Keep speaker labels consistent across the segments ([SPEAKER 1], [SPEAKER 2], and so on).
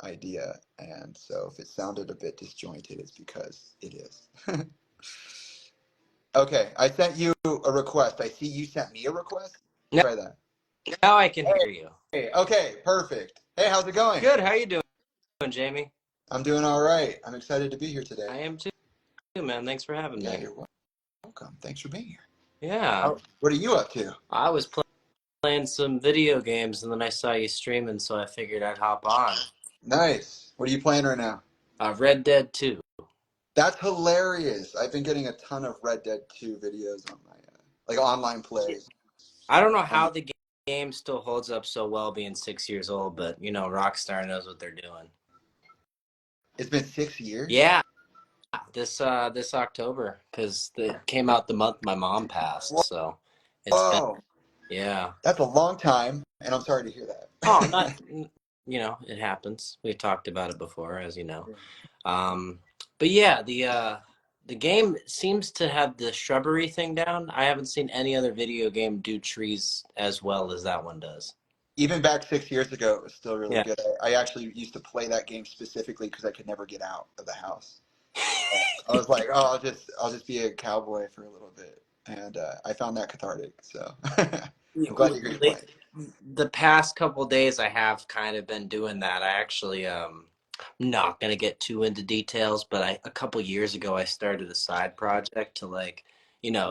[SPEAKER 1] idea, and so if it sounded a bit disjointed, it's because it is. Okay, I sent you a request. I see you sent me a request.
[SPEAKER 2] Now,
[SPEAKER 1] Try that.
[SPEAKER 2] now I can hear you.
[SPEAKER 1] Hey, okay, perfect. Hey, how's it going?
[SPEAKER 2] Good. How you doing, Jamie?
[SPEAKER 1] I'm doing all right. I'm excited to be here today.
[SPEAKER 2] I am too, man. Thanks for having
[SPEAKER 1] Yeah,
[SPEAKER 2] me.
[SPEAKER 1] you're welcome. Thanks for being here.
[SPEAKER 2] Yeah,
[SPEAKER 1] What are you up to?
[SPEAKER 2] I was playing some video games, and then I saw you streaming, so I figured I'd hop on.
[SPEAKER 1] Nice. What are you playing right now?
[SPEAKER 2] Red Dead 2.
[SPEAKER 1] That's hilarious. I've been getting a ton of Red Dead 2 videos on my like online plays.
[SPEAKER 2] I don't know
[SPEAKER 1] On
[SPEAKER 2] how the game still holds up so well, being 6 years old, but Rockstar knows what they're doing.
[SPEAKER 1] It's been 6 years.
[SPEAKER 2] Yeah, this October, because it came out the month my mom passed, so it's been
[SPEAKER 1] Whoa,
[SPEAKER 2] yeah.
[SPEAKER 1] that's a long time, and I'm sorry to hear
[SPEAKER 2] Oh, not
[SPEAKER 1] that.
[SPEAKER 2] it happens. We talked about it before, as you know. Um, but yeah, the game seems to have the shrubbery thing down. I haven't seen any other video game do trees as well as that one does.
[SPEAKER 1] Even back 6 years ago, it was still really
[SPEAKER 2] Yeah.
[SPEAKER 1] good. I actually used to play that game specifically because I could never get out of the house. I was like, oh, I'll just be a cowboy for a little bit, and I found that cathartic. So I'm glad to hear you playing.
[SPEAKER 2] The past couple days I have kind of been doing that. I actually I'm not gonna get too into details, but a couple years ago I started a side project to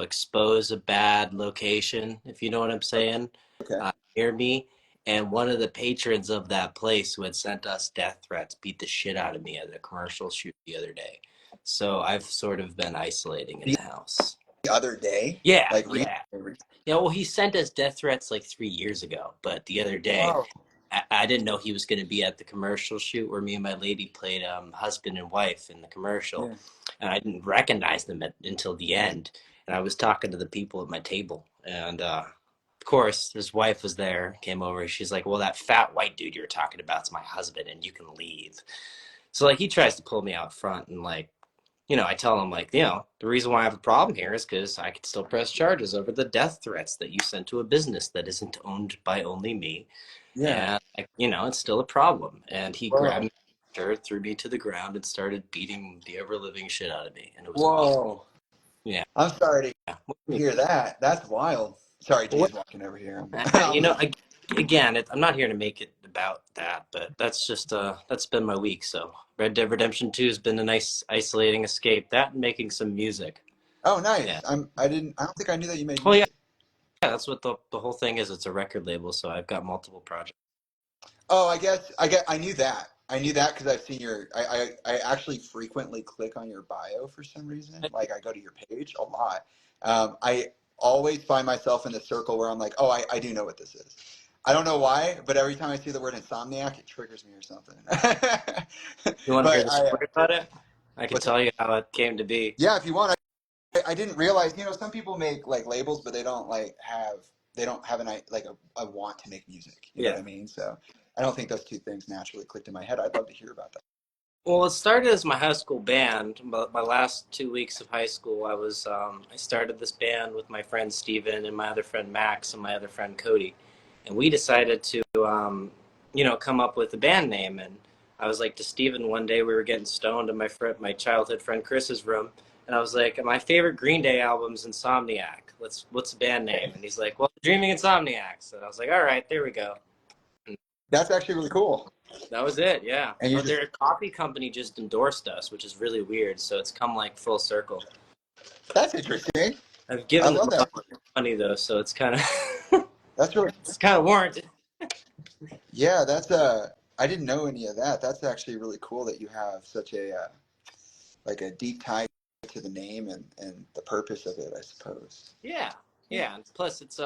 [SPEAKER 2] expose a bad location, if you know what I'm saying,
[SPEAKER 1] Okay.
[SPEAKER 2] near me. And one of the patrons of that place who had sent us death threats beat the shit out of me at a commercial shoot the other day. So I've sort of been isolating in
[SPEAKER 1] The
[SPEAKER 2] the house.
[SPEAKER 1] other day,
[SPEAKER 2] Yeah,
[SPEAKER 1] like
[SPEAKER 2] yeah.
[SPEAKER 1] recently.
[SPEAKER 2] Yeah, well, he sent us death threats like 3 years ago, but the other day,
[SPEAKER 1] Whoa.
[SPEAKER 2] I didn't know he was going to be at the commercial shoot where me and my lady played husband and wife in the commercial,
[SPEAKER 1] Yeah.
[SPEAKER 2] and I didn't recognize them until the end. And I was talking to the people at my table, and of course, his wife was there, came over. She's like, "Well, that fat white dude you were talking about's my husband, and you can leave." So like, he tries to pull me out front, and I tell him like, the reason why I have a problem here is because I could still press charges over the death threats that you sent to a business that isn't owned by only me,
[SPEAKER 1] Yeah.
[SPEAKER 2] and it's still a problem. And he grabbed
[SPEAKER 1] Whoa.
[SPEAKER 2] me, threw me to the ground, and started beating the ever living shit out of me, and it was awesome.
[SPEAKER 1] Whoa.
[SPEAKER 2] Yeah,
[SPEAKER 1] I'm sorry
[SPEAKER 2] yeah.
[SPEAKER 1] to hear that. That's wild. Sorry,
[SPEAKER 2] What,
[SPEAKER 1] Jay's walking over here.
[SPEAKER 2] you know, I, again, I'm not here to make it about that, but that's been my week. So Red Dead Redemption 2 has been a nice isolating escape. That and making some music.
[SPEAKER 1] Oh, nice.
[SPEAKER 2] Yeah.
[SPEAKER 1] I don't think I knew that you made
[SPEAKER 2] Oh yeah.
[SPEAKER 1] music.
[SPEAKER 2] Yeah, that's what the whole thing is. It's a record label, so I've got multiple projects.
[SPEAKER 1] Oh, I knew that. I knew that because I've seen I actually frequently click on your bio for some reason. Like I go to your page a lot. I always find myself in the circle where I'm like, oh, I do know what this is. I don't know why, but every time I see the word Insomniac, it triggers me or something.
[SPEAKER 2] You want to hear
[SPEAKER 1] But
[SPEAKER 2] the story about it? I could
[SPEAKER 1] what's that?
[SPEAKER 2] tell you how it came to be.
[SPEAKER 1] Yeah, if you want, I didn't realize, some people make like labels, but they don't have a want to make music. You know what
[SPEAKER 2] Yeah.
[SPEAKER 1] I mean? So I don't think those two things naturally clicked in my head. I'd love to hear about that.
[SPEAKER 2] Well, it started as my high school band. But my last 2 weeks of high school, I started this band with my friend Steven and my other friend Max and my other friend Cody, and we decided to come up with a band name. And I was like to Steven one day, we were getting stoned in my childhood friend Chris's room, and I was like, my favorite Green Day album's Insomniac. What's the band name? And he's like, well, Dreaming Insomniacs. And I was like, all right, there we go.
[SPEAKER 1] That's actually really cool.
[SPEAKER 2] That was it, yeah.
[SPEAKER 1] And you
[SPEAKER 2] Oh,
[SPEAKER 1] just
[SPEAKER 2] their coffee company just endorsed us, which is really weird. So it's come like full circle.
[SPEAKER 1] That's interesting.
[SPEAKER 2] I've
[SPEAKER 1] I
[SPEAKER 2] given them
[SPEAKER 1] love
[SPEAKER 2] a
[SPEAKER 1] that.
[SPEAKER 2] lot of money though, so it's kind of
[SPEAKER 1] That's really
[SPEAKER 2] it's kind of warranted.
[SPEAKER 1] yeah. I didn't know any of that. That's actually really cool that you have such a like a deep tie to the name and the purpose of it. I suppose.
[SPEAKER 2] Yeah, yeah. And plus, it's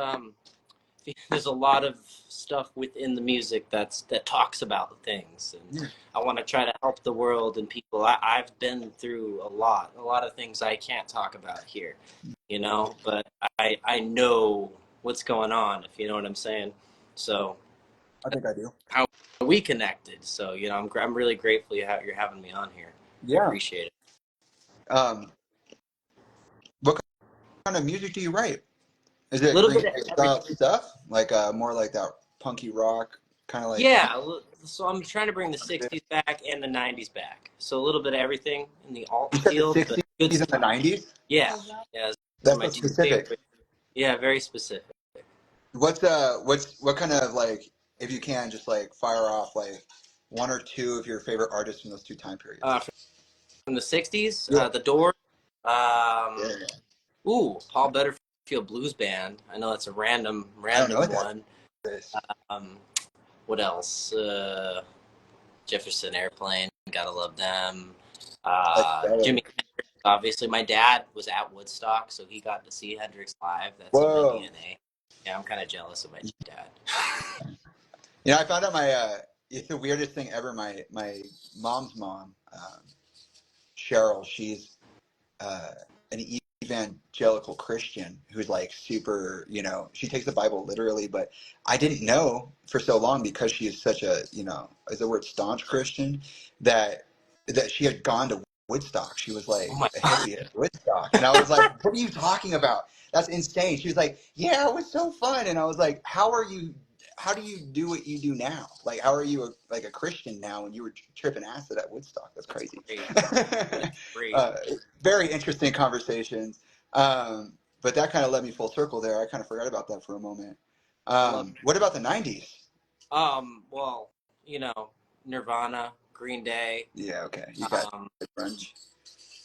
[SPEAKER 2] there's a lot of stuff within the music that talks about things, and
[SPEAKER 1] Yeah.
[SPEAKER 2] I want to try to help the world and people. I've been through a lot of things I can't talk about here, but I know what's going on, if you know what I'm saying. So
[SPEAKER 1] I think I do.
[SPEAKER 2] how are we connected? So I'm really grateful you're having me on here. I
[SPEAKER 1] Yeah.
[SPEAKER 2] appreciate it.
[SPEAKER 1] Um, what kind of music do you write? Is
[SPEAKER 2] A
[SPEAKER 1] it
[SPEAKER 2] little
[SPEAKER 1] Green
[SPEAKER 2] bit of
[SPEAKER 1] Day style
[SPEAKER 2] everything.
[SPEAKER 1] stuff? Like more like that punky rock kind of like?
[SPEAKER 2] Yeah, So I'm trying to bring the '60s back and the '90s back. So a little bit of everything in the alt
[SPEAKER 1] You said the
[SPEAKER 2] field, but
[SPEAKER 1] 60s
[SPEAKER 2] good
[SPEAKER 1] and the
[SPEAKER 2] stuff.
[SPEAKER 1] 90s?
[SPEAKER 2] Yeah, yeah. Those are
[SPEAKER 1] That's
[SPEAKER 2] my
[SPEAKER 1] so
[SPEAKER 2] two
[SPEAKER 1] specific.
[SPEAKER 2] favorite. Yeah, very specific.
[SPEAKER 1] What kind of like, if you can, just like fire off like one or two of your favorite artists from those two time periods?
[SPEAKER 2] From the '60s,
[SPEAKER 1] Yeah.
[SPEAKER 2] the Doors.
[SPEAKER 1] Yeah.
[SPEAKER 2] Um, Paul Butterfield Blues Band. I know that's a
[SPEAKER 1] I don't know
[SPEAKER 2] random
[SPEAKER 1] what that
[SPEAKER 2] one.
[SPEAKER 1] is.
[SPEAKER 2] Um, what else? Jefferson Airplane. Gotta love them.
[SPEAKER 1] Like,
[SPEAKER 2] Jimi Hendrix. Obviously, my dad was at Woodstock, so he got to see Hendrix live. That's in my
[SPEAKER 1] whoa.
[SPEAKER 2] DNA. Yeah, I'm kind of jealous of my dad.
[SPEAKER 1] You know, I found out it's the weirdest thing ever. My mom's mom, Cheryl, she's uh, an evangelical Christian who's like super, she takes the Bible literally, but I didn't know for so long because she is such a, is the word staunch Christian, that she had gone to Woodstock. She was
[SPEAKER 2] Oh
[SPEAKER 1] like
[SPEAKER 2] my
[SPEAKER 1] a
[SPEAKER 2] god.
[SPEAKER 1] hippie at Woodstock. And I was like, what are you talking about? That's insane. She was like, yeah, it was so fun. And I was like, how do you do what you do now? Like, how are you like a Christian now when you were tripping acid at Woodstock? That's
[SPEAKER 2] That's
[SPEAKER 1] crazy.
[SPEAKER 2] great. That is great.
[SPEAKER 1] uh, Very interesting conversations. But that kind of led me full circle there. I kind of forgot about that for a moment.
[SPEAKER 2] I love.
[SPEAKER 1] What about the 90s?
[SPEAKER 2] Well, you know, Nirvana, Green Day.
[SPEAKER 1] Yeah, okay. You got
[SPEAKER 2] Um,
[SPEAKER 1] the grunge.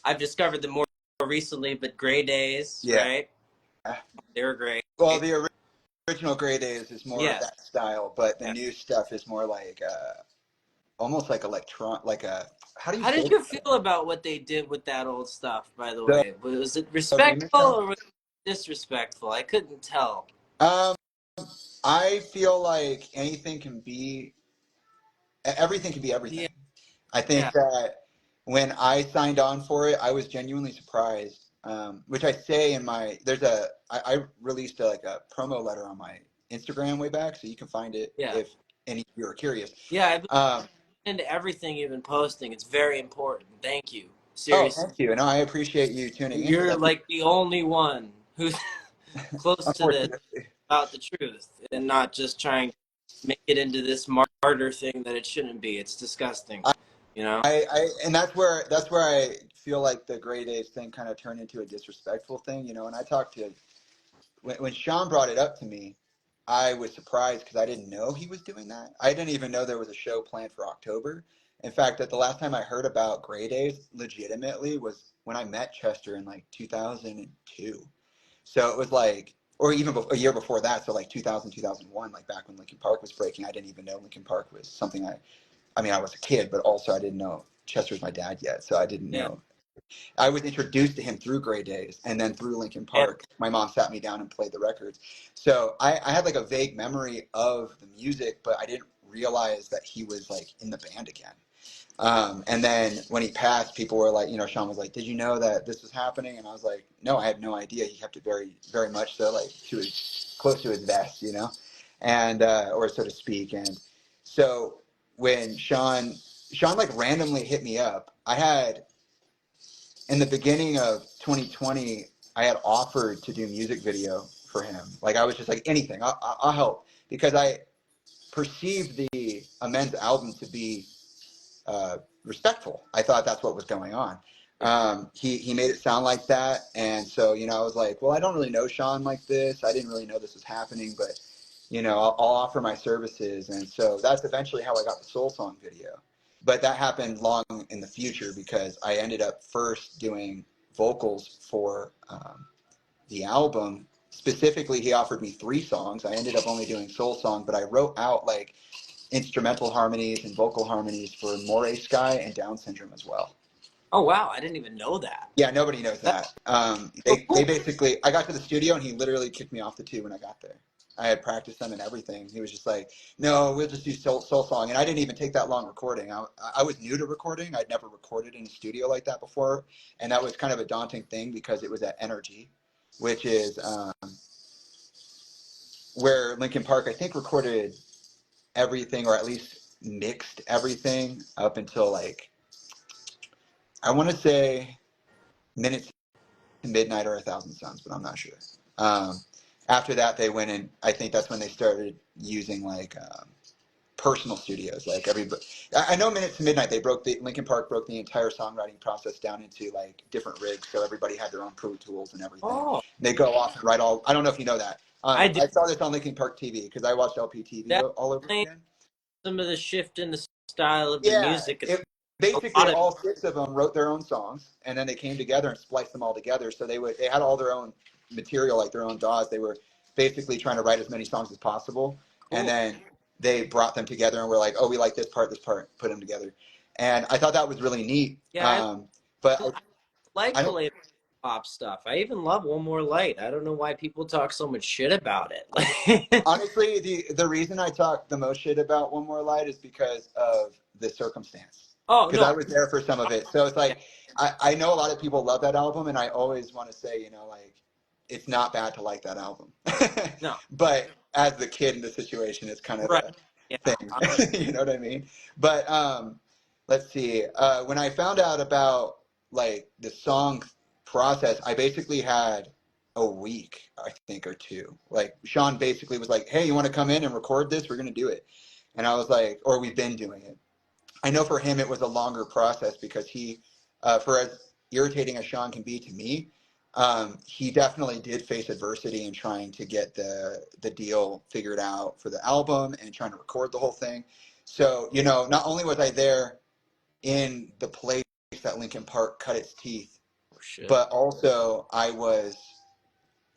[SPEAKER 2] I've discovered them more recently, but Gray Days,
[SPEAKER 1] Yeah.
[SPEAKER 2] right? They were great.
[SPEAKER 1] Well, the original Grey Days is more of
[SPEAKER 2] Yes.
[SPEAKER 1] that style, but the
[SPEAKER 2] Yeah.
[SPEAKER 1] new stuff is more like almost like like a, how do you
[SPEAKER 2] How
[SPEAKER 1] say
[SPEAKER 2] did
[SPEAKER 1] it?
[SPEAKER 2] you feel about what they did with that old stuff, by the
[SPEAKER 1] The
[SPEAKER 2] way? Was it
[SPEAKER 1] remix
[SPEAKER 2] respectful
[SPEAKER 1] of
[SPEAKER 2] or was it disrespectful? I couldn't tell.
[SPEAKER 1] it? I feel like everything can be
[SPEAKER 2] Yeah.
[SPEAKER 1] everything. I
[SPEAKER 2] Yeah.
[SPEAKER 1] think that when I signed on for it, I was genuinely surprised. Which I say in I released like a promo letter on my Instagram way back, so you can find it
[SPEAKER 2] Yeah.
[SPEAKER 1] if any of you are curious.
[SPEAKER 2] Yeah. I've been
[SPEAKER 1] Um,
[SPEAKER 2] into everything you've been posting. It's very important. Thank you.
[SPEAKER 1] oh,
[SPEAKER 2] Seriously.
[SPEAKER 1] thank you, and I appreciate you tuning into
[SPEAKER 2] You're
[SPEAKER 1] that.
[SPEAKER 2] like the only one who's close to this
[SPEAKER 1] Unfortunately,
[SPEAKER 2] about the truth and not just trying to make it into this martyr thing that it shouldn't be. It's disgusting,
[SPEAKER 1] I,
[SPEAKER 2] you know?
[SPEAKER 1] and that's where I feel like the Gray Days thing kind of turned into a disrespectful thing, And I talked to when Sean brought it up to me, I was surprised because I didn't know he was doing that. I didn't even know there was a show planned for October. In fact, that the last time I heard about Gray Days legitimately was when I met Chester in like 2002. So it was like, or even a year before that, so like 2000, 2001, like back when Linkin Park was breaking. I didn't even know Linkin Park was something I mean, I was a kid, but also I didn't know Chester was my dad yet, so I didn't
[SPEAKER 2] Yeah.
[SPEAKER 1] know. I was introduced to him through Gray Days and then through Linkin
[SPEAKER 2] And
[SPEAKER 1] Park. My mom sat me down and played the records. So I had like a vague memory of the music, but I didn't realize that he was like in the band again. And then when he passed, people were like, Sean was like, "Did you know that this was happening?" And I was like, "No, I had no idea." He kept it very, very much so, like close to his vest, and or so to speak. And so when Sean like randomly hit me up, I had in the beginning of 2020, I had offered to do music video for him. Like I was just like anything, I'll help because I perceived the Amends album to be respectful. I thought that's what was going on. He made it sound like that, and so I was like, well, I don't really know Sean like this. I didn't really know this was happening, but I'll offer my services, and so that's eventually how I got the Soul Song video. But that happened long in the future because I ended up first doing vocals for the album. Specifically, he offered me 3 songs. I ended up only doing Soul Song, but I wrote out like instrumental harmonies and vocal harmonies for More Sky and Down syndrome as well.
[SPEAKER 2] oh wow, I didn't even know that.
[SPEAKER 1] Yeah, nobody knows
[SPEAKER 2] That's
[SPEAKER 1] that.
[SPEAKER 2] so
[SPEAKER 1] They
[SPEAKER 2] cool.
[SPEAKER 1] basically, I got to the studio and he literally kicked me off the tube when I got there. I had practiced them and everything. He was just like, "No, we'll just do soul song." And I didn't even take that long recording. I was new to recording. I'd never recorded in a studio like that before, and that was kind of a daunting thing because it was at Energy, which is where Linkin Park I think recorded everything, or at least mixed everything up until like I want to say Minutes to Midnight or A Thousand Suns, but I'm not sure. Um, After that, they went and I think that's when they started using like personal studios. Like everybody, I know Minute to Midnight, Linkin Park broke the entire songwriting process down into like different rigs, so everybody had their own Pro Tools and everything.
[SPEAKER 2] Oh,
[SPEAKER 1] They go off and write all. I don't know if you know that.
[SPEAKER 2] I did
[SPEAKER 1] I saw this on Linkin Park TV because I watched LPTV
[SPEAKER 2] that.
[SPEAKER 1] all over again.
[SPEAKER 2] Some of the shift in the style of the
[SPEAKER 1] Yeah,
[SPEAKER 2] music.
[SPEAKER 1] it
[SPEAKER 2] A
[SPEAKER 1] basically
[SPEAKER 2] lot of
[SPEAKER 1] all six of them wrote their own songs, and then they came together and spliced them all together. So they had all their own material, like their own DAWs. They were basically trying to write as many songs as possible, and
[SPEAKER 2] cool.
[SPEAKER 1] then they brought them together and were like, "Oh, we like this part, put them together." And I thought that was really neat.
[SPEAKER 2] Yeah,
[SPEAKER 1] But
[SPEAKER 2] I like
[SPEAKER 1] I
[SPEAKER 2] the
[SPEAKER 1] don't
[SPEAKER 2] later pop stuff. I even love One More Light. I don't know why people talk so much shit about it.
[SPEAKER 1] honestly, the reason I talk the most shit about One More Light is because of the circumstance.
[SPEAKER 2] Oh
[SPEAKER 1] Because I
[SPEAKER 2] no,
[SPEAKER 1] was there for some of it. So it's
[SPEAKER 2] yeah,
[SPEAKER 1] like I know a lot of people love that album, and I always want to say, like it's not bad to like that album.
[SPEAKER 2] no,
[SPEAKER 1] But as the kid in the situation, it's kind of
[SPEAKER 2] right,
[SPEAKER 1] a
[SPEAKER 2] yeah,
[SPEAKER 1] thing. You know what I mean? But let's see. When I found out about like the song process, I basically had a week, I think, or two. Like Sean basically was like, "Hey, you want to come in and record this? We're gonna do it." And I was like, or we've been doing it. I know for him it was a longer process because for as irritating as Sean can be to me, he definitely did face adversity in trying to get the deal figured out for the album and trying to record the whole thing. So not only was I there in the place that Linkin Park cut its teeth,
[SPEAKER 2] oh, shit.
[SPEAKER 1] but also I was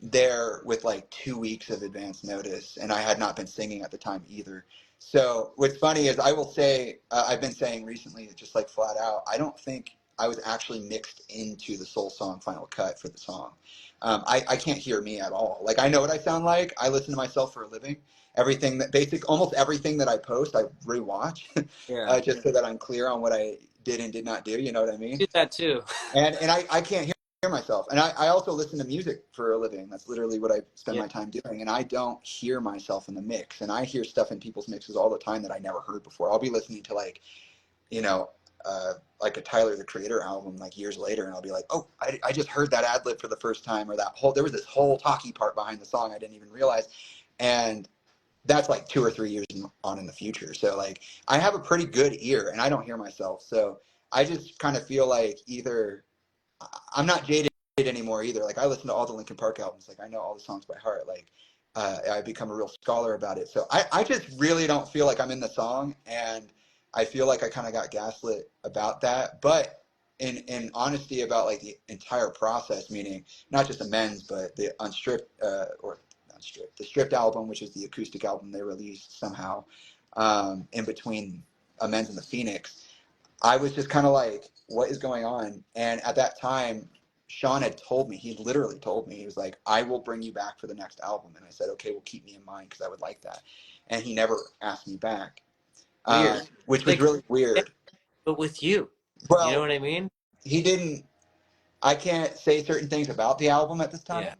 [SPEAKER 1] there with like 2 weeks of advance notice, and I had not been singing at the time either. So what's funny is I will say I've been saying recently, just like flat out, I don't think I was actually mixed into the Soul Song final cut for the song. I can't hear me at all. Like I know what I sound like. I listen to myself for a living. Almost everything that I post, I rewatch
[SPEAKER 2] Yeah,
[SPEAKER 1] just so that I'm clear on what I did and did not do. You know what I mean?
[SPEAKER 2] do that too.
[SPEAKER 1] And I can't hear myself. And I also listen to music for a living. That's literally what I spend
[SPEAKER 2] Yeah,
[SPEAKER 1] my time doing. And I don't hear myself in the mix. And I hear stuff in people's mixes all the time that I never heard before. I'll be listening to you know, like a Tyler the Creator album like years later, and I'll be like, oh, I just heard that ad lib for the first time, or there was this whole talkie part behind the song I didn't even realize. And that's like 2 or 3 years on in the future. So like I have a pretty good ear and I don't hear myself. So I just kind of feel like either I'm not jaded anymore either. Like I listen to all the Linkin Park albums. Like I know all the songs by heart. Like I become a real scholar about it. So I just really don't feel like I'm in the song, and I feel like I kind of got gaslit about that. But in honesty about like the entire process, meaning not just Amends, but the the stripped album, which is the acoustic album they released somehow in between Amends and the Phoenix. I was just kind of like, what is going on? And at that time, Sean had told me, he literally told me, he was like, I will bring you back for the next album. And I said, okay, well, keep me in mind because I would like that. And he never asked me back,
[SPEAKER 2] weird.
[SPEAKER 1] which was
[SPEAKER 2] Like,
[SPEAKER 1] really
[SPEAKER 2] yeah,
[SPEAKER 1] weird.
[SPEAKER 2] but with you, you know
[SPEAKER 1] Well,
[SPEAKER 2] what I mean?
[SPEAKER 1] he didn't, I can't say certain things about the album at this
[SPEAKER 2] Yeah,
[SPEAKER 1] time,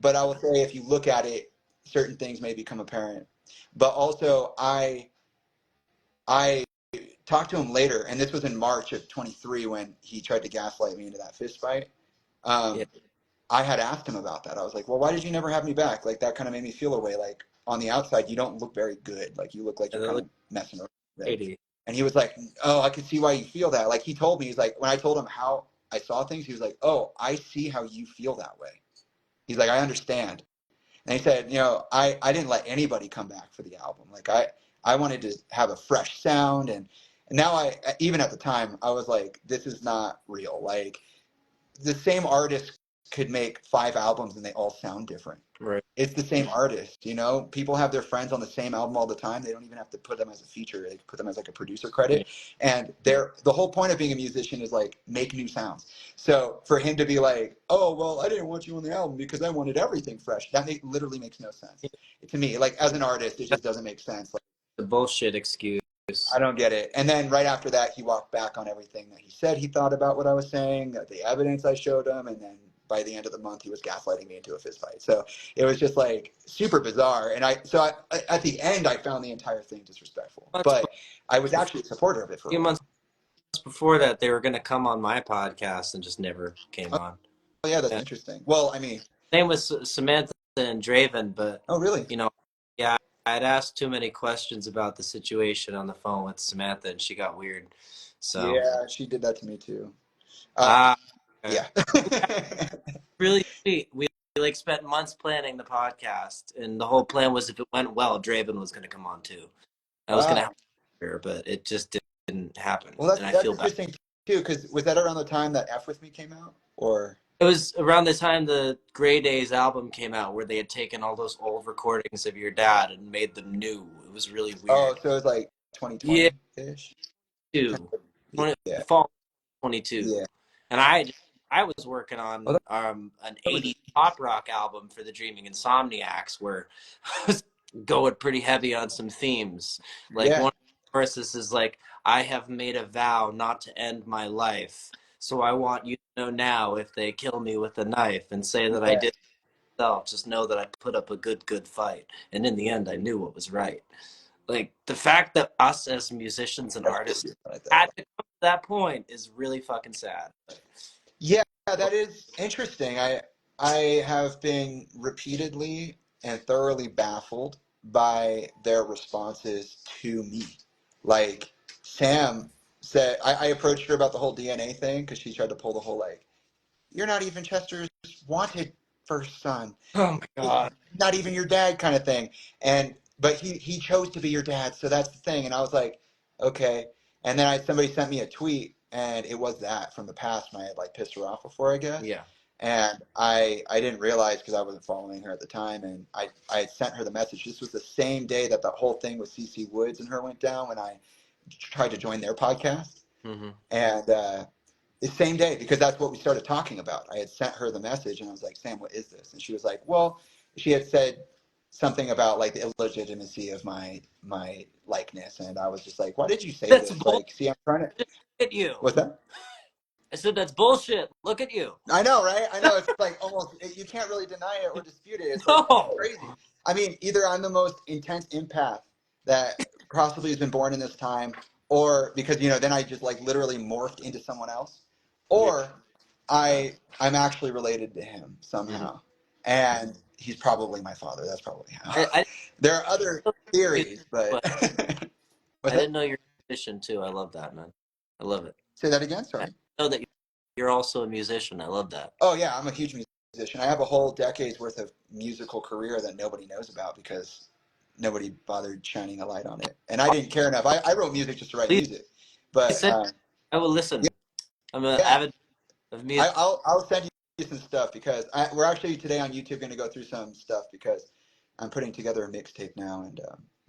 [SPEAKER 1] but I will say if you look at it, certain things may become apparent. But also, I talked to him later, and this was in March of 23 when he tried to gaslight me into that fist fight.
[SPEAKER 2] yeah.
[SPEAKER 1] Um, I had asked him about that. I was like, well, why did you never have me back? Like that kind of made me feel away. Like on the outside, you don't look very good. Like you look like
[SPEAKER 2] And
[SPEAKER 1] you're
[SPEAKER 2] they
[SPEAKER 1] kind
[SPEAKER 2] look
[SPEAKER 1] of messing around with it.
[SPEAKER 2] shady.
[SPEAKER 1] And he was like, oh, I could see why you feel that. Like he told me, he's like, when I told him how I saw things, he was like, oh, I see how you feel that way. He's like, I understand. And he said, I didn't let anybody come back for the album. Like I wanted to have a fresh sound. And now even at the time, I was like, this is not real. Like the same artist could make 5 albums and they all sound different.
[SPEAKER 2] Right.
[SPEAKER 1] It's the same artist, people have their friends on the same album all the time. They don't even have to put them as a feature. They put them as like a producer
[SPEAKER 2] Yeah.
[SPEAKER 1] credit. And the whole point of being a musician is like make new sounds. So for him to be like, oh, well, I didn't want you on the album because I wanted everything fresh, that literally makes no sense to me. Like as an artist, it
[SPEAKER 2] That's
[SPEAKER 1] just doesn't make sense. Like
[SPEAKER 2] the bullshit excuse.
[SPEAKER 1] I don't get it. And then right after that, he walked back on everything that he said he thought about what I was saying, the evidence I showed him, and then by the end of the month, he was gaslighting me into a fist fight. So it was just like super bizarre. And at the end, I found the entire thing disrespectful.
[SPEAKER 2] Months
[SPEAKER 1] But I was
[SPEAKER 2] before,
[SPEAKER 1] actually a supporter of it
[SPEAKER 2] a
[SPEAKER 1] for a
[SPEAKER 2] few
[SPEAKER 1] while.
[SPEAKER 2] months before that, they were going to come on my podcast and just never came
[SPEAKER 1] Oh,
[SPEAKER 2] on.
[SPEAKER 1] yeah, that's
[SPEAKER 2] Yeah.
[SPEAKER 1] interesting. Well, I mean,
[SPEAKER 2] Same with Samantha and Draven, but
[SPEAKER 1] oh, really?
[SPEAKER 2] you know, yeah, I'd asked too many questions about the situation on the phone with Samantha, and she got weird. So,
[SPEAKER 1] Yeah, she did that to me too. Uh,
[SPEAKER 2] ah, okay.
[SPEAKER 1] yeah.
[SPEAKER 2] Really sweet. We like spent months planning the podcast, and the whole plan was if it went well, Draven was going to come on too. I was going to
[SPEAKER 1] Wow.
[SPEAKER 2] have her, but it just didn't happen,
[SPEAKER 1] Well,
[SPEAKER 2] and I
[SPEAKER 1] that's
[SPEAKER 2] feel bad.
[SPEAKER 1] interesting too, because was that around the time that F with Me came out, or?
[SPEAKER 2] It was around the time the Grey Days album came out, where they had taken all those old recordings of your dad and made them new. It was really
[SPEAKER 1] Oh,
[SPEAKER 2] weird.
[SPEAKER 1] so it was like
[SPEAKER 2] Yeah,
[SPEAKER 1] 2020 ish.
[SPEAKER 2] too.
[SPEAKER 1] Yeah.
[SPEAKER 2] Fall 22,
[SPEAKER 1] Yeah.
[SPEAKER 2] and I was working
[SPEAKER 1] Oh,
[SPEAKER 2] on an
[SPEAKER 1] that was
[SPEAKER 2] 80s pop rock album for the Dreaming Insomniacs, where I was going pretty heavy on some themes. Like
[SPEAKER 1] yeah.
[SPEAKER 2] one of the verses is like, "I have made a vow not to end my life, so I want you to know now if they kill me with a knife and say that I
[SPEAKER 1] Yeah.
[SPEAKER 2] did myself, just know that I put up a good fight, and in the end, I knew what was right." Like the fact that us as musicians and
[SPEAKER 1] That's pretty
[SPEAKER 2] artists
[SPEAKER 1] good. I like that a
[SPEAKER 2] had
[SPEAKER 1] lot.
[SPEAKER 2] to come to that point is really fucking sad.
[SPEAKER 1] Yeah, that is interesting. I have been repeatedly and thoroughly baffled by their responses to me. Like Sam said, I approached her about the whole DNA thing because she tried to pull the whole like, you're not even Chester's wanted first son.
[SPEAKER 2] Oh my god.
[SPEAKER 1] Not even your dad kind of thing. And but he chose to be your dad, so that's the thing. And I was like, okay. And then somebody sent me a tweet, and it was that from the past when I had like pissed her off before, I guess.
[SPEAKER 2] Yeah.
[SPEAKER 1] And I didn't realize because I wasn't following her at the time, and I had sent her the message. This was the same day that the whole thing with CC Woods and her went down when I tried to join their podcast.
[SPEAKER 2] Mm-hmm.
[SPEAKER 1] And the same day, because that's what we started talking about. I had sent her the message and I was like, Sam, what is this? And she was like, well, she had said something about like the illegitimacy of my likeness. And I was just like, why did you say
[SPEAKER 2] That's
[SPEAKER 1] this?
[SPEAKER 2] bullshit.
[SPEAKER 1] Like, see, I'm trying to,
[SPEAKER 2] Look at you.
[SPEAKER 1] what's that?
[SPEAKER 2] I said that's bullshit. Look at you.
[SPEAKER 1] I know, right? I know. It's like almost, you can't really deny it or dispute it. It's like
[SPEAKER 2] No.
[SPEAKER 1] crazy. I mean, either I'm the most intense empath that possibly has been born in this time, or because, then I just like literally morphed into someone else,
[SPEAKER 2] Yeah.
[SPEAKER 1] or I'm actually related to him
[SPEAKER 2] Mm-hmm.
[SPEAKER 1] somehow. And he's probably my father. That's probably how.
[SPEAKER 2] I
[SPEAKER 1] There are other theories, but
[SPEAKER 2] but
[SPEAKER 1] what's
[SPEAKER 2] I
[SPEAKER 1] that?
[SPEAKER 2] didn't know you're a musician too. I love that, man. I love it.
[SPEAKER 1] Say that again.
[SPEAKER 2] I
[SPEAKER 1] Sorry.
[SPEAKER 2] know that you're also a musician. I love that.
[SPEAKER 1] Oh yeah, I'm a huge musician. I have a whole decade's worth of musical career that nobody knows about because nobody bothered shining a light on it, and I didn't care enough. I wrote music just to write
[SPEAKER 2] Please
[SPEAKER 1] music, but
[SPEAKER 2] send. I will listen. I'm an
[SPEAKER 1] yeah,
[SPEAKER 2] avid of music.
[SPEAKER 1] I'll send you some stuff because we're actually today on YouTube going to go through some stuff because I'm putting together a mixtape now and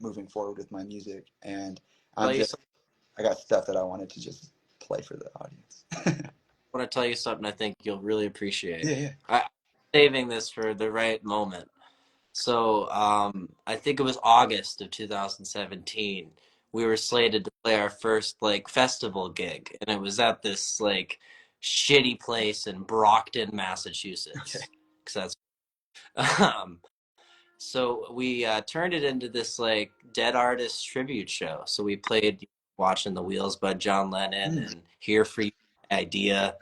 [SPEAKER 1] moving forward with my music, and
[SPEAKER 2] Tell
[SPEAKER 1] I'm
[SPEAKER 2] you
[SPEAKER 1] just
[SPEAKER 2] something.
[SPEAKER 1] I got stuff that I wanted to just play for the audience.
[SPEAKER 2] I want to tell you something. I think you'll really appreciate.
[SPEAKER 1] Yeah, yeah.
[SPEAKER 2] I'm saving this for the right moment. So I think it was August of 2017. We were slated to play our first like festival gig, and it was at this like shitty place in Brockton,
[SPEAKER 1] Okay.
[SPEAKER 2] Massachusetts. Because that's so we turned it into this like dead artist tribute show. So we played "Watching the Wheels" by John Lennon
[SPEAKER 1] Mm.
[SPEAKER 2] and "Here for You" Idea,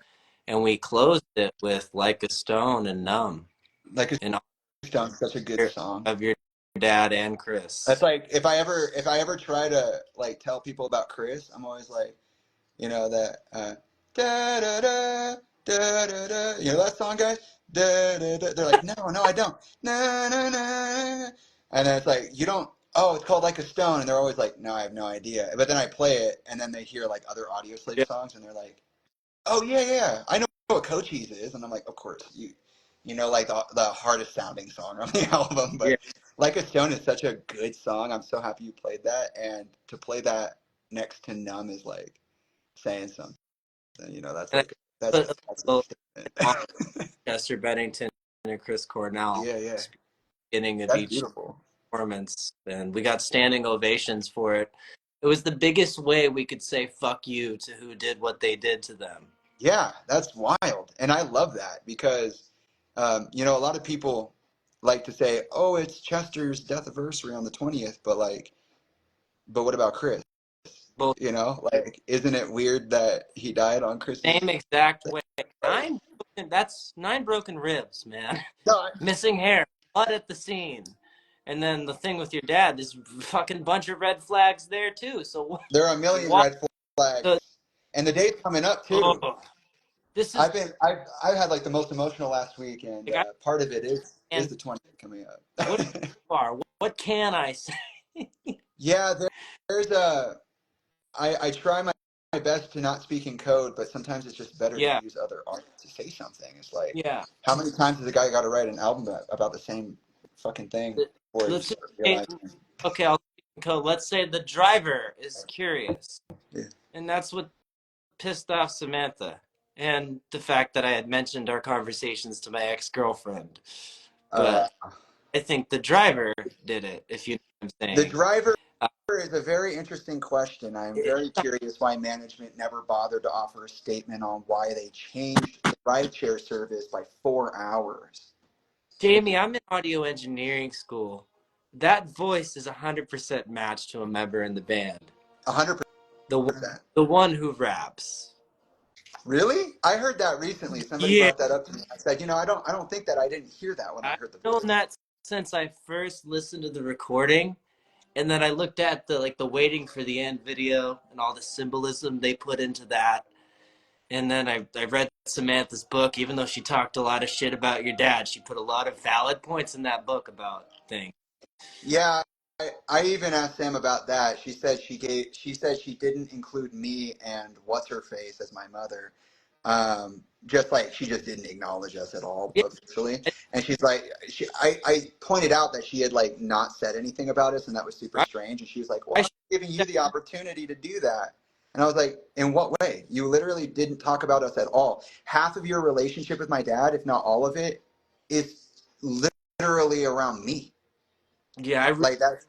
[SPEAKER 2] and we closed it with "Like a Stone" and "Numb."
[SPEAKER 1] Like a
[SPEAKER 2] In
[SPEAKER 1] Stone's such a good
[SPEAKER 2] honor
[SPEAKER 1] song.
[SPEAKER 2] of your dad and
[SPEAKER 1] That's
[SPEAKER 2] Chris.
[SPEAKER 1] like if I ever try to like tell people about Chris, I'm always like, that da da da da da da. You know that song, guys? Da da da. They're like, no, no, I don't. Na na na. And then it's like, you don't. Oh, it's called Like a Stone, and they're always like, no, I have no idea. But then I play it, and then they hear like other Audio Slave
[SPEAKER 2] Yeah.
[SPEAKER 1] songs, and they're like, oh yeah, yeah, I know what Cochise is, and I'm like, of course like the hardest sounding song on the album,
[SPEAKER 2] Yeah.
[SPEAKER 1] but Like a Stone is such a good song. I'm so happy you played that, and to play that next to Numb is like saying something. That's
[SPEAKER 2] And
[SPEAKER 1] like that's
[SPEAKER 2] I
[SPEAKER 1] a that's a
[SPEAKER 2] put on
[SPEAKER 1] statement.
[SPEAKER 2] Chester Bennington and Chris Cornell
[SPEAKER 1] Yeah, yeah,
[SPEAKER 2] beginning of
[SPEAKER 1] that's
[SPEAKER 2] each
[SPEAKER 1] beautiful.
[SPEAKER 2] performance, and we got standing ovations for it. It was the biggest way we could say "fuck you" to who did what they did to them.
[SPEAKER 1] Yeah, that's wild, and I love that because a lot of people like to say, "Oh, it's Chester's death anniversary on the 20th," but what about Chris?
[SPEAKER 2] Both
[SPEAKER 1] Like, isn't it weird that he died on
[SPEAKER 2] same
[SPEAKER 1] Chris's?
[SPEAKER 2] exact way.
[SPEAKER 1] Like,
[SPEAKER 2] That's 9 broken ribs, man.
[SPEAKER 1] no,
[SPEAKER 2] Missing hair, blood at the scene. And then the thing with your dad, there's fucking bunch of red flags there too. So
[SPEAKER 1] There are a million
[SPEAKER 2] why
[SPEAKER 1] red flags,
[SPEAKER 2] the
[SPEAKER 1] and the day's coming up too.
[SPEAKER 2] oh this is
[SPEAKER 1] I've had like the most emotional last week, and
[SPEAKER 2] like I
[SPEAKER 1] part of it is
[SPEAKER 2] and
[SPEAKER 1] the 20th coming
[SPEAKER 2] what
[SPEAKER 1] up.
[SPEAKER 2] far? What can I say?
[SPEAKER 1] Yeah, there's a I try my best to not speak in code, but sometimes it's just better to
[SPEAKER 2] Yeah,
[SPEAKER 1] use other art to say something. It's like,
[SPEAKER 2] yeah.
[SPEAKER 1] how many times has a guy got to write an album about the same fucking thing before you
[SPEAKER 2] Let's just
[SPEAKER 1] start
[SPEAKER 2] say,
[SPEAKER 1] realizing?
[SPEAKER 2] okay, I'll speak in code. Let's say the driver is curious,
[SPEAKER 1] Yeah.
[SPEAKER 2] and that's what pissed off Samantha, and the fact that I had mentioned our conversations to my ex-girlfriend.
[SPEAKER 1] Uh,
[SPEAKER 2] But I think the driver did it, if you know what I'm
[SPEAKER 1] the
[SPEAKER 2] saying.
[SPEAKER 1] driver
[SPEAKER 2] Uh,
[SPEAKER 1] is a very interesting question. I'm very curious why management never bothered to offer a statement on why they changed the rideshare service by 4 hours.
[SPEAKER 2] Jamie, I'm in audio engineering school. That voice is 100% matched to a member in the band.
[SPEAKER 1] 100%.
[SPEAKER 2] The the one who raps.
[SPEAKER 1] Really? I heard that recently. Somebody
[SPEAKER 2] Yeah,
[SPEAKER 1] brought that up to me. I said, I don't think that I didn't hear that when I
[SPEAKER 2] I've
[SPEAKER 1] heard the
[SPEAKER 2] known
[SPEAKER 1] voice.
[SPEAKER 2] that since I first listened to the recording, and then I looked at the waiting for the end video and all the symbolism they put into that. And then I read Samantha's book. Even though she talked a lot of shit about your dad, she put a lot of valid points in that book about things.
[SPEAKER 1] Yeah, I even asked Sam about that. She said she didn't include me and what's her face as my mother. Just like she just didn't acknowledge us at all
[SPEAKER 2] Yeah,
[SPEAKER 1] officially. And she's like, I pointed out that she had like not said anything about us, and that was super
[SPEAKER 2] I,
[SPEAKER 1] strange. And she was like, well,
[SPEAKER 2] I
[SPEAKER 1] I'm giving you the opportunity to do that. And I was like, in what way? You literally didn't talk about us at all. Half of your relationship with my dad, if not all of it, is literally around me.
[SPEAKER 2] yeah, I really
[SPEAKER 1] Like that's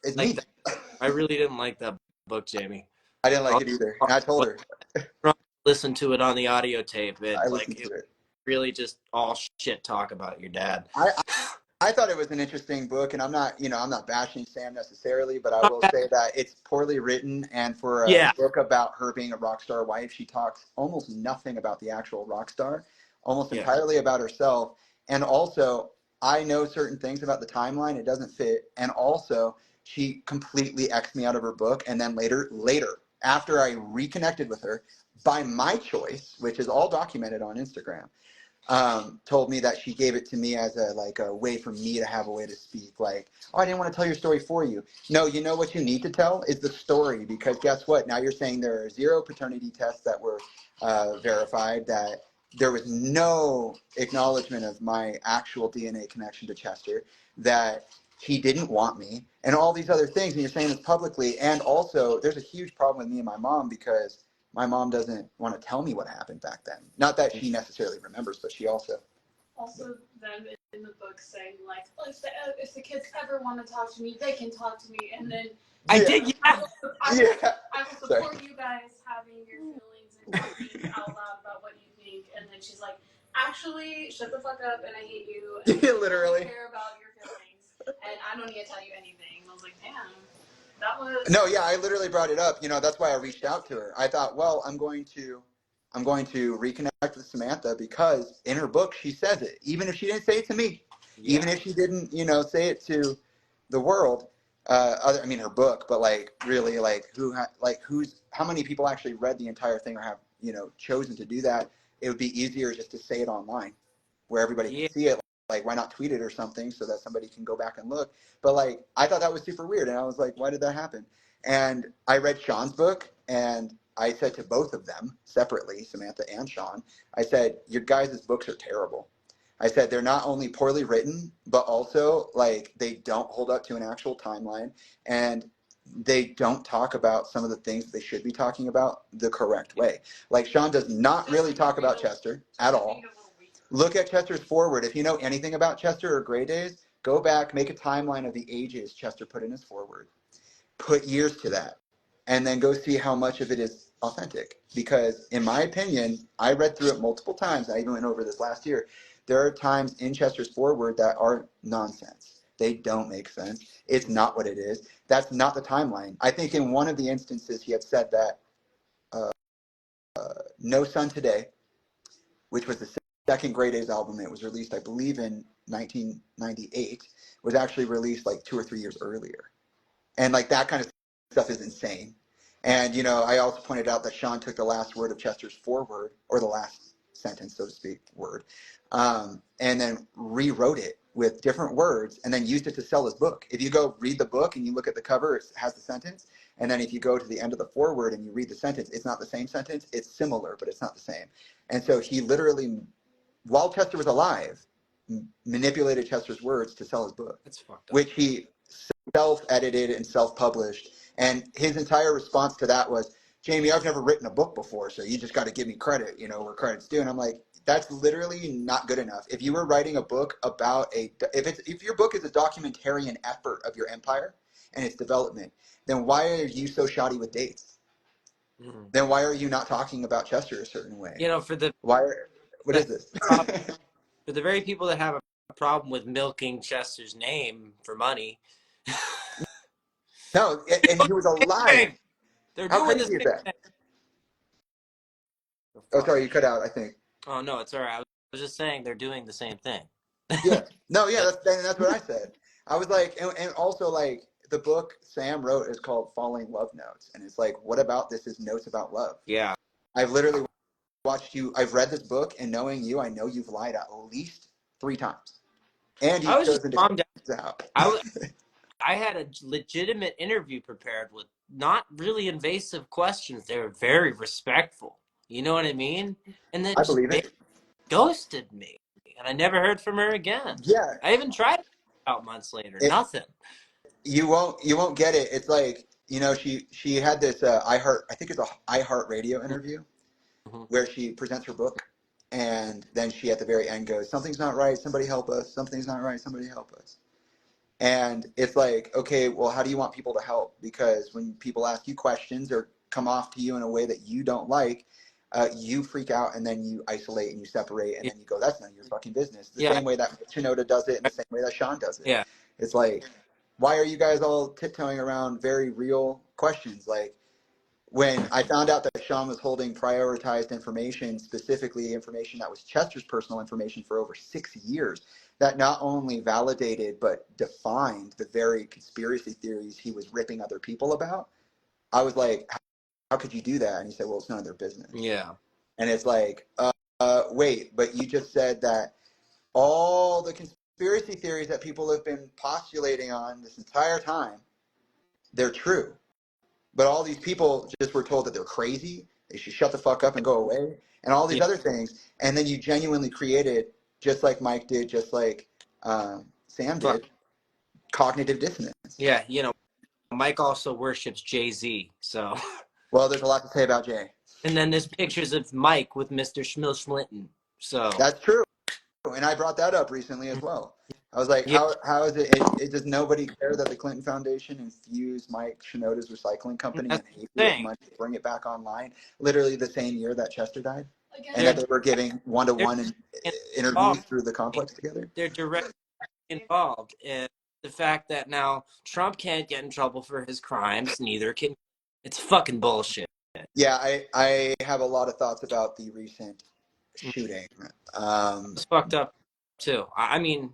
[SPEAKER 1] it's
[SPEAKER 2] like
[SPEAKER 1] me.
[SPEAKER 2] that. I really didn't like that book, Jamie.
[SPEAKER 1] I didn't like
[SPEAKER 2] I'll,
[SPEAKER 1] it either, and I told her.
[SPEAKER 2] listen to it on the audio tape.
[SPEAKER 1] I
[SPEAKER 2] Like
[SPEAKER 1] listened
[SPEAKER 2] it
[SPEAKER 1] to it.
[SPEAKER 2] really just all shit talk about your dad.
[SPEAKER 1] I I thought it was an interesting book, and I'm not bashing Sam necessarily, but I
[SPEAKER 2] Not
[SPEAKER 1] will
[SPEAKER 2] bad.
[SPEAKER 1] say that it's poorly written, and for a
[SPEAKER 2] Yeah,
[SPEAKER 1] book about her being a rock star wife, she talks almost nothing about the actual rock star, almost
[SPEAKER 2] yeah,
[SPEAKER 1] entirely about herself, and also I know certain things about the timeline, it doesn't fit, and also she completely X'd me out of her book, and then later, after I reconnected with her, by my choice, which is all documented on Instagram, told me that she gave it to me as a way for me to have a way to speak. Like, oh, I didn't want to tell your story for you. No, you know what you need to tell is the story, because guess what? Now you're saying there are 0 paternity tests that were verified, that there was no acknowledgement of my actual DNA connection to Chester, that he didn't want me, and all these other things. And you're saying this publicly. And also, there's a huge problem with me and my mom, because my mom doesn't want to tell me what happened back then. Not that she necessarily remembers, but she
[SPEAKER 3] also them in the book saying like, oh, if the kids ever want to talk to me, they can talk to me, and then
[SPEAKER 2] I
[SPEAKER 1] yeah.
[SPEAKER 2] did. Yeah,
[SPEAKER 3] I will support you guys having your feelings and talking out loud about what you think, and then she's like, actually, shut the fuck up, and I hate you, and I
[SPEAKER 1] Literally.
[SPEAKER 3] don't care about your feelings, and I don't need to tell you anything. And I was like, damn, that was
[SPEAKER 1] No, yeah, I literally brought it up. That's why I reached out to her. I thought, well, I'm going to reconnect with Samantha, because in her book she says it. Even if she didn't say it to me,
[SPEAKER 2] yeah,
[SPEAKER 1] even if she didn't, say it to the world. I mean, her book, but like really, like how many people actually read the entire thing or have chosen to do that? It would be easier just to say it online, where everybody can
[SPEAKER 2] yeah,
[SPEAKER 1] see it. Like, why not tweet it or something so that somebody can go back and look? But like, I thought that was super weird, and I was like, why did that happen? And I read Sean's book, and I said to both of them separately, Samantha and Sean, I said, your guys' books are terrible. I said, they're not only poorly written, but also like they don't hold up to an actual timeline, and they don't talk about some of the things that they should be talking about the correct way. Like, Sean does not really talk about Chester at all. Look at Chester's forward. If you know anything about Chester or Gray Days, go back, make a timeline of the ages Chester put in his forward. Put years to that, and then go see how much of it is authentic. Because in my opinion, I read through it multiple times. I even went over this last year. There are times in Chester's forward that are nonsense. They don't make sense. It's not what it is. That's not the timeline. I think in one of the instances he had said that no sun today, which was the second Grey Days album, it was released, I believe, in 1998, was actually released like 2 or 3 years earlier. And like that kind of stuff is insane. And I also pointed out that Sean took the last word of Chester's foreword, or the last sentence, so to speak, word, and then rewrote it with different words and then used it to sell his book. If you go read the book and you look at the cover, it has the sentence. And then if you go to the end of the foreword and you read the sentence, it's not the same sentence. It's similar, but it's not the same. And so he literally, while Chester was alive, manipulated Chester's words to sell his book.
[SPEAKER 2] That's fucked up.
[SPEAKER 1] Which he self-edited and self-published. And his entire response to that was, Jaime, I've never written a book before, so you just got to give me credit, where credit's due. And I'm like, that's literally not good enough. If you were writing a book about if your book is a documentarian effort of your empire and its development, then why are you so shoddy with dates? Mm-hmm. Then why are you not talking about Chester a certain way? What is this?
[SPEAKER 2] For the very people that have a problem with milking Chester's name for money.
[SPEAKER 1] No, and he was alive.
[SPEAKER 2] They're doing this thing.
[SPEAKER 1] Oh, sorry, you cut out, I think.
[SPEAKER 2] Oh, no, it's all right. I was just saying they're doing the same thing.
[SPEAKER 1] Yeah. No, yeah, that's what I said. I was like, and also like the book Sam wrote is called Falling Love Notes. And it's like, what about this is notes about love?
[SPEAKER 2] Yeah.
[SPEAKER 1] I've literally I've read this book, and knowing you, I know you've lied at least 3 times. And you've chosen to calm out.
[SPEAKER 2] I had a legitimate interview prepared with not really invasive questions. They were very respectful. You know what I mean? And then
[SPEAKER 1] I believe it.
[SPEAKER 2] Ghosted me, and I never heard from her again.
[SPEAKER 1] Yeah.
[SPEAKER 2] I even tried about months later. Nothing.
[SPEAKER 1] You won't get it. It's like, she had this I think it's a iHeartRadio interview where she presents her book, and then she at the very end goes, something's not right, somebody help us, something's not right, somebody help us. And it's like, okay, well, how do you want people to help? Because when people ask you questions or come off to you in a way that you don't like, you freak out, and then you isolate and you separate, and then you go, that's none of your fucking business. The same way that Shinoda does it, and the same way that Sean does it.
[SPEAKER 2] Yeah.
[SPEAKER 1] It's like, why are you guys all tiptoeing around very real questions? Like, when I found out that Sean was holding prioritized information, specifically information that was Chester's personal information, for over 6 years, that not only validated but defined the very conspiracy theories he was ripping other people about, I was like, how could you do that? And he said, well, it's none of their business.
[SPEAKER 2] Yeah.
[SPEAKER 1] And it's like, wait, but you just said that all the conspiracy theories that people have been postulating on this entire time, they're true. But all these people just were told that they're crazy, they should shut the fuck up and go away, and all these other things. And then you genuinely created, just like Mike did, just like Sam did, cognitive dissonance.
[SPEAKER 2] Yeah, Mike also worships Jay-Z, so.
[SPEAKER 1] Well, there's a lot to say about Jay.
[SPEAKER 2] And then there's pictures of Mike with Mr. Schmilschlinton, so.
[SPEAKER 1] That's true. And I brought that up recently as well. I was like, how is it, does nobody care that the Clinton Foundation infused Mike Shinoda's recycling company and with money to bring it back online, literally the same year that Chester died? And that they were giving one-to-one interviews through the complex together? They're
[SPEAKER 2] directly involved in the fact that now Trump can't get in trouble for his crimes, neither can. It's fucking bullshit.
[SPEAKER 1] Yeah, I have a lot of thoughts about the recent shooting.
[SPEAKER 2] It's fucked up, too. I mean,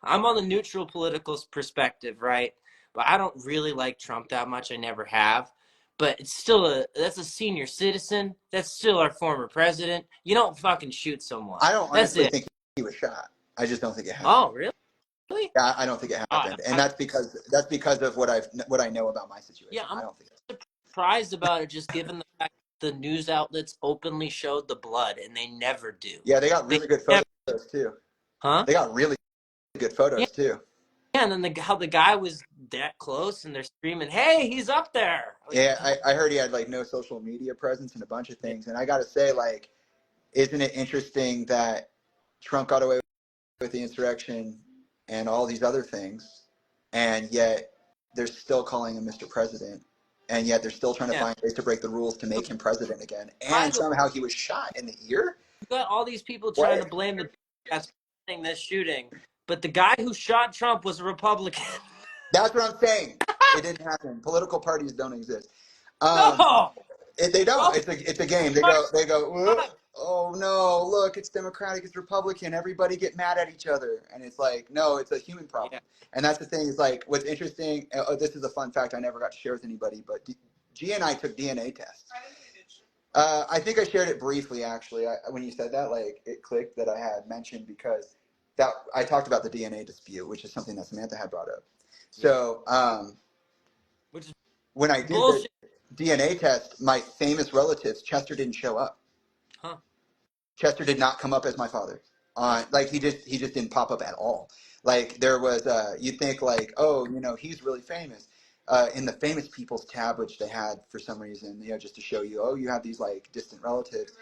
[SPEAKER 2] I'm on the neutral political perspective, right? But I don't really like Trump that much. I never have. But it's still that's a senior citizen. That's still our former president. You don't fucking shoot someone.
[SPEAKER 1] I don't honestly think he was shot. I just don't think it happened.
[SPEAKER 2] Oh, really?
[SPEAKER 1] Yeah, I don't think it happened. And that's because of what I know about my situation.
[SPEAKER 2] Yeah,
[SPEAKER 1] I don't think
[SPEAKER 2] surprised about it, just given the fact the news outlets openly showed the blood, and they never do.
[SPEAKER 1] Yeah, they got really good photos too.
[SPEAKER 2] Huh?
[SPEAKER 1] They got really good photos too.
[SPEAKER 2] Yeah, and then how the guy was that close, and they're screaming, "Hey, he's up there!"
[SPEAKER 1] Yeah, I heard he had like no social media presence and a bunch of things. And I got to say, like, isn't it interesting that Trump got away with the insurrection and all these other things, and yet they're still calling him Mr. President, and yet they're still trying to find ways to break the rules to make him president again. And somehow he was shot in the ear.
[SPEAKER 2] You got all these people trying to blame the that's this shooting, but the guy who shot Trump was a Republican.
[SPEAKER 1] That's what I'm saying. It didn't happen. Political parties don't exist.
[SPEAKER 2] No,
[SPEAKER 1] they don't. It's a game. They go. oh no, look, it's Democratic, it's Republican, everybody get mad at each other. And it's like, no, it's a human problem.
[SPEAKER 2] Yeah.
[SPEAKER 1] And that's the thing, is like, what's interesting, this is a fun fact I never got to share with anybody, but G and I took DNA tests. I think I shared it briefly, actually. When you said that, like, it clicked that I had mentioned, because that I talked about the DNA dispute, which is something that Samantha had brought up. So
[SPEAKER 2] Which is
[SPEAKER 1] when I did the
[SPEAKER 2] bullshit.
[SPEAKER 1] DNA test, my famous relatives, Chester didn't show up.
[SPEAKER 2] Huh.
[SPEAKER 1] Chester did not come up as my father. Like he just didn't pop up at all. Like there was, you'd think like, oh, you know, he's really famous. In the famous people's tab, which they had for some reason, you know, just to show you, oh, you have these like distant relatives.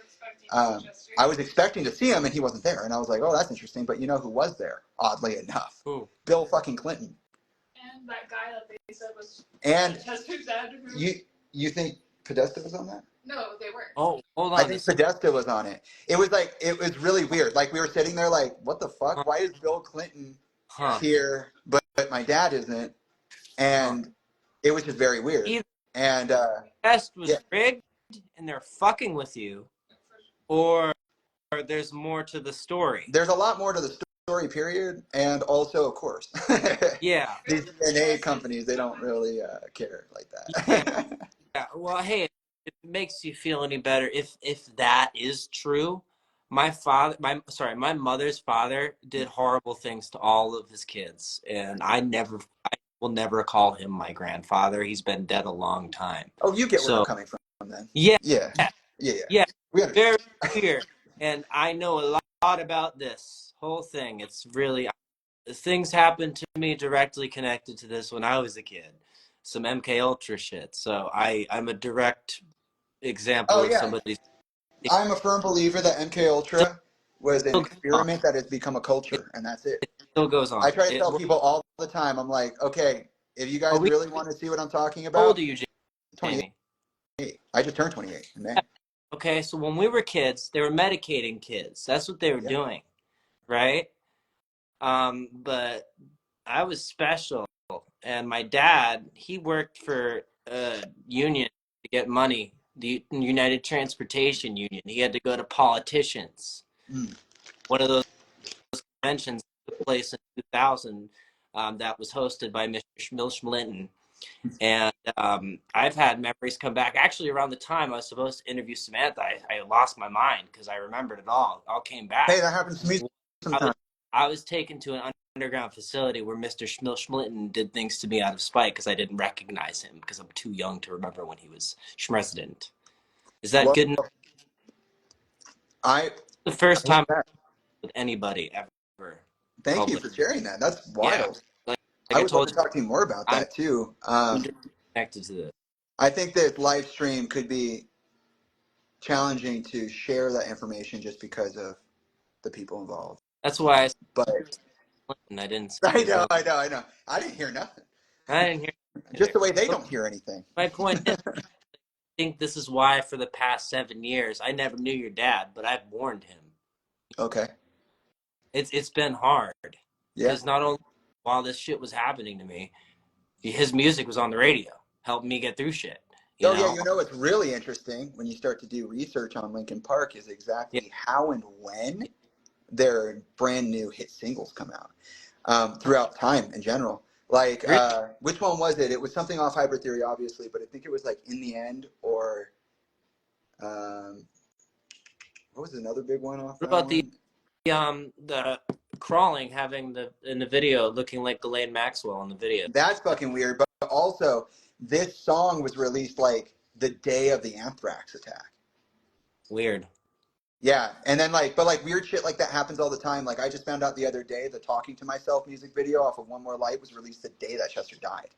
[SPEAKER 1] I was expecting to see him, and he wasn't there, and I was like, oh, that's interesting. But you know who was there? Oddly enough,
[SPEAKER 2] Who?
[SPEAKER 1] Bill fucking Clinton.
[SPEAKER 3] And that guy that they said was
[SPEAKER 1] And
[SPEAKER 3] Chester's dad.
[SPEAKER 1] you think Podesta was on that?
[SPEAKER 3] No, they weren't.
[SPEAKER 2] Oh, hold
[SPEAKER 1] I
[SPEAKER 2] on.
[SPEAKER 1] think Podesta was on it. It was like, it was really weird. Like we were sitting there like, what the fuck?
[SPEAKER 2] Huh.
[SPEAKER 1] Why is Bill Clinton
[SPEAKER 2] Huh.
[SPEAKER 1] here, but my dad isn't? And it was just very weird.
[SPEAKER 2] Either
[SPEAKER 1] And
[SPEAKER 2] the test was
[SPEAKER 1] yeah,
[SPEAKER 2] rigged and they're fucking with you, or there's more to the story.
[SPEAKER 1] there's a lot more to the story, period. And also, of course,
[SPEAKER 2] Yeah.
[SPEAKER 1] these DNA companies, they don't really care like
[SPEAKER 2] Yeah.
[SPEAKER 1] that.
[SPEAKER 2] Yeah. Well, hey, if it makes you feel any better, if that is true, my mother's father did horrible things to all of his kids, and I will never call him my grandfather. He's been dead a long time.
[SPEAKER 1] Oh, you get where I'm
[SPEAKER 2] So
[SPEAKER 1] coming from then.
[SPEAKER 2] yeah,
[SPEAKER 1] Yeah. Yeah.
[SPEAKER 2] yeah,
[SPEAKER 1] We understand.
[SPEAKER 2] very weird. And I know a lot about this whole thing. It's really, things happened to me directly connected to this when I was a kid. Some MK Ultra shit. So I'm a direct example
[SPEAKER 1] Oh,
[SPEAKER 2] of
[SPEAKER 1] yeah.
[SPEAKER 2] somebody's.
[SPEAKER 1] I'm a firm believer that MK Ultra was an
[SPEAKER 2] Still goes on.
[SPEAKER 1] experiment that has become a
[SPEAKER 2] It
[SPEAKER 1] culture, and that's it.
[SPEAKER 2] still goes
[SPEAKER 1] I
[SPEAKER 2] on.
[SPEAKER 1] try to tell people all the time, I'm like, okay, if you
[SPEAKER 2] Are
[SPEAKER 1] guys
[SPEAKER 2] we?
[SPEAKER 1] really want to see what I'm talking
[SPEAKER 2] How old
[SPEAKER 1] about,
[SPEAKER 2] are you,
[SPEAKER 1] 28.
[SPEAKER 2] Jamie?
[SPEAKER 1] I just turned 28 in May.
[SPEAKER 2] Okay, so when we were kids, they were medicating kids. That's what they were
[SPEAKER 1] Yeah.
[SPEAKER 2] doing, right? But I was special, and my dad, he worked for a union to get money, the United Transportation Union. He had to go to politicians.
[SPEAKER 1] Mm.
[SPEAKER 2] One of those conventions took place in 2000, that was hosted by Mr. Schmilch-Linton. And I've had memories come back. Actually, around the time I was supposed to interview Samantha, I lost my mind because I remembered it all. It all came back.
[SPEAKER 1] Hey, that happens to me sometimes.
[SPEAKER 2] I was taken to an underground facility where Mr. Schmilch-Linton did things to me out of spite because I didn't recognize him because I'm too young to remember when he was Schmesident. Is that
[SPEAKER 1] Well,
[SPEAKER 2] good enough?
[SPEAKER 1] I
[SPEAKER 2] The first
[SPEAKER 1] hear
[SPEAKER 2] time
[SPEAKER 1] that.
[SPEAKER 2] with anybody ever.
[SPEAKER 1] Thank you
[SPEAKER 2] Public.
[SPEAKER 1] for sharing that. That's
[SPEAKER 2] Yeah.
[SPEAKER 1] wild.
[SPEAKER 2] Like
[SPEAKER 1] I
[SPEAKER 2] I
[SPEAKER 1] would love
[SPEAKER 2] told
[SPEAKER 1] to
[SPEAKER 2] you,
[SPEAKER 1] talk to you more about
[SPEAKER 2] I'm
[SPEAKER 1] that too.
[SPEAKER 2] connected to this.
[SPEAKER 1] I think that live stream could be challenging to share that information just because of the people involved.
[SPEAKER 2] That's why I said
[SPEAKER 1] But
[SPEAKER 2] Clinton. I didn't say
[SPEAKER 1] I know,
[SPEAKER 2] Bill.
[SPEAKER 1] I know, I know. I didn't hear nothing.
[SPEAKER 2] I didn't hear
[SPEAKER 1] Just
[SPEAKER 2] either.
[SPEAKER 1] the way they
[SPEAKER 2] But
[SPEAKER 1] don't hear anything.
[SPEAKER 2] my point is, I think this is why for the past 7 years, I never knew your dad, but I've warned him.
[SPEAKER 1] Okay.
[SPEAKER 2] It's been hard
[SPEAKER 1] Yeah.
[SPEAKER 2] because not only while this shit was happening to me, his music was on the radio, helping me get through shit.
[SPEAKER 1] Oh, yeah. You know what's really interesting when you start to do research on Linkin Park is
[SPEAKER 2] Yeah.
[SPEAKER 1] exactly how and when their brand new hit singles come out throughout time in general. Like,
[SPEAKER 2] Really?
[SPEAKER 1] which one was it? It was something off Hybrid Theory, obviously, but I think it was like In the End, or what was another big one off
[SPEAKER 2] What
[SPEAKER 1] that
[SPEAKER 2] about
[SPEAKER 1] one?
[SPEAKER 2] the crawling having in the video looking like Ghislaine Maxwell in the video?
[SPEAKER 1] That's fucking weird. But also, this song was released like the day of the anthrax attack.
[SPEAKER 2] Weird.
[SPEAKER 1] Yeah, and then but weird shit like that happens all the time. Like I just found out the other day the Talking to Myself music video off of One More Light was released the day that Chester died.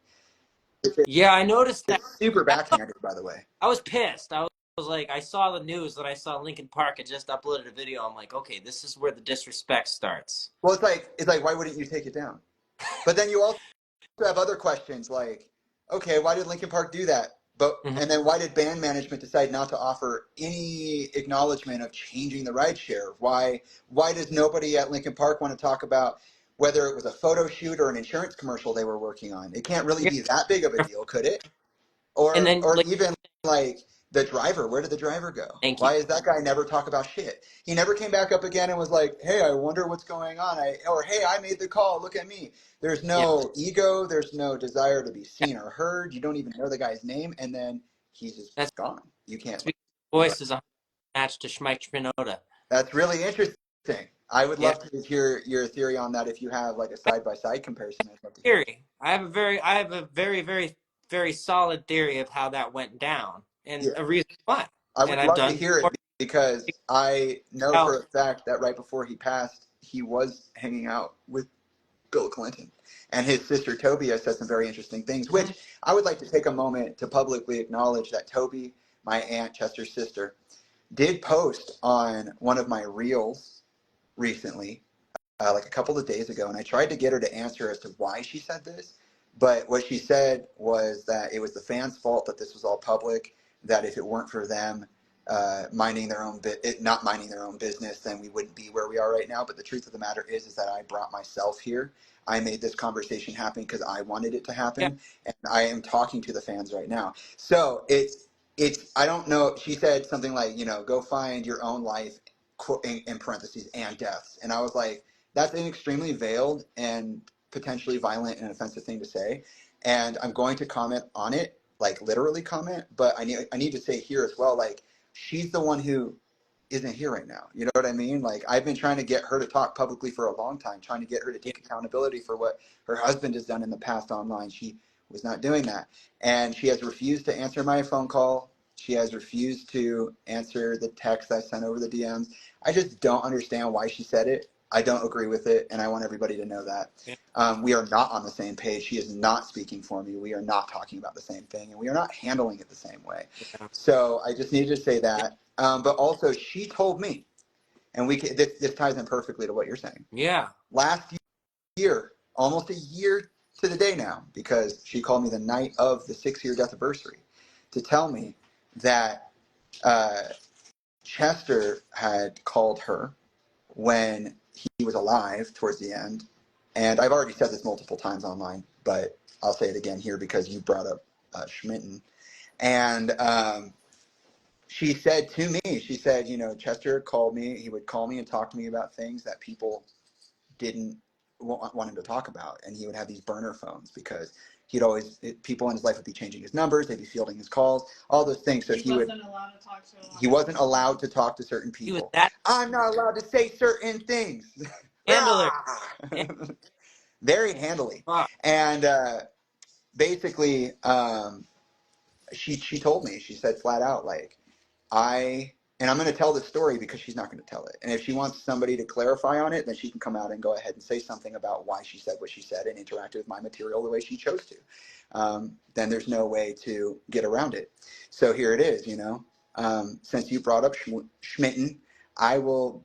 [SPEAKER 2] Yeah, I noticed that.
[SPEAKER 1] It's super backhanded, by the way.
[SPEAKER 2] I was pissed. I was like, I saw the news that I saw Linkin Park had just uploaded a video. I'm like, okay, this is where the disrespect starts.
[SPEAKER 1] Well, it's like why wouldn't you take it down? But then you also have other questions like, okay, why did Linkin Park do that? And then why did band management decide not to offer any acknowledgement of changing the rideshare? Why does nobody at Linkin Park want to talk about whether it was a photo shoot or an insurance commercial they were working on? It can't really be that big of a deal, could it?
[SPEAKER 2] And then,
[SPEAKER 1] Or even like The driver, where did the driver go?
[SPEAKER 2] Thank you.
[SPEAKER 1] Why is that guy never talk about shit? He never came back up again and was like, hey, I wonder what's going on. Or hey, I made the call. Look at me. There's
[SPEAKER 2] Yeah.
[SPEAKER 1] no ego. There's no desire to be seen or heard. You don't even know the guy's name. And then he's just
[SPEAKER 2] That's
[SPEAKER 1] gone. You can't.
[SPEAKER 2] because voice is a match to Schmike Shinoda.
[SPEAKER 1] That's really interesting. I would
[SPEAKER 2] Yeah.
[SPEAKER 1] love to hear your theory on that. If you have like a side-by-side comparison, I'd love to hear it.
[SPEAKER 2] Theory. I have a very, very, very solid theory of how that went down and
[SPEAKER 1] Yeah.
[SPEAKER 2] a reason why.
[SPEAKER 1] I
[SPEAKER 2] And
[SPEAKER 1] would
[SPEAKER 2] I've
[SPEAKER 1] love to
[SPEAKER 2] done
[SPEAKER 1] hear
[SPEAKER 2] more.
[SPEAKER 1] it because I know
[SPEAKER 2] How,
[SPEAKER 1] for a fact that right before he passed, he was hanging out with Bill Clinton. And his sister Toby has said some very interesting things, which I would like to take a moment to publicly acknowledge that Toby, my aunt Chester's sister, did post on one of my reels recently, like a couple of days ago, and I tried to get her to answer as to why she said this. But what she said was that it was the fans' fault that this was all public. That if it weren't for them minding their own not minding their own business, then we wouldn't be where we are right now. But the truth of the matter is that I brought myself here. I made this conversation happen because I wanted it to
[SPEAKER 2] yeah,
[SPEAKER 1] happen, and I am talking to the fans right now. So it's I don't know. She said something like, go find your own life, in parentheses, and deaths, and I was like, that's an extremely veiled and potentially violent and offensive thing to say. And I'm going to comment on it, like literally comment, but I need to say here as well, like, she's the one who isn't here right now. You know what I mean? Like, I've been trying to get her to talk publicly for a long time, trying to get her to
[SPEAKER 2] yeah,
[SPEAKER 1] take accountability for what her husband has done in the past online. She was not doing that. And she has refused to answer my phone call. She has refused to answer the text I sent over the DMs. I just don't understand why she said it. I don't agree with it, and I want everybody to know that.
[SPEAKER 2] yeah,
[SPEAKER 1] We are not on the same page. She is not speaking for me. We are not talking about the same thing, and we are not handling it the same way.
[SPEAKER 2] yeah,
[SPEAKER 1] So I just needed to say
[SPEAKER 2] yeah.
[SPEAKER 1] that. But also, she told me, and this ties in perfectly to what you're saying.
[SPEAKER 2] Yeah.
[SPEAKER 1] Last year, almost a year to the day now, because she called me the night of the 6-year death anniversary to tell me that uh, Chester had called her when he was alive towards the end. And I've already said this multiple times online, but I'll say it again here because you brought up Schmitten. And she said to me, she said, Chester called me. He would call me and talk to me about things that people didn't want him to talk about. And he would have these burner phones because people in his life would be changing his numbers. They'd be fielding his calls, all those things. So he wasn't allowed to talk to a lot. He wasn't allowed to talk to certain
[SPEAKER 2] He was
[SPEAKER 1] people.
[SPEAKER 2] that
[SPEAKER 1] I'm not allowed to say certain things.
[SPEAKER 2] handler. And,
[SPEAKER 1] Very handily. And basically, she told me, she said flat out, like, and I'm going to tell this story because she's not going to tell it. And if she wants somebody to clarify on it, then she can come out and go ahead and say something about why she said what she said and interact with my material the way she chose to. Then there's no way to get around it. So here it is, since you brought up Schmitten, I will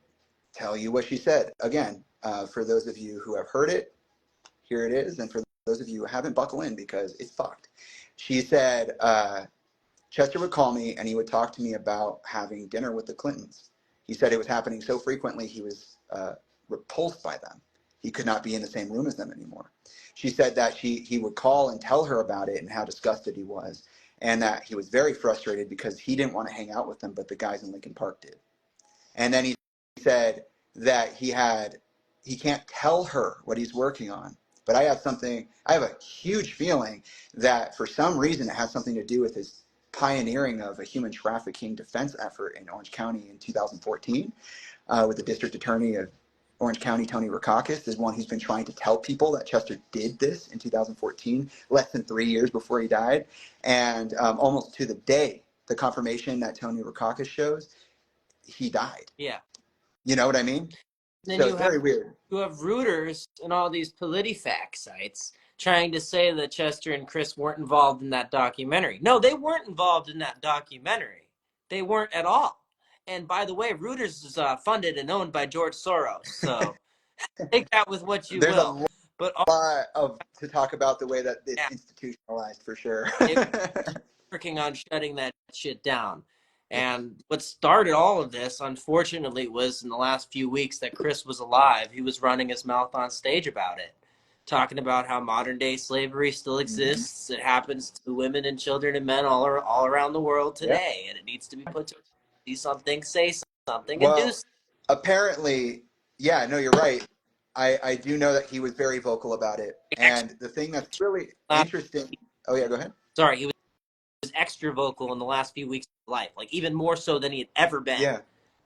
[SPEAKER 1] tell you what she said. Again, for those of you who have heard it, here it is. And for those of you who haven't, buckle in because it's fucked. She said, Chester would call me and he would talk to me about having dinner with the Clintons. He said it was happening so frequently he was repulsed by them. He could not be in the same room as them anymore. She said that he would call and tell her about it and how disgusted he was, and that he was very frustrated because he didn't want to hang out with them, but the guys in Lincoln Park did. And then he said that he can't tell her what he's working on. But I have a huge feeling that for some reason it has something to do with his pioneering of a human trafficking defense effort in Orange County in 2014 with the district attorney of Orange County, Tony Rackakis, is one who's been trying to tell people that Chester did this in 2014, less than 3 years before he died. And almost to the day, the confirmation that Tony Rackakis shows, he died.
[SPEAKER 2] Yeah.
[SPEAKER 1] You know what I mean?
[SPEAKER 2] Then
[SPEAKER 1] So it's very weird.
[SPEAKER 2] you have rooters and all these PolitiFact sites trying to say that Chester and Chris weren't involved in that documentary. No, they weren't involved in that documentary. They weren't at all. And by the way, Reuters is funded and owned by George Soros. So take that with what you
[SPEAKER 1] There's a
[SPEAKER 2] will. But
[SPEAKER 1] lot to talk about the way that it's
[SPEAKER 2] yeah,
[SPEAKER 1] institutionalized for sure.
[SPEAKER 2] it working on shutting that shit down. And what started all of this, unfortunately, was in the last few weeks that Chris was alive. He was running his mouth on stage about it talking about how modern day slavery still
[SPEAKER 1] Mhm.
[SPEAKER 2] exists. It happens to women and children and men all around the world
[SPEAKER 1] Yeah.
[SPEAKER 2] today, and it needs to be put to see something, say something, and do
[SPEAKER 1] Well,
[SPEAKER 2] something.
[SPEAKER 1] apparently, yeah, no, you're right. I do know that he was very vocal about it.
[SPEAKER 2] Extra,
[SPEAKER 1] And the thing that's really interesting. Oh, yeah, go ahead.
[SPEAKER 2] sorry, he was extra vocal in the last few weeks of his life, like even more so than he had ever been.
[SPEAKER 1] Yeah.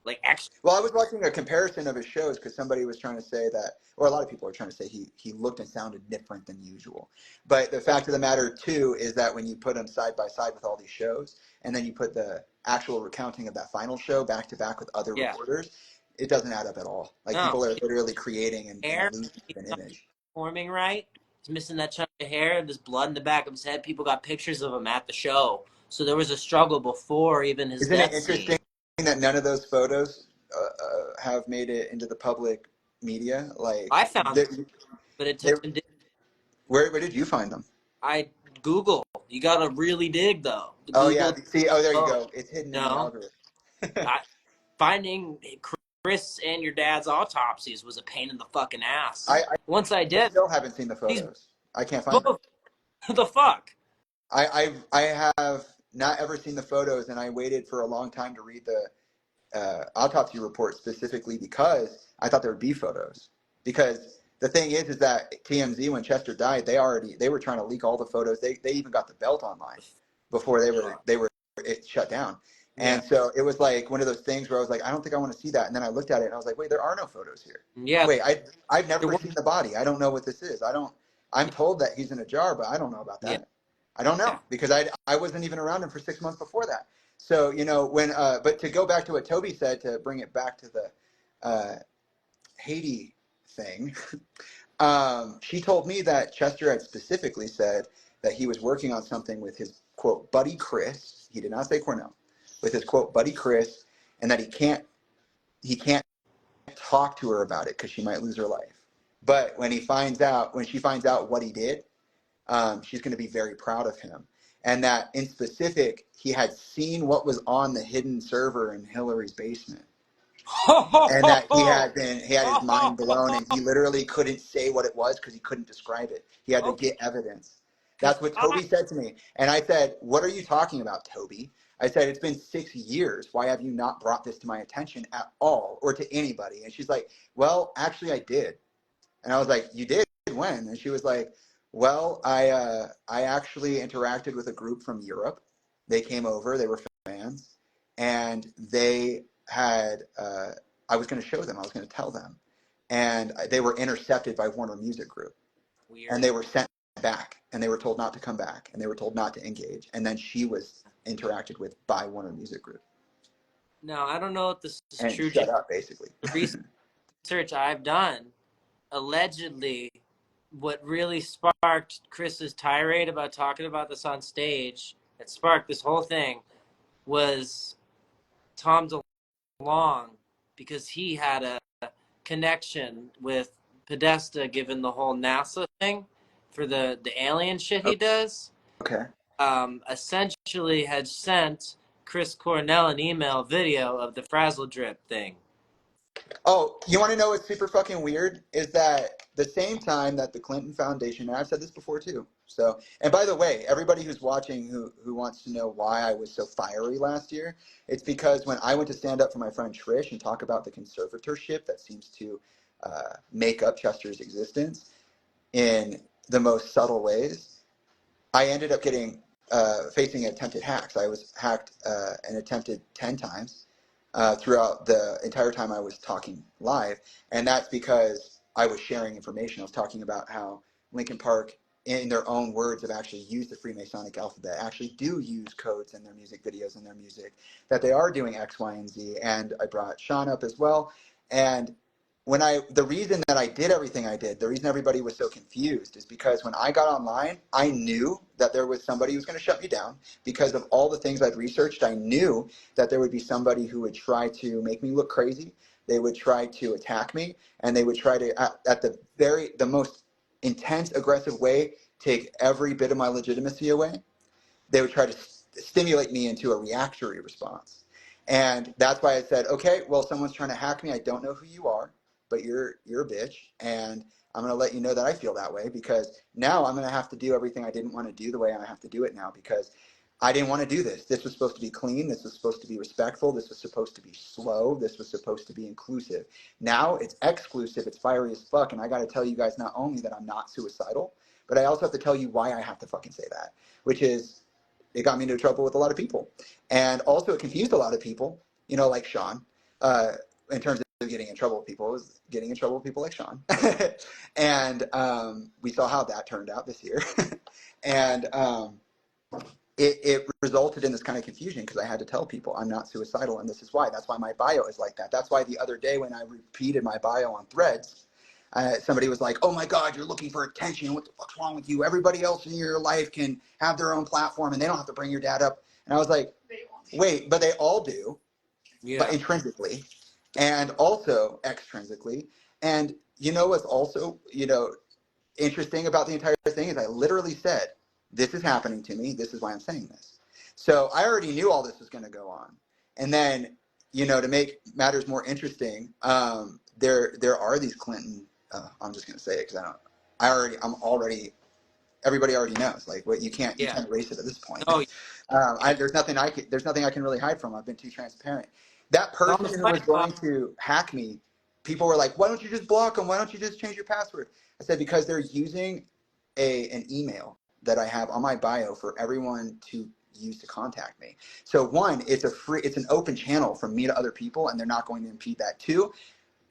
[SPEAKER 2] Like extra.
[SPEAKER 1] Well, I was watching a comparison of his shows because somebody was trying to say that, or a lot of people are trying to say he looked and sounded different than usual. But the fact of the matter, too, is that when you put him side by side with all these shows, and then you put the actual recounting of that final show back to back with other
[SPEAKER 2] Yeah.
[SPEAKER 1] reporters, it doesn't add up at all. Like
[SPEAKER 2] No.
[SPEAKER 1] people are literally creating and
[SPEAKER 2] Hair.
[SPEAKER 1] losing
[SPEAKER 2] He's
[SPEAKER 1] an
[SPEAKER 2] not
[SPEAKER 1] image.
[SPEAKER 2] performing right. He's missing that chunk of hair. There's blood in the back of his head. People got pictures of him at the show. So there was a struggle before even his
[SPEAKER 1] Isn't it
[SPEAKER 2] death
[SPEAKER 1] interesting
[SPEAKER 2] scene.
[SPEAKER 1] that none of those photos have made it into the public media? Like,
[SPEAKER 2] I found
[SPEAKER 1] they,
[SPEAKER 2] them, but it
[SPEAKER 1] they,
[SPEAKER 2] took some.
[SPEAKER 1] where did you find them?
[SPEAKER 2] I Google. You gotta really dig though. The
[SPEAKER 1] Oh yeah,
[SPEAKER 2] Google.
[SPEAKER 1] see, oh there you
[SPEAKER 2] Oh
[SPEAKER 1] go. It's hidden in the
[SPEAKER 2] no,
[SPEAKER 1] algorithm.
[SPEAKER 2] I, finding Chris and your dad's autopsies was a pain in the fucking ass.
[SPEAKER 1] I,
[SPEAKER 2] Once I
[SPEAKER 1] I
[SPEAKER 2] did,
[SPEAKER 1] still haven't seen the
[SPEAKER 2] these
[SPEAKER 1] photos. I can't find them.
[SPEAKER 2] both the fuck.
[SPEAKER 1] I have not ever seen the photos, and I waited for a long time to read the autopsy report specifically because I thought there would be photos. Because the thing is that TMZ, when Chester died, they were trying to leak all the photos. They even got the belt online before they were it shut down.
[SPEAKER 2] Yeah,
[SPEAKER 1] And so it was like one of those things where I was like, I don't think I want to see that. And then I looked at it and I was like, wait, there are no photos here.
[SPEAKER 2] yeah.
[SPEAKER 1] Wait, I've
[SPEAKER 2] There
[SPEAKER 1] never
[SPEAKER 2] were.
[SPEAKER 1] seen the body. I don't know what this is. I'm told that he's in a jar, but I don't know about
[SPEAKER 2] Yeah,
[SPEAKER 1] that. I don't
[SPEAKER 2] yeah.
[SPEAKER 1] know because I wasn't even around him for 6 months before that. So when but to go back to what Toby said, to bring it back to the uh, Haiti thing, she told me that Chester had specifically said that he was working on something with his quote buddy Chris. He did not say Cornell, with his quote buddy Chris, and that he can't talk to her about it because she might lose her life. But when she finds out what he did, she's going to be very proud of him. And that in specific, he had seen what was on the hidden server in Hillary's basement.
[SPEAKER 2] Ho ho
[SPEAKER 1] And
[SPEAKER 2] ho
[SPEAKER 1] that
[SPEAKER 2] ho.
[SPEAKER 1] he had his
[SPEAKER 2] Ho, ho,
[SPEAKER 1] mind
[SPEAKER 2] ho,
[SPEAKER 1] blown,
[SPEAKER 2] ho.
[SPEAKER 1] and he literally couldn't say what it was because he couldn't describe it. He had to
[SPEAKER 2] Okay,
[SPEAKER 1] get evidence.
[SPEAKER 2] because
[SPEAKER 1] That's what
[SPEAKER 2] I
[SPEAKER 1] Toby said to me. And I said, what are you talking about, Toby? I said, it's been 6 years. Why have you not brought this to my attention at all, or to anybody? And she's like, well, actually I did. And I was like, you did? When? And she was like, well, I actually interacted with a group from Europe. They came over. They were fans, and they had. I was going to show them. I was going to tell them, and they were intercepted by Warner Music Group, and
[SPEAKER 2] weird.
[SPEAKER 1] they were sent back, and they were told not to come back, and they were told not to engage. And then she was interacted with by Warner Music Group
[SPEAKER 2] Now I don't know if this is
[SPEAKER 1] and
[SPEAKER 2] true, Jim.
[SPEAKER 1] shut up, basically.
[SPEAKER 2] The research I've done, allegedly, what really sparked Chris's tirade about talking about this on stage, that sparked this whole thing, was Tom DeLonge, because he had a connection with Podesta, given the whole NASA thing for the alien shit he does.
[SPEAKER 1] Okay.
[SPEAKER 2] Essentially had sent Chris Cornell an email video of the frazzle drip thing.
[SPEAKER 1] Oh, you want to know what's super fucking weird? Is that the same time that the Clinton Foundation, and I've said this before too. So, and by the way, everybody who's watching who wants to know why I was so fiery last year, it's because when I went to stand up for my friend Trish and talk about the conservatorship that seems to make up Chester's existence in the most subtle ways, I ended up getting facing attempted hacks. I was hacked and attempted 10 times throughout the entire time I was talking live. And that's because I was sharing information. I was talking about how Linkin Park, in their own words, have actually used the Freemasonic alphabet, actually do use codes in their music videos and their music, that they are doing X, Y, and Z. And I brought Sean up as well. And the reason that I did everything I did, the reason everybody was so confused is because when I got online, I knew that there was somebody who was going to shut me down because of all the things I'd researched. I knew that there would be somebody who would try to make me look crazy. They would try to attack me, and they would try to, at the most intense, aggressive way, take every bit of my legitimacy away. They would try to stimulate me into a reactory response. And that's why I said, okay, well, someone's trying to hack me. I don't know who you are, but you're a bitch, and I'm going to let you know that I feel that way, because now I'm going to have to do everything I didn't want to do the way I have to do it now, because I didn't want to do this. This was supposed to be clean. This was supposed to be respectful. This was supposed to be slow. This was supposed to be inclusive. Now it's exclusive. It's fiery as fuck. And I got to tell you guys not only that I'm not suicidal, but I also have to tell you why I have to fucking say that, which is it got me into trouble with a lot of people. And also it confused a lot of people, you know, like Sean, in terms of getting in trouble with people. It was getting in trouble with people like Sean. And we saw how that turned out this year. And it resulted in this kind of confusion, because I had to tell people I'm not suicidal, and this is why. That's why my bio is like that. That's why the other day when I repeated my bio on Threads, somebody was like, oh my God, you're looking for attention. What the fuck's wrong with you? Everybody else in your life can have their own platform and they don't have to bring your dad up. And I was like, wait, but they all do, but intrinsically and also extrinsically. And you know what's also, you know, interesting about the entire thing is I literally said, this is happening to me. This is why I'm saying this. So I already knew all this was going to go on. And then, you know, to make matters more interesting, there are these Clinton. I'm just going to say it because I'm already. Everybody already knows. Like, what you can't erase it at this point.
[SPEAKER 2] No,
[SPEAKER 1] There's nothing I can really hide from. I've been too transparent. That
[SPEAKER 2] on the
[SPEAKER 1] person who was
[SPEAKER 2] fight club.
[SPEAKER 1] going to hack me, people were like, why don't you just block them? Why don't you just change your password? I said, because they're using an email that I have on my bio for everyone to use to contact me. So one, it's an open channel from me to other people, and they're not going to impede that. Two,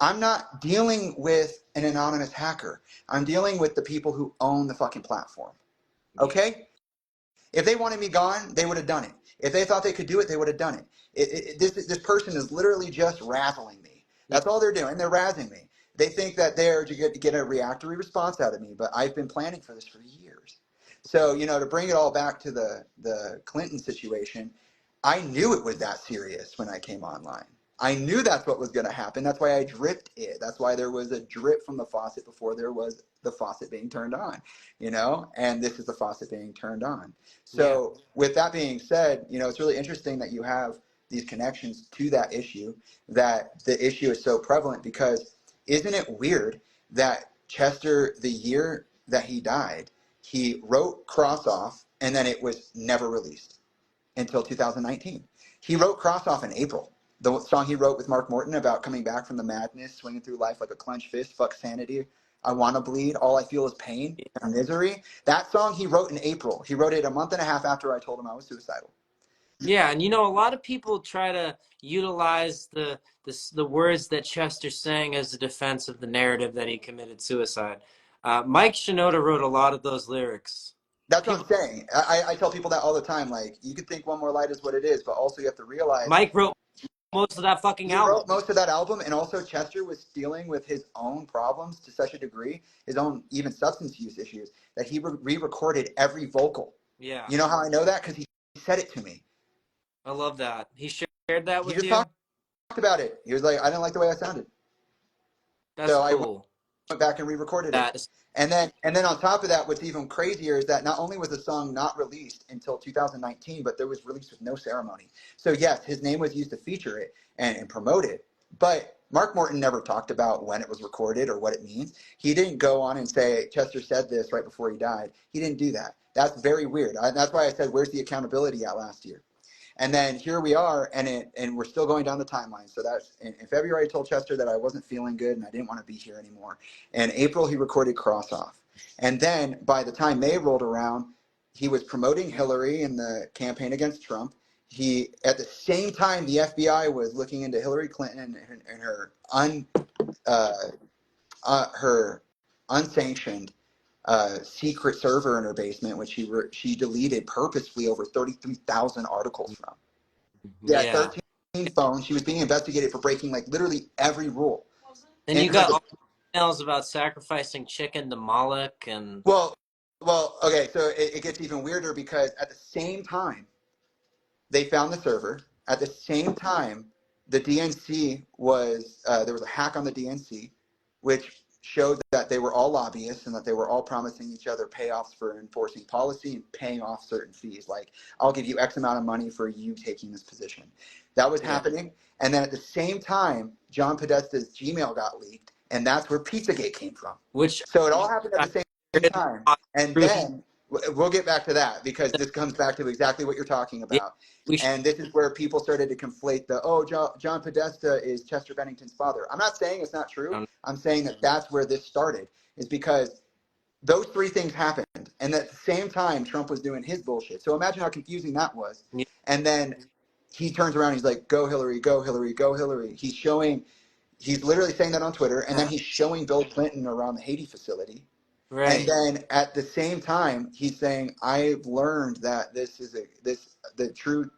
[SPEAKER 1] I'm not dealing with an anonymous hacker. I'm dealing with the people who own the fucking platform. Okay? If they wanted me gone, they would have done it. If they thought they could do it, they would have done it. This person is literally just razzling me. That's all they're doing. They're razzing me. They think that they're to get a reactory response out of me, but I've been planning for this for years. So, you know, to bring it all back to the Clinton situation, I knew it was that serious when I came online. I knew that's what was going to happen. That's why I dripped it. That's why there was a drip from the faucet before there was the faucet being turned on, you know, and this is the faucet being turned on. So with that being said, you know, it's really interesting that you have these connections to that issue, that the issue is so prevalent, because isn't it weird that Chester, the year that he died, he wrote Cross Off and then it was never released until 2019. He wrote Cross Off in April. The song he wrote with Mark Morton about coming back from the madness, swinging through life like a clenched fist, fuck sanity, I want to bleed, all I feel is pain and misery. That song he wrote in April. He wrote it a month and a half after I told him I was suicidal.
[SPEAKER 2] Yeah, and you know, a lot of people try to utilize the words that Chester sang as a defense of the narrative that he committed suicide. Mike Shinoda wrote a lot of those lyrics.
[SPEAKER 1] That's what
[SPEAKER 2] People,
[SPEAKER 1] I'm saying. I tell people that all the time. Like, you could think One More Light is what it is, but also you have to realize
[SPEAKER 2] Mike wrote most of that fucking
[SPEAKER 1] he wrote
[SPEAKER 2] album.
[SPEAKER 1] most of that album, and also Chester was dealing with his own problems to such a degree, his own even substance use issues, that he re-recorded every vocal.
[SPEAKER 2] Yeah,
[SPEAKER 1] You know how I know that? Because he said it to me.
[SPEAKER 2] I love that. He shared that
[SPEAKER 1] He
[SPEAKER 2] with
[SPEAKER 1] just
[SPEAKER 2] you.
[SPEAKER 1] talked about it. He was like, I didn't like the way I sounded.
[SPEAKER 2] That's
[SPEAKER 1] So I
[SPEAKER 2] cool.
[SPEAKER 1] went back and re-recorded it.
[SPEAKER 2] That is,
[SPEAKER 1] And then on top of that, what's even crazier is that not only was the song not released until 2019, but there was released with no ceremony. So yes, his name was used to feature it and promote it, but Mark Morton never talked about when it was recorded or what it means. He didn't go on and say Chester said this right before he died. He didn't do that. That's very weird. That's why I said, where's the accountability at last year? And then here we are, and we're still going down the timeline. So that's in February, I told Chester that I wasn't feeling good and I didn't want to be here anymore. In April, he recorded Cross Off. And then by the time May rolled around, he was promoting Hillary in the campaign against Trump. He, at the same time, the FBI was looking into Hillary Clinton and her unsanctioned secret server in her basement, which she deleted purposefully over 33,000 articles from. Yeah,
[SPEAKER 2] yeah.
[SPEAKER 1] 13 phones. She was being investigated for breaking like literally every rule.
[SPEAKER 2] And
[SPEAKER 1] And
[SPEAKER 2] you
[SPEAKER 1] her,
[SPEAKER 2] got all the emails about sacrificing chicken to Moloch and
[SPEAKER 1] well, okay. So it gets even weirder, because at the same time they found the server. At the same time, the DNC was there was a hack on the DNC, which showed that they were all lobbyists and that they were all promising each other payoffs for enforcing policy and paying off certain fees. Like, I'll give you X amount of money for you taking this position. That was happening. And then at the same time, John Podesta's Gmail got leaked, And that's where Pizzagate came from.
[SPEAKER 2] Which
[SPEAKER 1] So it all happened at the same time. And then we'll get back to that, because this comes back to exactly what you're talking about. And this is where people started to conflate John Podesta is Chester Bennington's father. I'm not saying it's not true. I'm saying that that's where this started, is because those three things happened. And at the same time, Trump was doing his bullshit. So imagine how confusing that was.
[SPEAKER 2] Yeah.
[SPEAKER 1] And then he turns around, he's like, go Hillary, go Hillary, go Hillary. He's literally saying that on Twitter, and then he's showing Bill Clinton around the Haiti facility.
[SPEAKER 2] Right.
[SPEAKER 1] And then at the same time, he's saying, I've learned that the true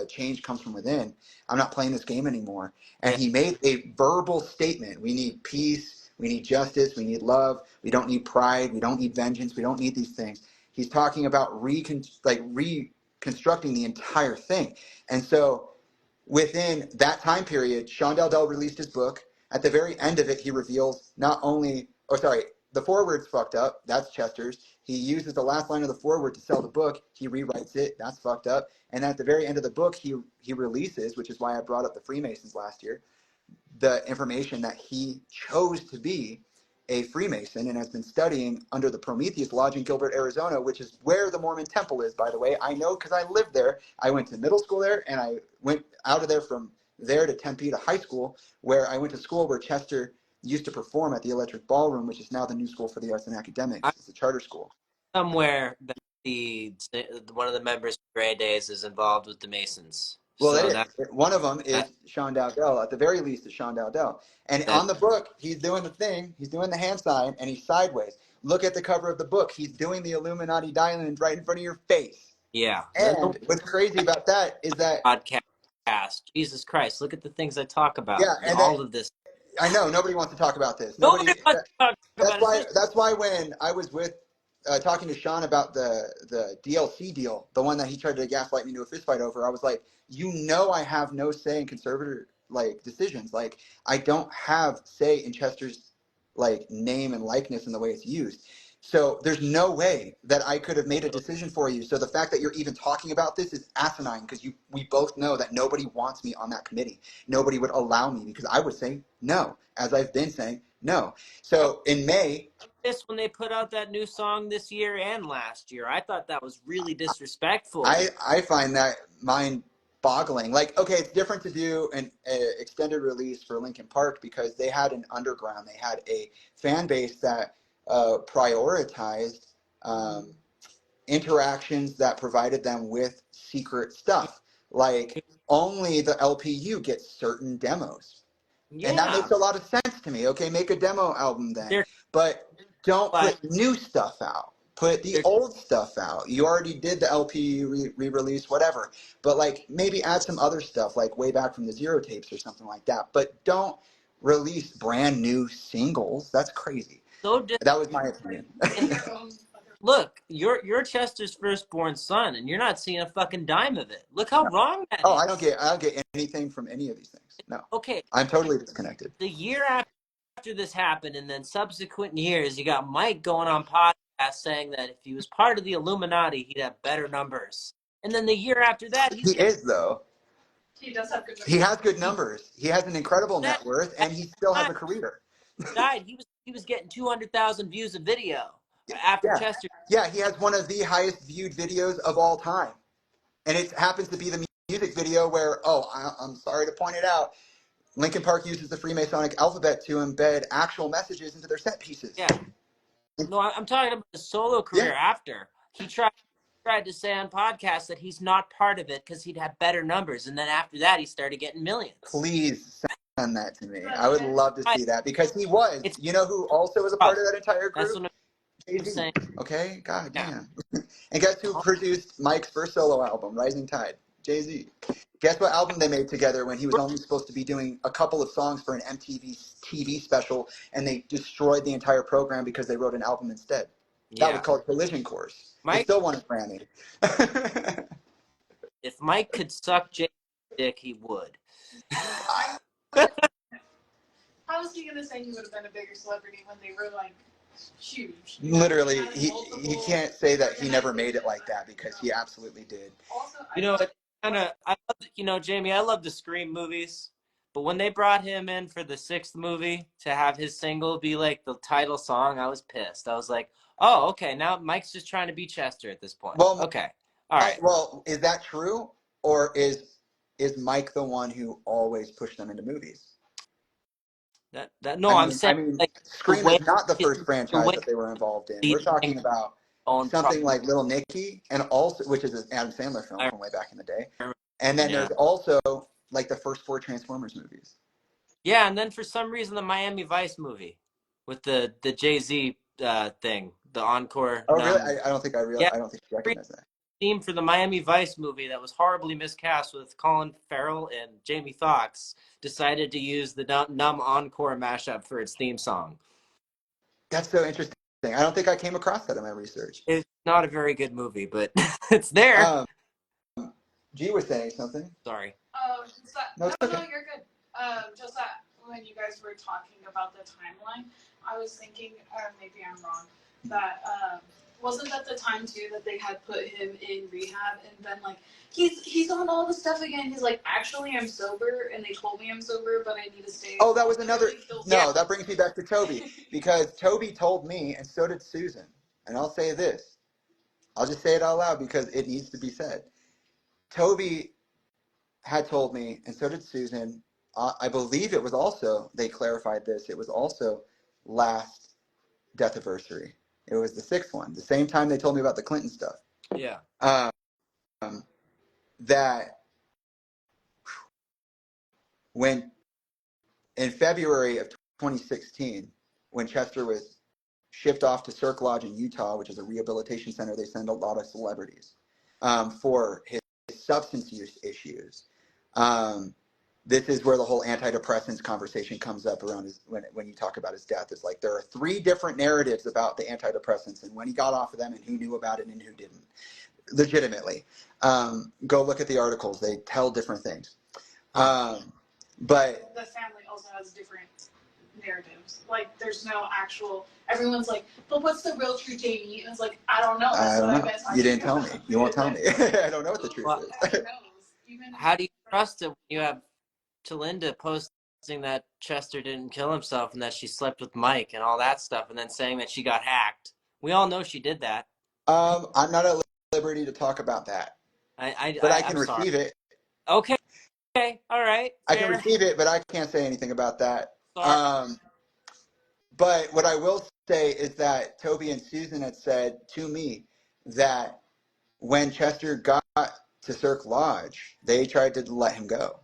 [SPEAKER 1] change comes from within. I'm not playing this game anymore. And he made a verbal statement. We need peace. We need justice. We need love. We don't need pride. We don't need vengeance. We don't need these things. He's talking about reconstructing the entire thing. And so within that time period, Sean Dell released his book. At the very end of it, he reveals the foreword's fucked up. That's Chester's. He uses the last line of the foreword to sell the book. He rewrites it. That's fucked up. And at the very end of the book, he releases, which is why I brought up the Freemasons last year, the information that he chose to be a Freemason and has been studying under the Prometheus Lodge in Gilbert, Arizona, which is where the Mormon Temple is, by the way. I know because I lived there. I went to middle school there, and I went out of there from there to Tempe to high school, where I went to school where Chester used to perform at the Electric Ballroom, which is now the New School for the Arts and Academics. It's a charter school.
[SPEAKER 2] Somewhere that one of the members of Gray Days is involved with the Masons.
[SPEAKER 1] Well, so one of them is Sean Dowdell. At the very least, is Sean Dowdell. And on the book, he's doing the thing. He's doing the hand sign, and he's sideways. Look at the cover of the book. He's doing the Illuminati diamond right in front of your face.
[SPEAKER 2] Yeah.
[SPEAKER 1] And what's crazy about that is that
[SPEAKER 2] podcast. Jesus Christ! Look at the things I talk about.
[SPEAKER 1] Yeah, and
[SPEAKER 2] all of this.
[SPEAKER 1] I know nobody wants to talk about this.
[SPEAKER 2] Nobody wants to talk about it.
[SPEAKER 1] That's why when I was with talking to Sean about the DLC deal, the one that he tried to gaslight me into a fistfight over, I was like, I have no say in conservator decisions. Like, I don't have say in Chester's name and likeness and the way it's used. So there's no way that I could have made a decision for you. So the fact that you're even talking about this is asinine, because we both know that nobody wants me on that committee. Nobody would allow me, because I would say no, as I've been saying no. So in May,
[SPEAKER 2] when they put out that new song this year and last year, I thought that was really disrespectful.
[SPEAKER 1] I find that mind-boggling. Okay, it's different to do an extended release for Linkin Park, because they had an underground. They had a fan base that prioritized interactions that provided them with secret stuff. Only the LPU gets certain demos. Yeah. And that makes a lot of sense to me. Okay, make a demo album then. But don't put new stuff out. Put the old stuff out. You already did the LPU re-release, whatever. But maybe add some other stuff, way back from the Zero tapes or something like that. But don't release brand new singles. That's crazy. That was my opinion.
[SPEAKER 2] Look, you're Chester's firstborn son, and you're not seeing a fucking dime of it. Look how wrong that is.
[SPEAKER 1] I don't get anything from any of these things. No.
[SPEAKER 2] Okay.
[SPEAKER 1] I'm totally disconnected.
[SPEAKER 2] The year after this happened, and then subsequent years, you got Mike going on podcast saying that if he was part of the Illuminati, he'd have better numbers. And then the year after that,
[SPEAKER 1] he is, though.
[SPEAKER 3] He does have good numbers.
[SPEAKER 1] He has good numbers. He has an incredible net worth, and he still has a career.
[SPEAKER 2] Died. He was getting 200,000 views a video after Chester.
[SPEAKER 1] Yeah, he has one of the highest viewed videos of all time. And it happens to be the music video where, I'm sorry to point it out, Linkin Park uses the Freemasonic alphabet to embed actual messages into their set pieces.
[SPEAKER 2] Yeah. No, I'm talking about the solo career after. He tried to say on podcasts that he's not part of it because he'd have better numbers. And then after that, he started getting millions.
[SPEAKER 1] Please send that to me. I would love to see that, because he was. You know who also was a part of that entire group?
[SPEAKER 2] That's what I'm saying.
[SPEAKER 1] Okay, god damn. And guess who produced Mike's first solo album, Rising Tide? Jay-Z. Guess what album they made together when he was only supposed to be doing a couple of songs for an MTV TV special, and they destroyed the entire program because they wrote an album instead. That was called Collision Course. They still won a Grammy.
[SPEAKER 2] If Mike could suck Jay's dick, he would.
[SPEAKER 3] How was he going to say he would have been a bigger celebrity when they were huge?
[SPEAKER 1] Literally, he can't say that he never made it like that, because he absolutely did.
[SPEAKER 3] Also,
[SPEAKER 2] Jaime, I love the Scream movies, But when they brought him in for the 6th movie to have his single be like the title song, I was pissed. I was like, oh, okay, now Mike's just trying to be Chester at this point.
[SPEAKER 1] Well,
[SPEAKER 2] Okay, all right.
[SPEAKER 1] well, is that true, or is Mike the one who always pushed them into movies?
[SPEAKER 2] No, I'm saying like the
[SPEAKER 1] Scream
[SPEAKER 2] way
[SPEAKER 1] is not the
[SPEAKER 2] the
[SPEAKER 1] first franchise
[SPEAKER 2] way
[SPEAKER 1] that they were involved in.
[SPEAKER 2] these
[SPEAKER 1] We're talking
[SPEAKER 2] things
[SPEAKER 1] about
[SPEAKER 2] own
[SPEAKER 1] something like Little Nicky, and also which is an Adam Sandler film from way back in the day. And then
[SPEAKER 2] yeah.
[SPEAKER 1] there's also like the first 4 Transformers movies.
[SPEAKER 2] Yeah, and then for some reason the Miami Vice movie with the Jay-Z thing, the encore
[SPEAKER 1] Oh, really?
[SPEAKER 2] numb.
[SPEAKER 1] I don't think
[SPEAKER 2] Yeah,
[SPEAKER 1] I don't think you recognize that.
[SPEAKER 2] theme for the Miami Vice movie that was horribly miscast with Colin Farrell and Jamie Foxx decided to use the numb encore mashup for its theme song.
[SPEAKER 1] That's so interesting. I don't think I came across that in my research.
[SPEAKER 2] It's not a very good movie, but it's there.
[SPEAKER 1] Um, G was saying something.
[SPEAKER 2] Sorry.
[SPEAKER 3] Oh, just that.
[SPEAKER 1] No,
[SPEAKER 3] No,
[SPEAKER 1] it's
[SPEAKER 3] no,
[SPEAKER 1] okay.
[SPEAKER 3] you're good. Just that when you guys were talking about the timeline, I was thinking, or maybe I'm wrong, that wasn't that the time too that they had put him in rehab and then like he's on all the stuff again. He's like, actually, I'm sober, and they told me I'm sober, but I need to stay.
[SPEAKER 1] Oh, that was another. No,
[SPEAKER 2] Yeah.
[SPEAKER 1] that brings me back to Toby because Toby told me, and so did Susan. And I'll say this. I'll just say it out loud because it needs to be said. Toby had told me, and so did Susan. I believe it was also, they clarified this, it was also last death anniversary. It was the 6th one, the same time they told me about the Clinton stuff.
[SPEAKER 2] Yeah.
[SPEAKER 1] That when in February of 2016, when Chester was shipped off to Cirque Lodge in Utah, which is a rehabilitation center, they send a lot of celebrities for his substance use issues. This is where the whole antidepressants conversation comes up around when you talk about his death. It's like there are 3 different narratives about the antidepressants and when he got off of them and who knew about it and who didn't. Legitimately, go look at the articles. They tell different things. But
[SPEAKER 3] the family also has different narratives. Like, there's no actual. Everyone's like, but what's the real true Jamie? And it's like, I don't know. That's what I've been talking
[SPEAKER 1] You didn't tell me.
[SPEAKER 3] about.
[SPEAKER 1] You won't tell me. I don't know what the truth
[SPEAKER 2] Well,
[SPEAKER 1] is.
[SPEAKER 3] Who knows? Even
[SPEAKER 2] how do you trust it when you have Talinda posting that Chester didn't kill himself and that she slept with Mike and all that stuff, and then saying that she got hacked? We all know she did that.
[SPEAKER 1] I'm not at liberty to talk about that, but I can
[SPEAKER 2] I'm sorry.
[SPEAKER 1] receive it.
[SPEAKER 2] Okay, all right,
[SPEAKER 1] I can
[SPEAKER 2] fair.
[SPEAKER 1] receive it, but I can't say anything about that.
[SPEAKER 2] Sorry.
[SPEAKER 1] But what I will say is that Toby and Susan had said to me that when Chester got to Cirque Lodge, they tried to let him go.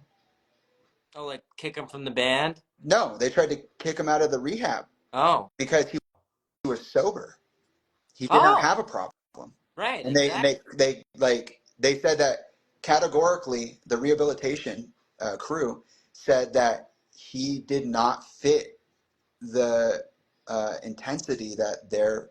[SPEAKER 2] Oh, like kick him from the band?
[SPEAKER 1] No, they tried to kick him out of the rehab
[SPEAKER 2] Oh.
[SPEAKER 1] because he was sober. He did not
[SPEAKER 2] Oh.
[SPEAKER 1] have a problem.
[SPEAKER 2] Right.
[SPEAKER 1] And
[SPEAKER 2] Exactly.
[SPEAKER 1] they said that categorically the rehabilitation crew said that he did not fit the intensity that their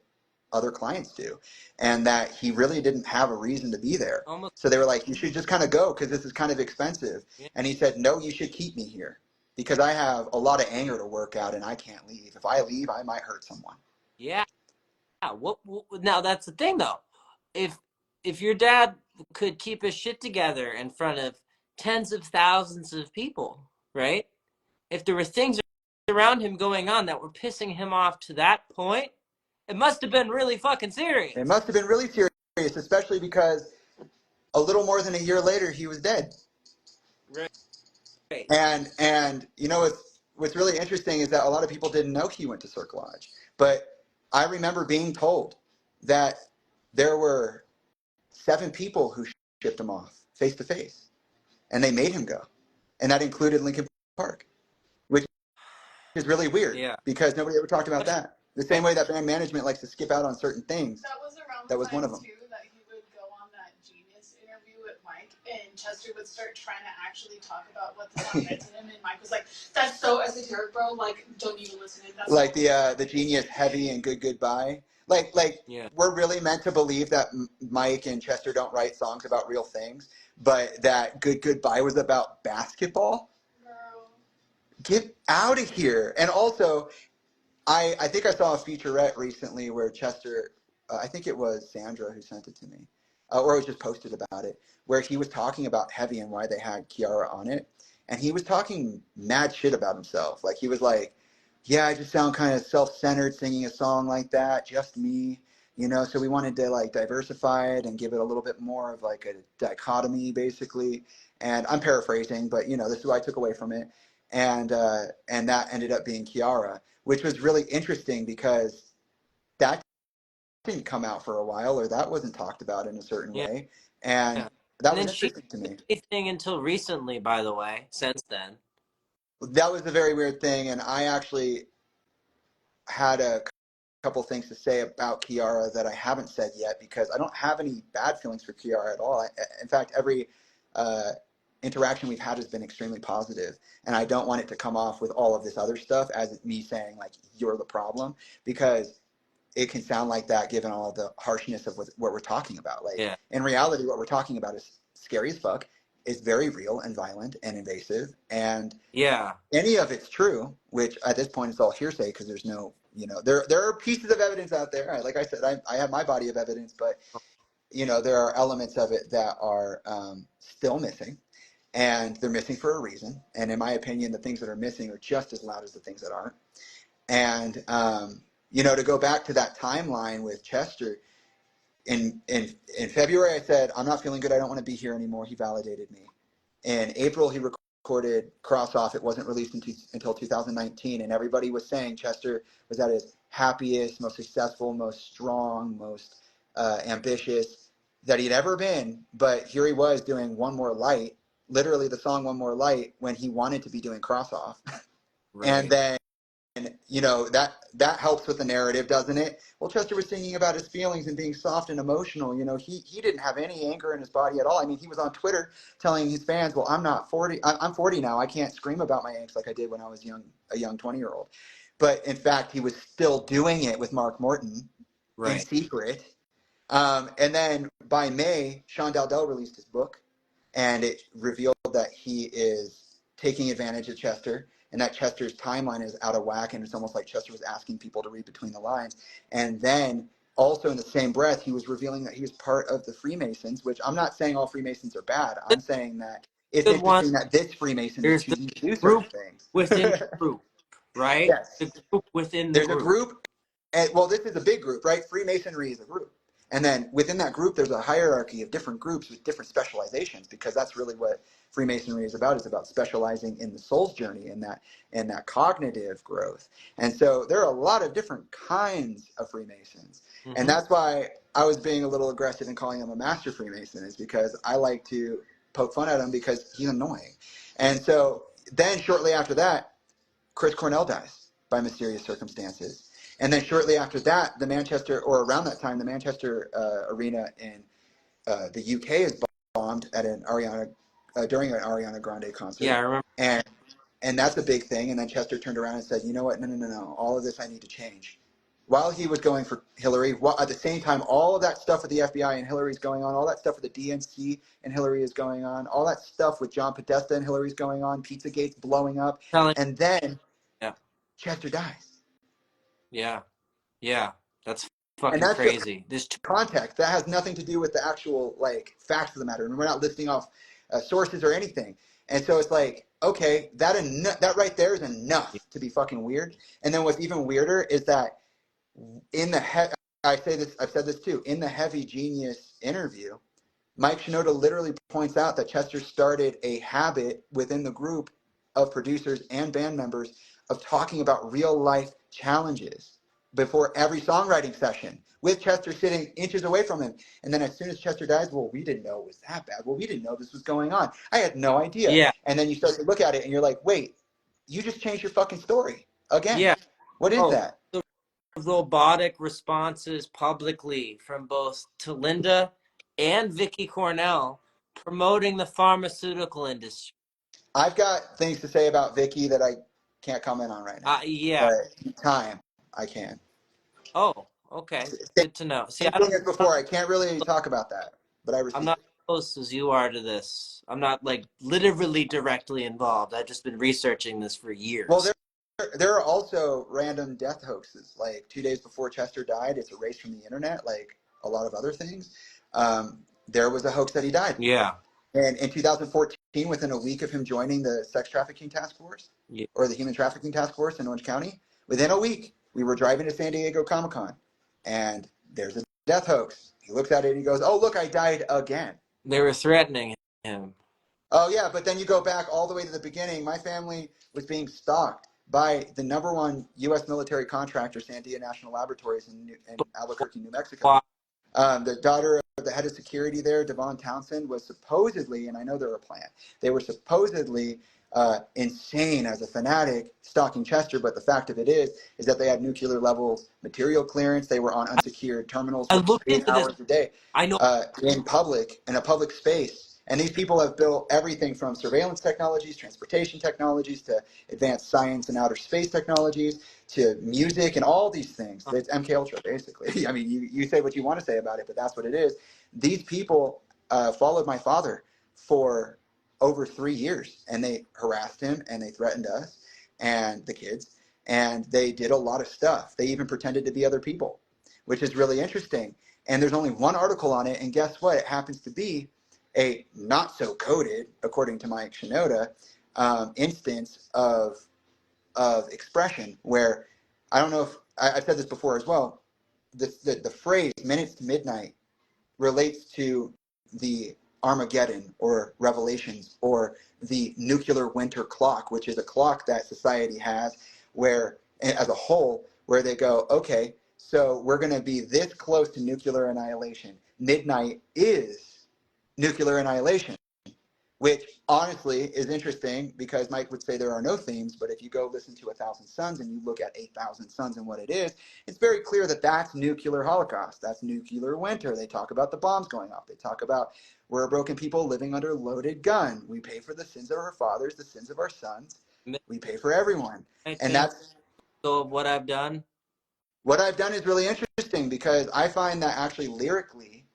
[SPEAKER 1] other clients do, and that he really didn't have a reason to be there.
[SPEAKER 2] Almost.
[SPEAKER 1] So they were like, you should just kind of go because this is kind of expensive.
[SPEAKER 2] Yeah.
[SPEAKER 1] And he said, no, you should keep me here because I have a lot of anger to work out and I can't leave. If I leave, I might hurt someone.
[SPEAKER 2] Yeah. What? Now that's the thing, though. If your dad could keep his shit together in front of tens of thousands of people, right? If there were things around him going on that were pissing him off to that point, it must have been really fucking serious.
[SPEAKER 1] It must have been really serious, especially because a little more than a year later, he was dead.
[SPEAKER 2] Right.
[SPEAKER 1] And you know what's really interesting is that a lot of people didn't know he went to Cirque Lodge, but I remember being told that there were 7 people who shipped him off face to face, and they made him go, and that included Lincoln Park, which is really weird because nobody ever talked about that. The same way that band management likes to skip out on certain things.
[SPEAKER 3] that was around
[SPEAKER 1] That was one of them.
[SPEAKER 3] too that he would go on that Genius interview with Mike, and Chester would start trying to actually talk about what the song meant to him, and Mike was like, "That's so esoteric, bro. Like, don't even listen to it." That's
[SPEAKER 1] Like the Genius Heavy and Good Goodbye. Like we're really meant to believe that Mike and Chester don't write songs about real things, but that Good Goodbye was about basketball.
[SPEAKER 3] Girl.
[SPEAKER 1] Get out of here! And also, I think I saw a featurette recently where Chester, I think it was Sandra who sent it to me, or it was just posted about it, where he was talking about Heavy and why they had Kiara on it, and he was talking mad shit about himself. Like he was like, yeah, I just sound kind of self-centered singing a song like that, just me, you know. So we wanted to like diversify it and give it a little bit more of like a dichotomy, basically. And I'm paraphrasing, but you know, this is what I took away from it. And that ended up being Kiara, which was really interesting because that didn't come out for a while, or that wasn't talked about in a certain
[SPEAKER 2] Yeah.
[SPEAKER 1] way, and
[SPEAKER 2] Yeah.
[SPEAKER 1] that
[SPEAKER 2] And
[SPEAKER 1] was
[SPEAKER 2] then she
[SPEAKER 1] interesting to me.
[SPEAKER 2] didn't do anything until recently, by the way, since then.
[SPEAKER 1] That was a very weird thing, and I actually had a couple things to say about Kiara that I haven't said yet because I don't have any bad feelings for Kiara at all. In fact, every uh, interaction we've had has been extremely positive, and I don't want it to come off with all of this other stuff as me saying like you're the problem, because it can sound like that given all the harshness of what we're talking about. Like
[SPEAKER 2] Yeah.
[SPEAKER 1] in reality, what we're talking about is scary as fuck, is very real and violent and invasive, and
[SPEAKER 2] Yeah.
[SPEAKER 1] any of it's true, which at this point it's all hearsay because there's no, you know, there are pieces of evidence out there. Like I said, I have my body of evidence, but you know, there are elements of it that are still missing, and they're missing for a reason. And in my opinion, the things that are missing are just as loud as the things that aren't. And you know, to go back to that timeline with Chester, in February, I said, I'm not feeling good. I don't want to be here anymore. He validated me. In April, he recorded Cross Off. It wasn't released until 2019. And everybody was saying Chester was at his happiest, most successful, most strong, most ambitious that he'd ever been. But here he was doing One More Light, literally the song One More Light, when he wanted to be doing Cross Off. And
[SPEAKER 2] Right.
[SPEAKER 1] then you know that helps with the narrative, doesn't it? Well, Chester was singing about his feelings and being soft and emotional. You know, he didn't have any anger in his body at all. I mean, he was on Twitter telling his fans, well, I'm not 40, I'm 40 now, I can't scream about my angst like I did when I was a young 20-year-old. But in fact, he was still doing it with Mark Morton in
[SPEAKER 2] Right.
[SPEAKER 1] secret. And then by May, Sean Daldell released his book, and it revealed that he is taking advantage of Chester, and that Chester's timeline is out of whack, and it's almost like Chester was asking people to read between the lines. And then also in the same breath, he was revealing that he was part of the Freemasons, which I'm not saying all Freemasons are bad. I'm saying that it's
[SPEAKER 2] Good one.
[SPEAKER 1] interesting that this Freemason is
[SPEAKER 2] There's the
[SPEAKER 1] choosing to do certain
[SPEAKER 2] group
[SPEAKER 1] things.
[SPEAKER 2] within the group, right?
[SPEAKER 1] Yes.
[SPEAKER 2] The group within the
[SPEAKER 1] There's a
[SPEAKER 2] group.
[SPEAKER 1] group, and well, this is a big group, right? Freemasonry is a group. And then within that group, there's a hierarchy of different groups with different specializations, because that's really what Freemasonry is about. It's about specializing in the soul's journey and that cognitive growth. And so there are a lot of different kinds of Freemasons. And
[SPEAKER 2] Mm-hmm.
[SPEAKER 1] that's why I was being a little aggressive in calling him a master Freemason, is because I like to poke fun at him because he's annoying. And so then shortly after that, Chris Cornell dies by mysterious circumstances. And then shortly after that, the Manchester, or around that time, the Manchester arena in the UK is bombed at an Ariana during an Ariana Grande
[SPEAKER 2] Yeah,
[SPEAKER 1] concert,
[SPEAKER 2] I remember.
[SPEAKER 1] and that's a big thing. And then Chester turned around and said, "You know what? No, no, no, no. All of this I need to change." While he was going for Hillary, while at the same time, all of that stuff with the FBI and Hillary is going on, all that stuff with the DNC and Hillary is going on, all that stuff with John Podesta and Hillary's going on, Pizzagate's blowing up,
[SPEAKER 2] Telling.
[SPEAKER 1] and then
[SPEAKER 2] Yeah.
[SPEAKER 1] Chester dies.
[SPEAKER 2] Yeah. Yeah. That's
[SPEAKER 1] And
[SPEAKER 2] fucking
[SPEAKER 1] that's just
[SPEAKER 2] crazy. There's two.
[SPEAKER 1] context. That has nothing to do with the actual like facts of the matter. And we're not listing off sources or anything. And so it's like, okay, that right there is enough to be fucking weird. And then what's even weirder is that in the I've said this too, in the Heavy Genius interview, Mike Shinoda literally points out that Chester started a habit within the group of producers and band members of talking about real life challenges before every songwriting session, with Chester sitting inches away from him. And then as soon as Chester dies, well, we didn't know it was that bad. Well, we didn't know this was going on. I had no idea.
[SPEAKER 2] Yeah.
[SPEAKER 1] And then you start to look at it and you're like, wait, you just changed your fucking story again.
[SPEAKER 2] Yeah.
[SPEAKER 1] What is
[SPEAKER 2] Oh,
[SPEAKER 1] that?
[SPEAKER 2] the robotic responses publicly from both Talinda and Vicky Cornell promoting the pharmaceutical industry.
[SPEAKER 1] I've got things to say about Vicky that I can't comment on right now,
[SPEAKER 2] Yeah.
[SPEAKER 1] but in time I can.
[SPEAKER 2] Oh, okay. Good to know. See,
[SPEAKER 1] Same
[SPEAKER 2] I
[SPEAKER 1] thing
[SPEAKER 2] don't.
[SPEAKER 1] as before. I can't really talk about that, but I
[SPEAKER 2] I'm
[SPEAKER 1] received
[SPEAKER 2] not
[SPEAKER 1] it.
[SPEAKER 2] as close as you are to this. I'm not like literally directly involved. I've just been researching this for
[SPEAKER 1] Well,
[SPEAKER 2] years.
[SPEAKER 1] there are also random death hoaxes. Like 2 days before Chester died, it's erased from the internet, like a lot of other things. There was a hoax that he died.
[SPEAKER 2] Yeah.
[SPEAKER 1] And in 2014, within a week of him joining the sex trafficking task force
[SPEAKER 2] Yeah.
[SPEAKER 1] or the human trafficking task force in Orange County. Within a week, we were driving to San Diego Comic-Con, and there's a death hoax. He looks at it and he goes, "Oh, look, I died again."
[SPEAKER 2] They were threatening him.
[SPEAKER 1] Oh, yeah, but then you go back all the way to the beginning. My family was being stalked by the #1 U.S. military contractor, Sandia National Laboratories in Albuquerque, New Mexico.
[SPEAKER 2] Wow.
[SPEAKER 1] The daughter of the head of security there, Devon Townsend, was supposedly, and I know they're a plant, they were supposedly insane as a fanatic stalking Chester, but the fact of it is that they had nuclear level material clearance. They were on unsecured terminals
[SPEAKER 2] I
[SPEAKER 1] for
[SPEAKER 2] looked
[SPEAKER 1] 8
[SPEAKER 2] into this.
[SPEAKER 1] hours a day
[SPEAKER 2] I know.
[SPEAKER 1] in a public space. And these people have built everything from surveillance technologies, transportation technologies, to advanced science and outer space technologies, to music and all these things. It's MK Ultra, basically. I mean, you say what you want to say about it, but that's what it is. These people followed my father for over 3 years, and they harassed him and they threatened us and the kids, and they did a lot of stuff. They even pretended to be other people, which is really interesting. And there's only one article on it, and guess what? It happens to be a not so coded, according to Mike Shinoda, instance of expression where I don't know if I've said this before as well. The phrase "minutes to midnight" relates to the Armageddon or Revelations or the nuclear winter clock, which is a clock that society has where, as a whole, where they go, okay, so we're going to be this close to nuclear annihilation. Midnight is nuclear annihilation, which honestly is interesting because Mike would say there are no themes, but if you go listen to 1,000 Suns and you look at 8,000 Suns and what it is, it's very clear that that's nuclear holocaust. That's nuclear winter. They talk about the bombs going off. They talk about we're a broken people living under a loaded gun. We pay for the sins of our fathers, the sins of our sons. We pay for everyone. And that's
[SPEAKER 2] So what I've done.
[SPEAKER 1] what I've done is really interesting because I find that actually lyrically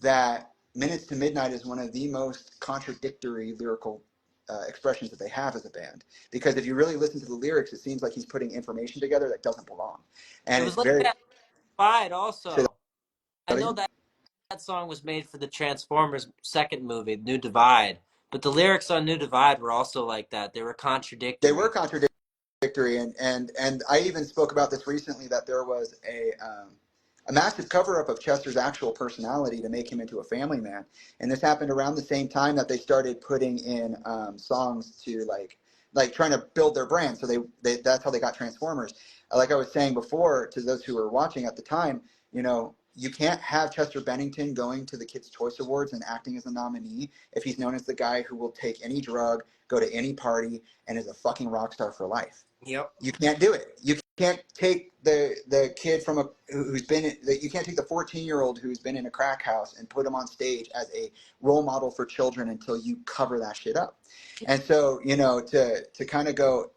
[SPEAKER 1] that Minutes to Midnight is one of the most contradictory lyrical expressions that they have as a band. Because if you really listen to the lyrics, it seems like he's putting information together that doesn't belong. And
[SPEAKER 2] It
[SPEAKER 1] it's
[SPEAKER 2] was like
[SPEAKER 1] very.
[SPEAKER 2] that fight
[SPEAKER 1] Say
[SPEAKER 2] also. I
[SPEAKER 1] that
[SPEAKER 2] know
[SPEAKER 1] again?
[SPEAKER 2] that song was made for the Transformers second movie, New Divide. But the lyrics on New Divide were also like that. They were
[SPEAKER 1] They were
[SPEAKER 2] contradictory.
[SPEAKER 1] contradictory. And I even spoke about this recently that there was a massive cover up of Chester's actual personality to make him into a family man. And this happened around the same time that they started putting in songs to like trying to build their brand. So they that's how they got Transformers. Like I was saying before to those who were watching at the time, you can't have Chester Bennington going to the Kids' Choice Awards and acting as a nominee if he's known as the guy who will take any drug, go to any party, and is a fucking rock star for life.
[SPEAKER 2] Yep.
[SPEAKER 1] You can't do it. You can't take the kid from who's been you can't take the 14-year-old who's been in a crack house and put him on stage as a role model for children until you cover that shit up. And so to kind of go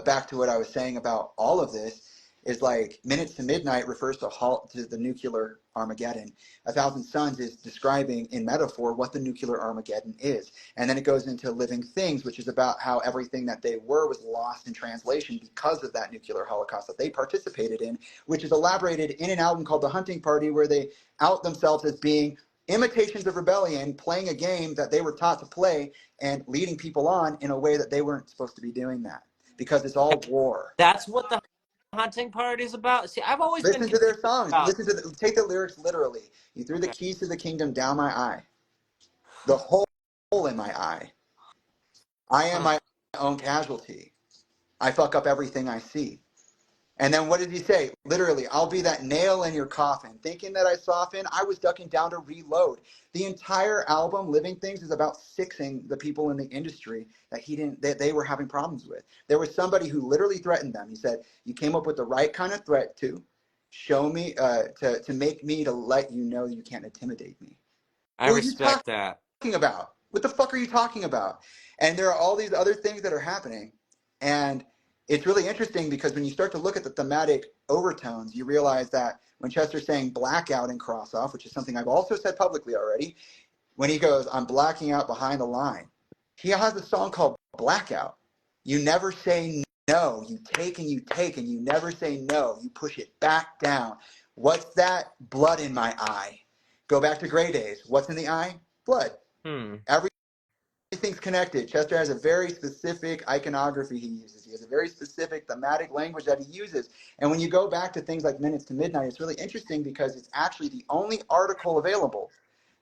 [SPEAKER 1] back to what I was saying about all of this is like Minutes to Midnight refers to the nuclear Armageddon. 1,000 Suns is describing in metaphor what the nuclear Armageddon is. And then it goes into Living Things, which is about how everything that they were was lost in translation because of that nuclear holocaust that they participated in, which is elaborated in an album called The Hunting Party, where they out themselves as being imitations of rebellion, playing a game that they were taught to play and leading people on in a way that they weren't supposed to be doing that. Because it's all war.
[SPEAKER 2] That's what the hunting party is about. See, I've always been
[SPEAKER 1] Listen to their
[SPEAKER 2] confused
[SPEAKER 1] songs.
[SPEAKER 2] about.
[SPEAKER 1] Take the lyrics literally. You threw the
[SPEAKER 2] Okay.
[SPEAKER 1] keys to the kingdom down my eye. The hole in my eye. I am my own casualty. I fuck up everything I see. And then what did he say? Literally, I'll be that nail in your coffin. Thinking that I soften, I was ducking down to reload. The entire album, Living Things, is about sixing the people in the industry that they were having problems with. There was somebody who literally threatened them. He said, "You came up with the right kind of threat to show me, to make me to let you know you can't intimidate me."
[SPEAKER 2] I
[SPEAKER 1] Who are you talking
[SPEAKER 2] respect that.
[SPEAKER 1] about? What the fuck are you talking about? And there are all these other things that are happening. And it's really interesting because when you start to look at the thematic overtones, you realize that when Chester's saying blackout in Cross Off, which is something I've also said publicly already, when he goes, "I'm blacking out behind the line," he has a song called Blackout. You never say no. You take and you take and you never say no. You push it back down. What's that? Blood in my eye. Go back to Gray Days. What's in the eye? Blood.
[SPEAKER 2] Hmm.
[SPEAKER 1] Every everything's connected. Chester has a very specific iconography he uses. He has a very specific thematic language that he uses. And when you go back to things like Minutes to Midnight, it's really interesting because it's actually the only article available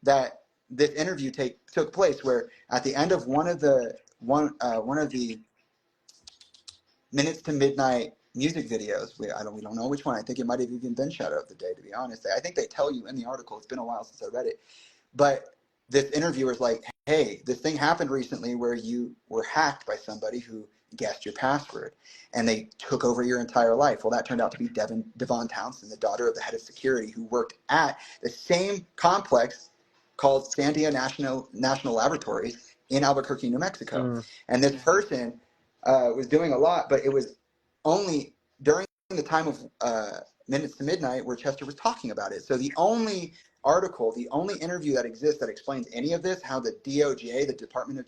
[SPEAKER 1] that this interview took place, where at the end of one of the Minutes to Midnight music videos, we don't know which one. I think it might have even been Shadow of the Day, to be honest. I think they tell you in the article. It's been a while since I read it. But this interviewer's like, hey, this thing happened recently where you were hacked by somebody who guessed your password and they took over your entire life. Well, that turned out to be Devon Townsend, the daughter of the head of security, who worked at the same complex called Sandia National Laboratories in Albuquerque, New Mexico. And this person was doing a lot, but it was only during the time of Minutes to Midnight where Chester was talking about it. So the only article, the only interview that exists that explains any of this, how the DOJ, the Department of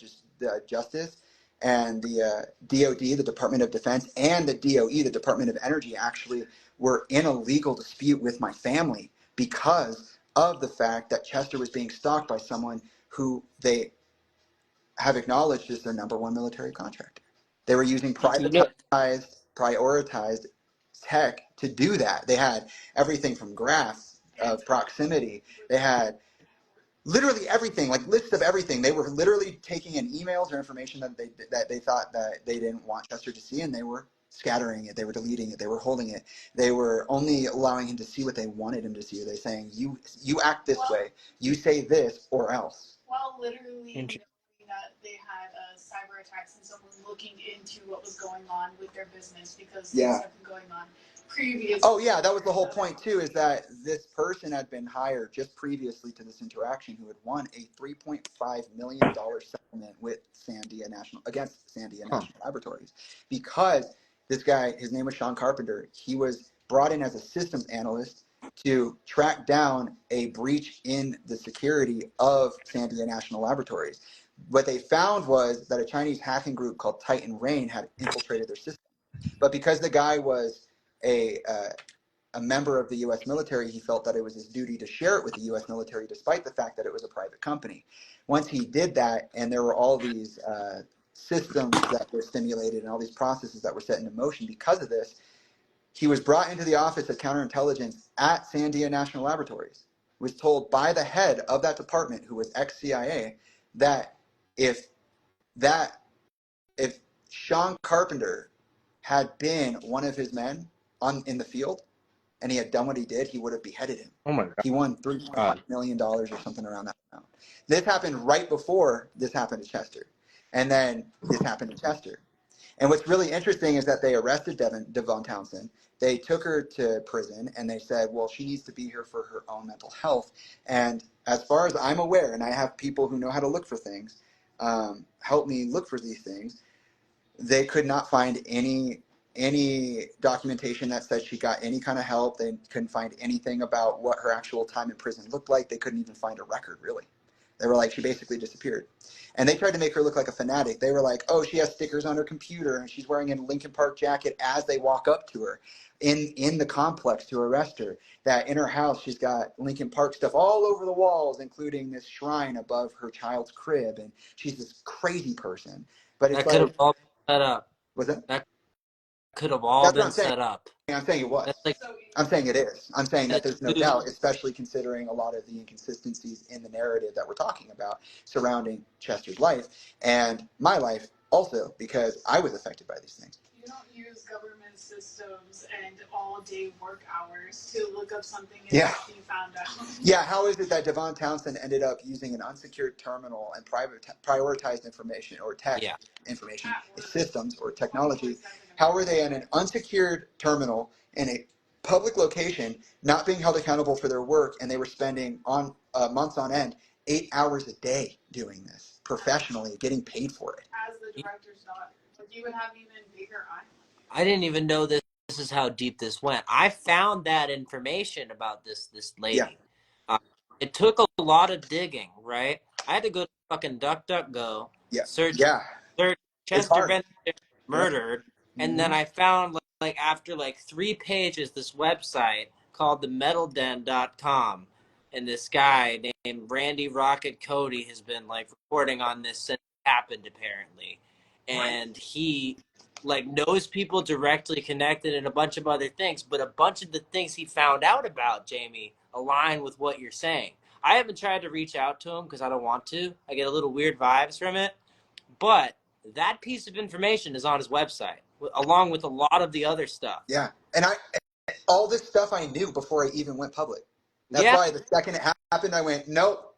[SPEAKER 1] Justice, and the DOD, the Department of Defense, and the DOE, the Department of Energy, actually were in a legal dispute with my family because of the fact that Chester was being stalked by someone who they have acknowledged as their number one military contractor. They were using prioritized tech to do that. They had everything from graphs of proximity. They had literally everything, like lists of everything. They were literally taking in emails or information that they thought that they didn't want Chester to see, and they were scattering it. They were deleting it. They were holding it. They were only allowing him to see what they wanted him to see. They're saying, you act this way, you say this, or else.
[SPEAKER 3] Well, literally that they had cyber attacks and someone looking into what was going on with their business because things have been going on previously.
[SPEAKER 1] Oh yeah, that was the whole point too, is that this person had been hired just previously to this interaction who had won a $3.5 million settlement with against Sandia National Laboratories, because this guy, his name was Sean Carpenter, he was brought in as a systems analyst to track down a breach in the security of Sandia National Laboratories. What they found was that a Chinese hacking group called Titan Rain had infiltrated their system. But because the guy was a member of the U.S. military, he felt that it was his duty to share it with the U.S. military, despite the fact that it was a private company. Once he did that, and there were all these systems that were stimulated and all these processes that were set into motion because of this, he was brought into the office of counterintelligence at Sandia National Laboratories, was told by the head of that department, who was ex-CIA, that if Sean Carpenter had been one of his men in the field and he had done what he did, he would have beheaded him.
[SPEAKER 4] Oh my God.
[SPEAKER 1] He won $3.5 million or something around that amount. This happened right before this happened to Chester. And then this happened to Chester. And what's really interesting is that they arrested Devon Townsend. They took her to prison and they said, well, she needs to be here for her own mental health. And as far as I'm aware, and I have people who know how to look for things, help me look for these things, they could not find any documentation that said she got any kind of help. They couldn't find anything about what her actual time in prison looked like. They couldn't even find a record, really. They were like, she basically disappeared. And they tried to make her look like a fanatic. They were like, oh, she has stickers on her computer and she's wearing a Linkin Park jacket as they walk up to her in the complex to arrest her. That in her house, she's got Linkin Park stuff all over the walls, including this shrine above her child's crib. And she's this crazy person. But it's
[SPEAKER 2] That could have
[SPEAKER 1] like,
[SPEAKER 2] all been set up.
[SPEAKER 1] was it?
[SPEAKER 2] That could have all
[SPEAKER 1] That's what
[SPEAKER 2] been
[SPEAKER 1] I'm saying.
[SPEAKER 2] set up.
[SPEAKER 1] I'm saying it was.
[SPEAKER 2] That's like
[SPEAKER 1] I'm saying it is. I'm saying that there's no
[SPEAKER 2] dude.
[SPEAKER 1] doubt, especially considering a lot of the inconsistencies in the narrative that we're talking about surrounding Chester's life and my life also, because I was affected by these things.
[SPEAKER 3] You don't use government systems and all-day work hours to look up something and be found out.
[SPEAKER 1] Yeah, how is it that Devon Townsend ended up using an unsecured terminal and prioritized information or text information, systems or technology? How were they in an unsecured terminal in a public location, not being held accountable for their work, and they were spending months on end, 8 hours a day doing this professionally, getting paid for it?
[SPEAKER 3] As the director's daughter, like you would have even bigger eyes.
[SPEAKER 2] I didn't even know this is how deep this went. I found that information about this lady.
[SPEAKER 1] Yeah.
[SPEAKER 2] It took a lot of digging, right? I had to go to fucking DuckDuckGo, search Chester Bennington murdered, and then I found like after like 3 pages this website called themetalden.com, and this guy named Randy Rocket Cody has been like reporting on this since happened apparently, and he like knows people directly connected and a bunch of other things, but a bunch of the things he found out about Jaime align with what you're saying. I haven't tried to reach out to him because I don't want to. I get a little weird vibes from it, but that piece of information is on his website along with a lot of the other stuff.
[SPEAKER 1] Yeah, and all this stuff I knew before I even went public. That's
[SPEAKER 2] Yeah,
[SPEAKER 1] why the second it happened, I went, nope,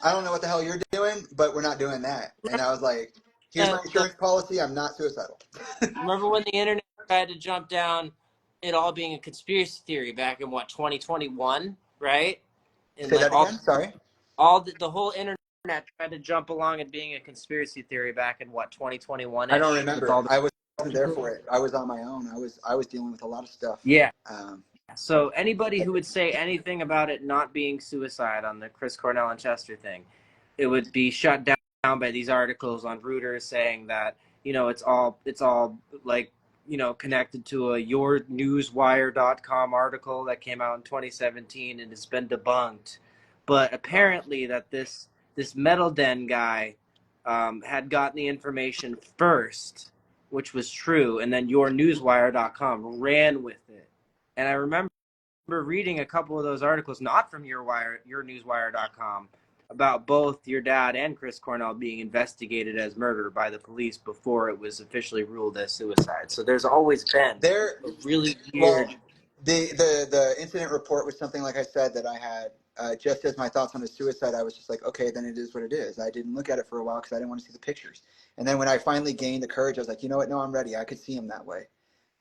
[SPEAKER 1] I don't know what the hell you're doing, but we're not doing that. And I was like, here's my
[SPEAKER 2] the
[SPEAKER 1] insurance policy. I'm not suicidal.
[SPEAKER 2] remember when the internet tried to jump down it all being a conspiracy theory back in what 2021, right? And
[SPEAKER 1] Say
[SPEAKER 2] like
[SPEAKER 1] that again. Sorry.
[SPEAKER 2] all the whole internet tried to jump along it being a conspiracy theory back in what 2021
[SPEAKER 1] I don't
[SPEAKER 2] ish with all
[SPEAKER 1] remember.
[SPEAKER 2] the
[SPEAKER 1] I wasn't there for it. I was on my own. I was dealing with a lot of stuff.
[SPEAKER 2] yeah.
[SPEAKER 1] Um,
[SPEAKER 2] So anybody who would say anything about it not being suicide on the Chris Cornell and Chester thing, it would be shut down by these articles on Reuters saying that it's all like connected to a yournewswire.com article that came out in 2017 and has been debunked. But apparently that this Metal Den guy had gotten the information first, which was true, and then yournewswire.com ran with it. And I remember reading a couple of those articles, not from yournewswire.com, about both your dad and Chris Cornell being investigated as murder by the police before it was officially ruled as suicide. So there's always been a really weird.
[SPEAKER 1] well, the incident report was something, like I said, that I had just as my thoughts on the suicide. I was just like, okay, then it is what it is. I didn't look at it for a while because I didn't want to see the pictures. And then when I finally gained the courage, I was like, you know what? No, I'm ready. I could see him that way.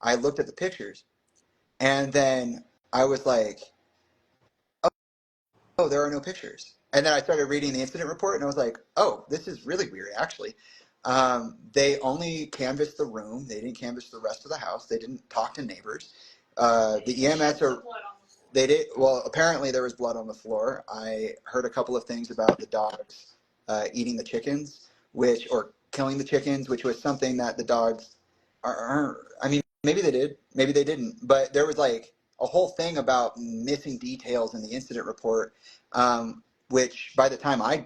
[SPEAKER 1] I looked at the pictures, and then I was like, oh, there are no pictures. And then I started reading the incident report, and I was like, oh, this is really weird, actually. They only canvassed the room. They didn't canvass the rest of the house. They didn't talk to neighbors. The EMS are. They did. Well, apparently there was blood on the floor. I heard a couple of things about the dogs eating the chickens, or killing the chickens, which was something that the dogs are. I mean, maybe they did, maybe they didn't. But there was like a whole thing about missing details in the incident report, which by the time I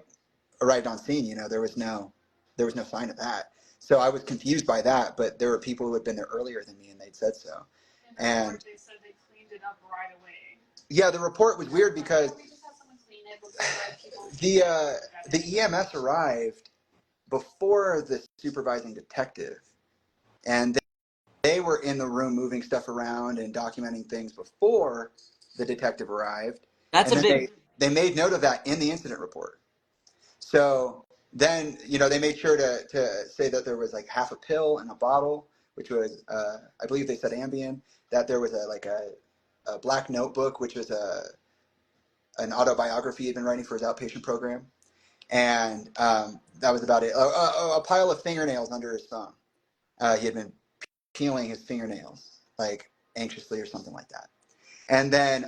[SPEAKER 1] arrived on scene, there was no sign of that. So I was confused by that. But there were people who had been there earlier than me, and they'd said so. And
[SPEAKER 3] they said they cleaned it up right away.
[SPEAKER 1] yeah, the report was weird because the EMS arrived before the supervising detective, and they were in the room moving stuff around and documenting things before the detective arrived.
[SPEAKER 2] That's
[SPEAKER 1] And
[SPEAKER 2] a
[SPEAKER 1] then
[SPEAKER 2] big.
[SPEAKER 1] they made note of that in the incident report. So then, they made sure to say that there was like half a pill in a bottle, which was, I believe they said Ambien, that there was a black notebook, which was an autobiography he'd been writing for his outpatient program. And that was about it. A pile of fingernails under his thumb. He had been peeling his fingernails, like anxiously or something like that. And then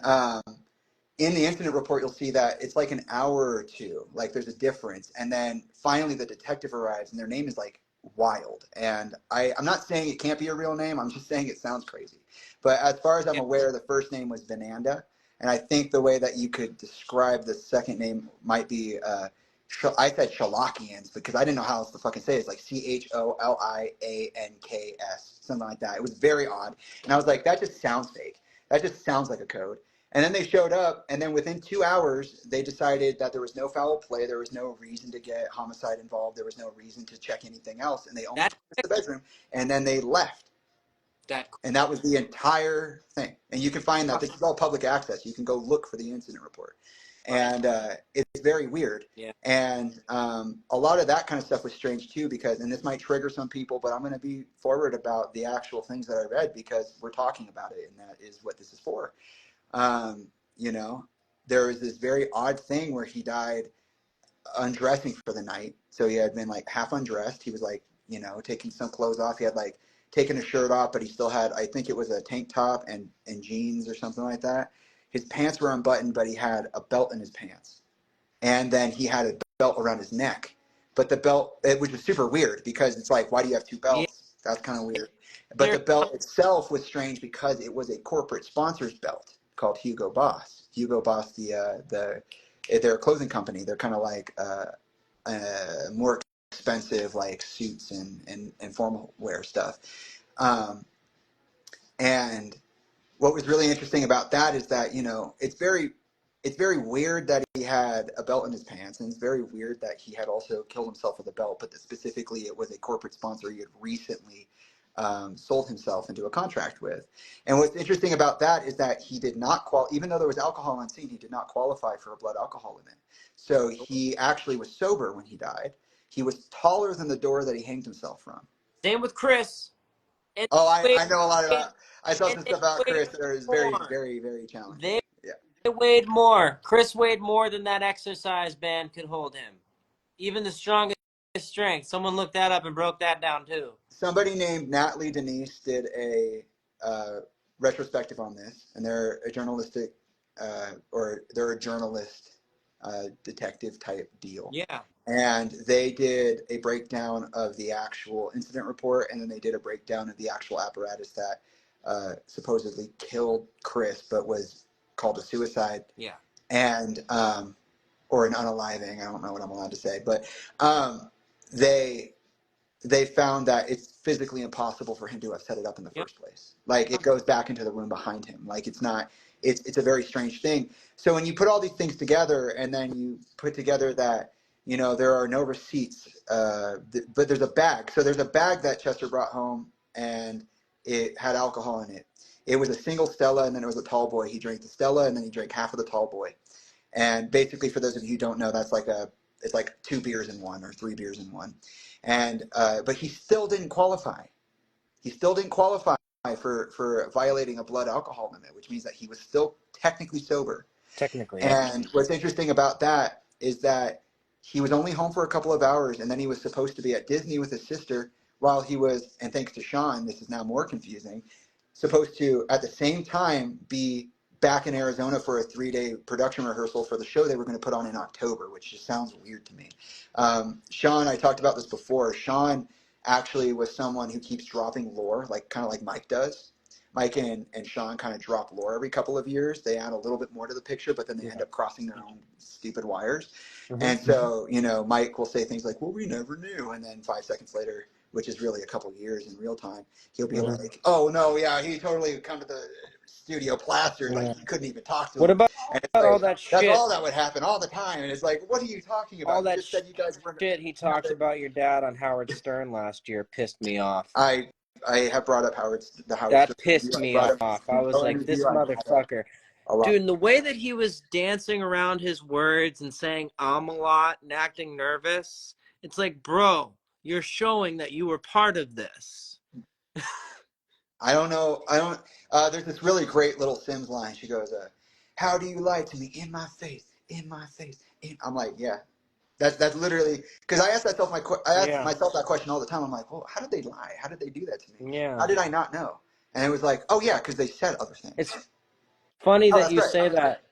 [SPEAKER 1] in the incident report, you'll see that it's like an hour or two, like there's a difference. And then finally the detective arrives, and their name is like Wild. And I'm not saying it can't be a real name. I'm just saying it sounds crazy. But as far as I'm aware, the first name was Venanda. And I think the way that you could describe the second name might be, I said Shalakians because I didn't know how else to fucking say it. It's like Cholianks, something like that. It was very odd. And I was like, that just sounds fake. That just sounds like a code. And then they showed up, and then within 2 hours, they decided that there was no foul play. There was no reason to get homicide involved. There was no reason to check anything else. And they only
[SPEAKER 2] That
[SPEAKER 1] took us to the bedroom, and then they left.
[SPEAKER 2] that
[SPEAKER 1] And that was the entire thing. And you can find that. This is all public access. You can go look for the incident report. And it's very weird.
[SPEAKER 2] yeah.
[SPEAKER 1] And a lot of that kind of stuff was strange, too, because, and this might trigger some people, but I'm going to be forward about the actual things that I read because we're talking about it, and that is what this is for. There was this very odd thing where he died undressing for the night. So he had been like half undressed. He was like, taking some clothes off. He had like taken his shirt off, but he still had, I think it was a tank top and jeans or something like that. His pants were unbuttoned, but he had a belt in his pants. And then he had a belt around his neck. But the belt, which was super weird because it's like, why do you have two
[SPEAKER 2] Yeah.
[SPEAKER 1] belts? That's kind of weird. But the belt itself was strange because it was a corporate sponsor's belt called Hugo Boss. Hugo Boss, they're a clothing company. They're kind of like more expensive like suits and formal wear stuff. Um, and what was really interesting about that is that, you know, it's very weird that he had a belt in his pants, and it's very weird that he had also killed himself with a belt, but that specifically it was a corporate sponsor he had recently sold himself into a contract with. And what's interesting about that is that he did not even though there was alcohol on scene, he did not qualify for a blood alcohol limit. So he actually was sober when he died. He was taller than the door that he hanged himself from.
[SPEAKER 2] Same with Chris. And
[SPEAKER 1] Oh,
[SPEAKER 2] they
[SPEAKER 1] I know a lot
[SPEAKER 2] weighed,
[SPEAKER 1] about. I saw
[SPEAKER 2] and
[SPEAKER 1] some
[SPEAKER 2] they
[SPEAKER 1] stuff about
[SPEAKER 2] weighed
[SPEAKER 1] Chris that is very,
[SPEAKER 2] more.
[SPEAKER 1] very, very challenging.
[SPEAKER 2] They
[SPEAKER 1] Yeah.
[SPEAKER 2] weighed more. Chris weighed more than that exercise band could hold him. Even the strongest strength. Someone looked that up and broke that down too.
[SPEAKER 1] Somebody named Natalie Denise did a retrospective on this, and they're a journalistic, or they're a journalist detective type deal.
[SPEAKER 2] Yeah.
[SPEAKER 1] And they did a breakdown of the actual incident report, and then they did a breakdown of the actual apparatus that supposedly killed Chris, but was called a suicide.
[SPEAKER 2] Yeah.
[SPEAKER 1] And or an unaliving. I don't know what I'm allowed to say, but um, they they found that it's physically impossible for him to have set it up in the
[SPEAKER 2] Yep.
[SPEAKER 1] first place. Like it goes back into the room behind him. Like it's not. It's a very strange thing. So when you put all these things together, and then you put together that, you know, there are no receipts, but there's a bag. So there's a bag that Chester brought home, and it had alcohol in it. It was a single Stella, and then it was a tall boy. He drank the Stella, and then he drank half of the tall boy. And basically, for those of you who don't know, it's like 2 beers in one or 3 beers in one. And but he still didn't qualify. He still didn't qualify for violating a blood alcohol limit, which means that he was still technically sober.
[SPEAKER 2] Technically, yeah.
[SPEAKER 1] And what's interesting about that is that he was only home for a couple of hours, and then he was supposed to be at Disney with his sister while he was, and thanks to Sean, this is now more confusing, supposed to at the same time be back in Arizona for a 3-day production rehearsal for the show they were going to put on in October, which just sounds weird to me. Sean, I talked about this before. Sean actually was someone who keeps dropping lore, like kind of like Mike does. Mike and Sean kind of drop lore every couple of years. They add a little bit more to the picture, but then they end up crossing their own stupid wires.
[SPEAKER 2] Mhm.
[SPEAKER 1] And so, you know, Mike will say things like, well, we never knew. And then 5 seconds later, which is really a couple of years in real time, he'll be like, oh, no, yeah, he totally come to the studio plastered.
[SPEAKER 2] Yeah.
[SPEAKER 1] Like, you couldn't even talk to
[SPEAKER 2] What
[SPEAKER 1] him.
[SPEAKER 2] about
[SPEAKER 1] And it's
[SPEAKER 2] all
[SPEAKER 1] like,
[SPEAKER 2] that
[SPEAKER 1] that's
[SPEAKER 2] shit?
[SPEAKER 1] all that would happen all the time. And it's like, what are you talking about?
[SPEAKER 2] All
[SPEAKER 1] You
[SPEAKER 2] that
[SPEAKER 1] just said you guys weren't.
[SPEAKER 2] shit he talked about your dad on Howard Stern last year pissed me off.
[SPEAKER 1] I have brought up the Howard
[SPEAKER 2] That
[SPEAKER 1] Stern
[SPEAKER 2] pissed
[SPEAKER 1] interview. I
[SPEAKER 2] me
[SPEAKER 1] brought up
[SPEAKER 2] off. I was like, this
[SPEAKER 1] interview. I brought up
[SPEAKER 2] motherfucker.
[SPEAKER 1] a lot.
[SPEAKER 2] Dude, and the way that he was dancing around his words and saying a lot and acting nervous, it's like, bro, you're showing that you were part of this.
[SPEAKER 1] I don't know. There's this really great little Sims line. She goes, "How do you lie to me in my face, in my face?" I'm like, yeah, that's literally because I ask
[SPEAKER 2] Yeah.
[SPEAKER 1] myself that question all the time. I'm like, well, how did they lie? How did they do that to me?
[SPEAKER 2] Yeah.
[SPEAKER 1] How did I not know? And it was like, oh yeah, because they said other things.
[SPEAKER 2] It's funny
[SPEAKER 1] Oh,
[SPEAKER 2] that
[SPEAKER 1] that's
[SPEAKER 2] you
[SPEAKER 1] right.
[SPEAKER 2] say that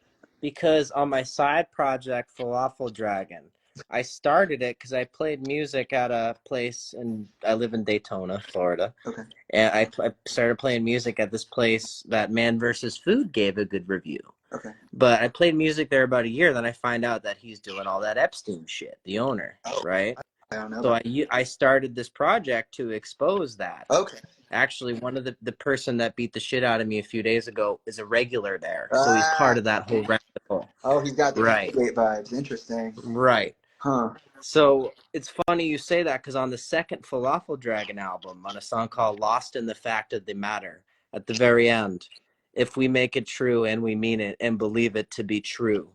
[SPEAKER 2] because on my side project, Falafel Dragon, I started it because I played music at a place, and I live in Daytona, Florida.
[SPEAKER 1] Okay.
[SPEAKER 2] And I started playing music at this place that Man vs. Food gave a good review.
[SPEAKER 1] Okay.
[SPEAKER 2] But I played music there about a year. Then I find out that he's doing all that Epstein shit, the owner, right?
[SPEAKER 1] I don't know.
[SPEAKER 2] So I started this project to expose that.
[SPEAKER 1] Okay.
[SPEAKER 2] Actually, one of the person that beat the shit out of me a few days ago is a regular there. So he's part of that whole rabbit.
[SPEAKER 1] Oh, he's got the
[SPEAKER 2] Right.
[SPEAKER 1] Gate vibes. Interesting.
[SPEAKER 2] Right.
[SPEAKER 1] Huh.
[SPEAKER 2] So it's funny you say that because on the second Falafel Dragon album, on a song called Lost in the Fact of the Matter, at the very end, if we make it true and we mean it and believe it to be true,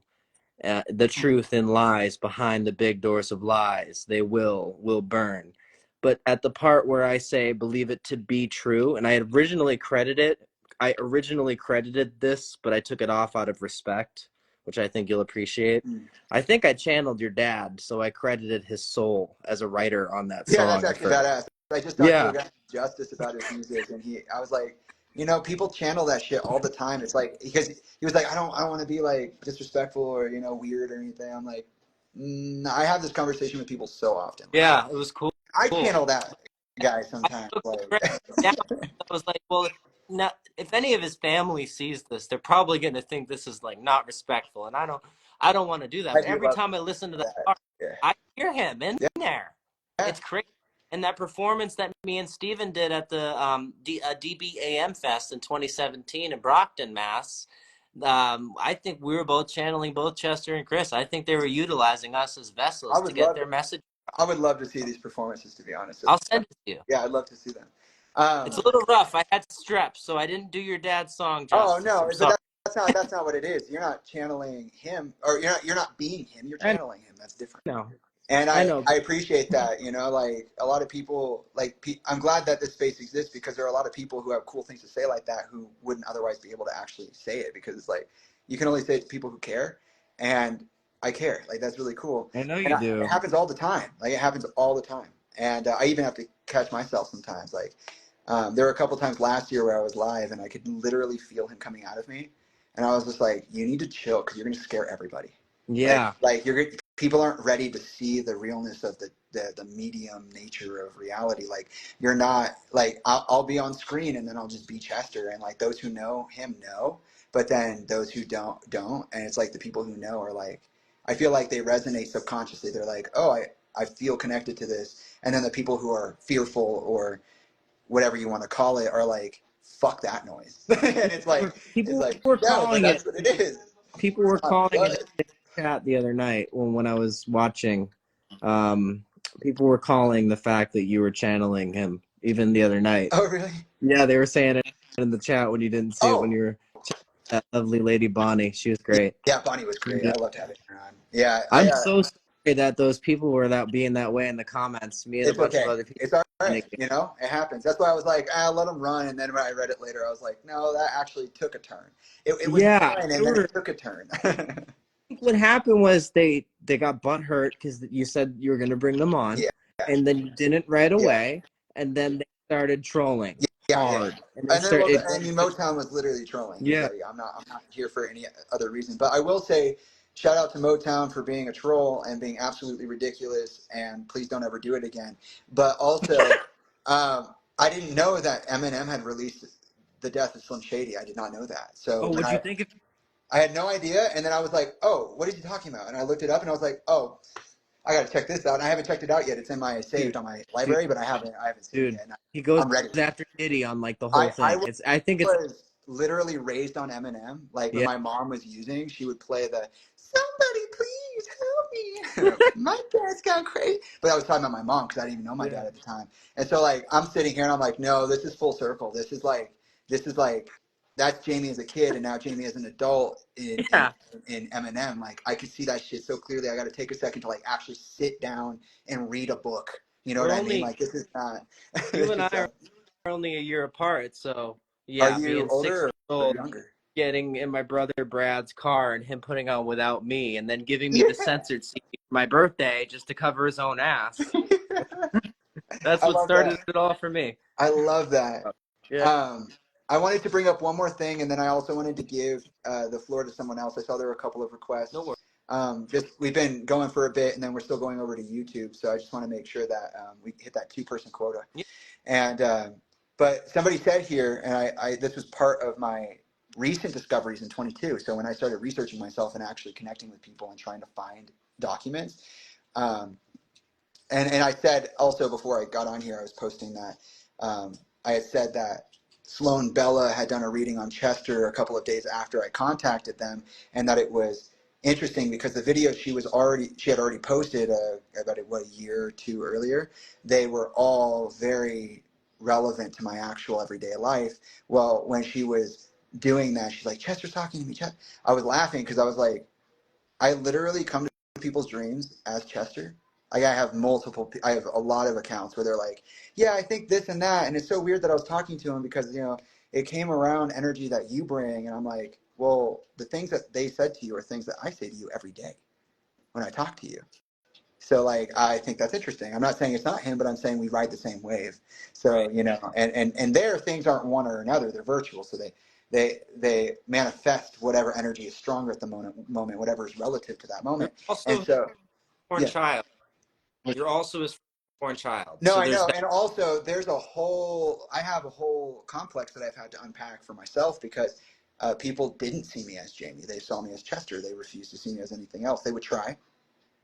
[SPEAKER 2] the truth and lies behind the big doors of lies, they will burn. But at the part where I say believe it to be true, and I originally credited this, but I took it off out of respect, which I think you'll appreciate. I think I channeled your dad, so I credited his soul as a writer on that song.
[SPEAKER 1] Yeah, that's actually badass. I just talked to a
[SPEAKER 2] Yeah.
[SPEAKER 1] guy, Justice, about his music, and I was like, you know, people channel that shit all the time. It's like because he was like, I don't want to be like disrespectful or weird or anything. I'm like, I have this conversation with people so often. Like,
[SPEAKER 2] Yeah, it was cool.
[SPEAKER 1] I channel that guy sometimes.
[SPEAKER 2] I was like, well, if any of his family sees this, they're probably going to think this is like not respectful, and I don't want to do that.
[SPEAKER 1] I
[SPEAKER 2] But
[SPEAKER 1] do
[SPEAKER 2] every
[SPEAKER 1] love
[SPEAKER 2] time I listen to that
[SPEAKER 1] that.
[SPEAKER 2] part,
[SPEAKER 1] Yeah.
[SPEAKER 2] I hear him in there. It's crazy. And that performance that me and Steven did at the DBAM Fest in 2017 in Brockton, Mass. I think we were both channeling both Chester and Chris. I think they were utilizing us as
[SPEAKER 1] I
[SPEAKER 2] vessels to
[SPEAKER 1] would
[SPEAKER 2] get
[SPEAKER 1] love
[SPEAKER 2] their message.
[SPEAKER 1] I would love to see these performances, to be honest with
[SPEAKER 2] I'll
[SPEAKER 1] you.
[SPEAKER 2] send it to you.
[SPEAKER 1] Yeah, I'd love to see them.
[SPEAKER 2] It's a little rough. I had strep, so I didn't do your dad's song
[SPEAKER 1] Oh
[SPEAKER 2] justice.
[SPEAKER 1] no,
[SPEAKER 2] I'm
[SPEAKER 1] but
[SPEAKER 2] sorry.
[SPEAKER 1] that's not what it is. You're not channeling him, or you're not being him. You're
[SPEAKER 2] I
[SPEAKER 1] channeling him. That's different.
[SPEAKER 2] know.
[SPEAKER 1] And
[SPEAKER 2] I know.
[SPEAKER 1] I appreciate that, like a lot of people, I'm glad that this space exists because there are a lot of people who have cool things to say like that who wouldn't otherwise be able to actually say it because it's like, you can only say it to people who care. And I care. Like, that's really cool.
[SPEAKER 4] I know
[SPEAKER 1] And
[SPEAKER 4] you do.
[SPEAKER 1] it happens all the time. Like, it happens all the time. And I even have to catch myself sometimes. Like, there were a couple times last year where I was live and I could literally feel him coming out of me. And I was just like, you need to chill because you're going to scare everybody.
[SPEAKER 4] Yeah.
[SPEAKER 1] Like people aren't ready to see the realness of the medium nature of reality. Like, you're not like, I'll be on screen and then I'll just be Chester, and like those who know him know, but then those who don't. And it's like the people who know are like, I feel like they resonate subconsciously. They're like, oh, I feel connected to this. And then the people who are fearful or whatever you want to call it are like, fuck that noise. And
[SPEAKER 4] People
[SPEAKER 1] it's like,
[SPEAKER 4] were
[SPEAKER 1] no, but
[SPEAKER 4] calling it.
[SPEAKER 1] that's what it is.
[SPEAKER 4] People
[SPEAKER 1] It's
[SPEAKER 4] were
[SPEAKER 1] not
[SPEAKER 4] calling it
[SPEAKER 1] blood.
[SPEAKER 4] in the chat the other night when I was watching. Um, People were calling the fact that you were channeling him even the other night.
[SPEAKER 1] Oh, really?
[SPEAKER 4] Yeah, they were saying it in the chat when you didn't see it when
[SPEAKER 1] Oh,
[SPEAKER 4] you were that lovely lady Bonnie. She was great.
[SPEAKER 1] yeah, Bonnie was great. I loved having her on. Yeah,
[SPEAKER 4] I'm so sorry that those people were being that way in the comments. Me and a
[SPEAKER 1] it's
[SPEAKER 4] bunch of
[SPEAKER 1] okay.
[SPEAKER 4] other people
[SPEAKER 1] It's all right.
[SPEAKER 4] panicking.
[SPEAKER 1] It happens. That's why I was like, let them run. And then when I read it later, I was like, no, that actually took a turn. It was
[SPEAKER 4] Yeah,
[SPEAKER 1] fine,
[SPEAKER 4] they
[SPEAKER 1] and then
[SPEAKER 4] were.
[SPEAKER 1] it took a turn.
[SPEAKER 4] Think what happened was they got butt hurt because you said you were going to bring them on,
[SPEAKER 1] Yeah,
[SPEAKER 4] and then you didn't right
[SPEAKER 1] yeah,
[SPEAKER 4] away, and then they started trolling
[SPEAKER 1] yeah.
[SPEAKER 4] hard, and
[SPEAKER 1] And then, well, I mean,
[SPEAKER 4] it
[SPEAKER 1] Motown was literally trolling. He was
[SPEAKER 4] yeah.
[SPEAKER 1] like, I'm not here for any other reason. But I will say, shout out to Motown for being a troll and being absolutely ridiculous. And please don't ever do it again. But also, I didn't know that Eminem had released The Death of Slim Shady. I did not know that. So
[SPEAKER 4] Oh,
[SPEAKER 1] when
[SPEAKER 4] what'd you think of?
[SPEAKER 1] I had no idea, and then I was like, oh, what is he talking about? And I looked it up, and I was like, oh, I got to check this out. And I haven't checked it out yet. It's in my
[SPEAKER 4] Dude,
[SPEAKER 1] saved on my
[SPEAKER 4] dude,
[SPEAKER 1] library, but I haven't seen it
[SPEAKER 4] dude?
[SPEAKER 1] yet. And
[SPEAKER 4] He goes
[SPEAKER 1] I'm ready.
[SPEAKER 4] after Diddy on the whole
[SPEAKER 1] I
[SPEAKER 4] thing. I think it's
[SPEAKER 1] was literally raised on Eminem. Like, when
[SPEAKER 4] yeah.
[SPEAKER 1] my mom was using, she would play the "Somebody please help me, my dad's gone crazy." But I was talking about my mom because I didn't even know my
[SPEAKER 4] Yeah.
[SPEAKER 1] dad at the time. And so, like, I'm sitting here and I'm like, no, this is full circle. This is like that's Jamie as a kid, and now Jamie as an adult
[SPEAKER 4] Yeah.
[SPEAKER 1] in Eminem. Like, I could see that shit so clearly. I got to take a second to like actually sit down and read a book. You know what
[SPEAKER 4] We're
[SPEAKER 1] I mean?
[SPEAKER 4] only
[SPEAKER 1] Like, this is not.
[SPEAKER 4] you
[SPEAKER 1] This
[SPEAKER 4] and
[SPEAKER 1] is
[SPEAKER 4] I are only a year apart, so
[SPEAKER 1] Are
[SPEAKER 4] yeah,
[SPEAKER 1] you
[SPEAKER 4] being 6
[SPEAKER 1] older
[SPEAKER 4] years
[SPEAKER 1] or
[SPEAKER 4] old,
[SPEAKER 1] younger?
[SPEAKER 4] getting in my brother Brad's car and him putting on Without Me and then giving me
[SPEAKER 1] Yeah.
[SPEAKER 4] the censored CD for my birthday just to cover his own ass. That's
[SPEAKER 1] I
[SPEAKER 4] what
[SPEAKER 1] love that.
[SPEAKER 4] started it all for me.
[SPEAKER 1] I love that.
[SPEAKER 4] Yeah.
[SPEAKER 1] Um, I wanted to bring up one more thing, and then I also wanted to give the floor to someone else. I saw there were a couple of
[SPEAKER 4] No
[SPEAKER 1] requests.
[SPEAKER 4] worries.
[SPEAKER 1] Just we've been going for a bit, and then we're still going over to YouTube. So I just want to make sure that we hit that two-person quota.
[SPEAKER 4] Yeah.
[SPEAKER 1] And but somebody said here, and I this was part of my recent discoveries in 22. So when I started researching myself and actually connecting with people and trying to find documents. Um, and I said also before I got on here, I was posting that I had said that Sloan Bella had done a reading on Chester a couple of days after I contacted them, and that it was interesting because the videos she had already posted about a year or two earlier. They were all very relevant to my actual everyday life. Well, when she was doing that, she's like, Chester's talking to me. I was laughing because I was like, I literally come to people's dreams as Chester. Like, I have a lot of accounts where they're like, yeah, I think this and that. And it's so weird that I was talking to him because, it came around energy that you bring. And I'm like, well, the things that they said to you are things that I say to you every day when I talk to you. So, like, I think that's interesting. I'm not saying it's not him, but I'm saying we ride the same wave. So,
[SPEAKER 4] Right.
[SPEAKER 1] and their things aren't one or another. They're virtual. So they manifest whatever energy is stronger at the moment, whatever is relative to that
[SPEAKER 2] You're
[SPEAKER 1] moment. And
[SPEAKER 2] also
[SPEAKER 1] so,
[SPEAKER 2] born
[SPEAKER 1] yeah.
[SPEAKER 2] child. You're also his born child.
[SPEAKER 1] No,
[SPEAKER 2] So
[SPEAKER 1] I
[SPEAKER 2] there's
[SPEAKER 1] know.
[SPEAKER 2] that.
[SPEAKER 1] And also, I have a whole complex that I've had to unpack for myself because people didn't see me as Jamie. They saw me as Chester. They refused to see me as anything else. They would try,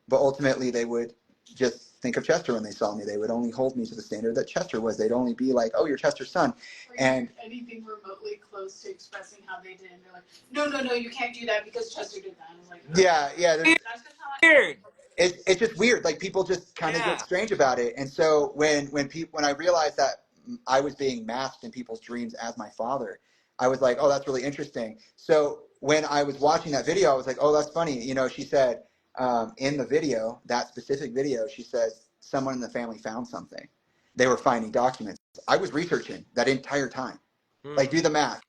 [SPEAKER 1] but ultimately they would just think of Chester when they saw me. They would only hold me to the standard that Chester was. They'd only be like, "Oh, you're Chester's son," and
[SPEAKER 3] anything remotely close to expressing how they did, and they're like, "No, you can't do that because Chester did that." I was like,
[SPEAKER 1] yeah.
[SPEAKER 3] That's just how
[SPEAKER 2] Weird.
[SPEAKER 1] It's just weird. Like people just kind of get
[SPEAKER 2] Yeah.
[SPEAKER 1] strange about it. And so when I realized that I was being masked in people's dreams as my father, I was like, oh, that's really interesting. So when I was watching that video, I was like, oh, that's funny. You know, she said in the video, that specific video, she says someone in the family found something. They were finding documents. I was researching that entire time. Like, do the math.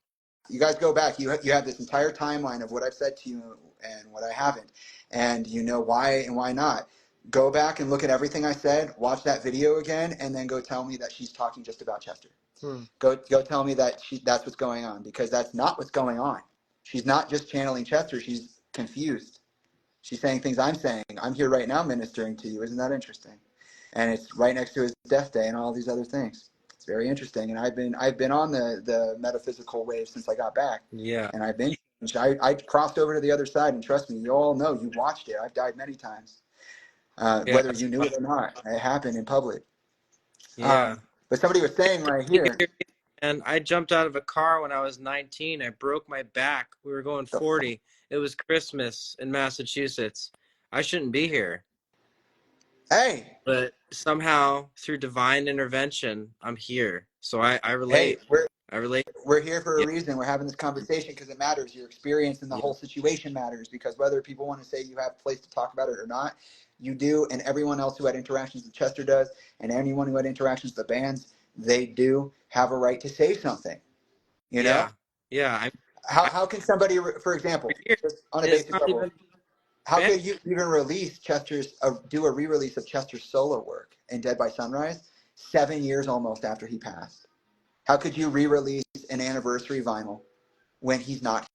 [SPEAKER 1] You guys go back. You have this entire timeline of what I've said to you and what I haven't, and you know why and why not. Go back and look at everything I said. Watch that video again, and then go tell me that she's talking just about Chester. Go tell me that that's what's going on, because that's not what's going on. She's not just channeling Chester. She's confused. She's saying things I'm saying. I'm here right now ministering to you. Isn't that interesting? And it's right next to his death day and all these other things. It's very interesting. And I've been on the metaphysical wave since I got back.
[SPEAKER 2] Yeah.
[SPEAKER 1] And I've been I crossed over to the other side, and trust me, you all know, you watched it. I've died many times.
[SPEAKER 2] Yeah.
[SPEAKER 1] Whether you knew it or not, it happened in public.
[SPEAKER 2] Yeah.
[SPEAKER 1] But somebody was saying right here,
[SPEAKER 2] And I jumped out of a car when I was 19. I broke my back. We were going 40. It was Christmas in Massachusetts. I shouldn't be here.
[SPEAKER 1] hey,
[SPEAKER 2] But somehow, through divine intervention, I'm here. So I
[SPEAKER 1] hey,
[SPEAKER 2] relate. I relate.
[SPEAKER 1] we're here for a
[SPEAKER 2] Yeah.
[SPEAKER 1] reason. We're having this conversation because it matters. Your experience and the
[SPEAKER 2] Yeah.
[SPEAKER 1] whole situation matters, because whether people want to say you have a place to talk about it or not, you do. And everyone else who had interactions with Chester does, and anyone who had interactions with the bands, they do have a right to say something. You know,
[SPEAKER 2] Yeah. Yeah.
[SPEAKER 1] how can somebody, for example,
[SPEAKER 2] Here.
[SPEAKER 1] just on a
[SPEAKER 2] It's
[SPEAKER 1] basic
[SPEAKER 2] not
[SPEAKER 1] level,
[SPEAKER 2] even
[SPEAKER 1] how
[SPEAKER 2] bad.
[SPEAKER 1] could you even release do a re-release of Chester's solo work in Dead by Sunrise 7 years almost after he passed? How could you re-release an anniversary vinyl when he's not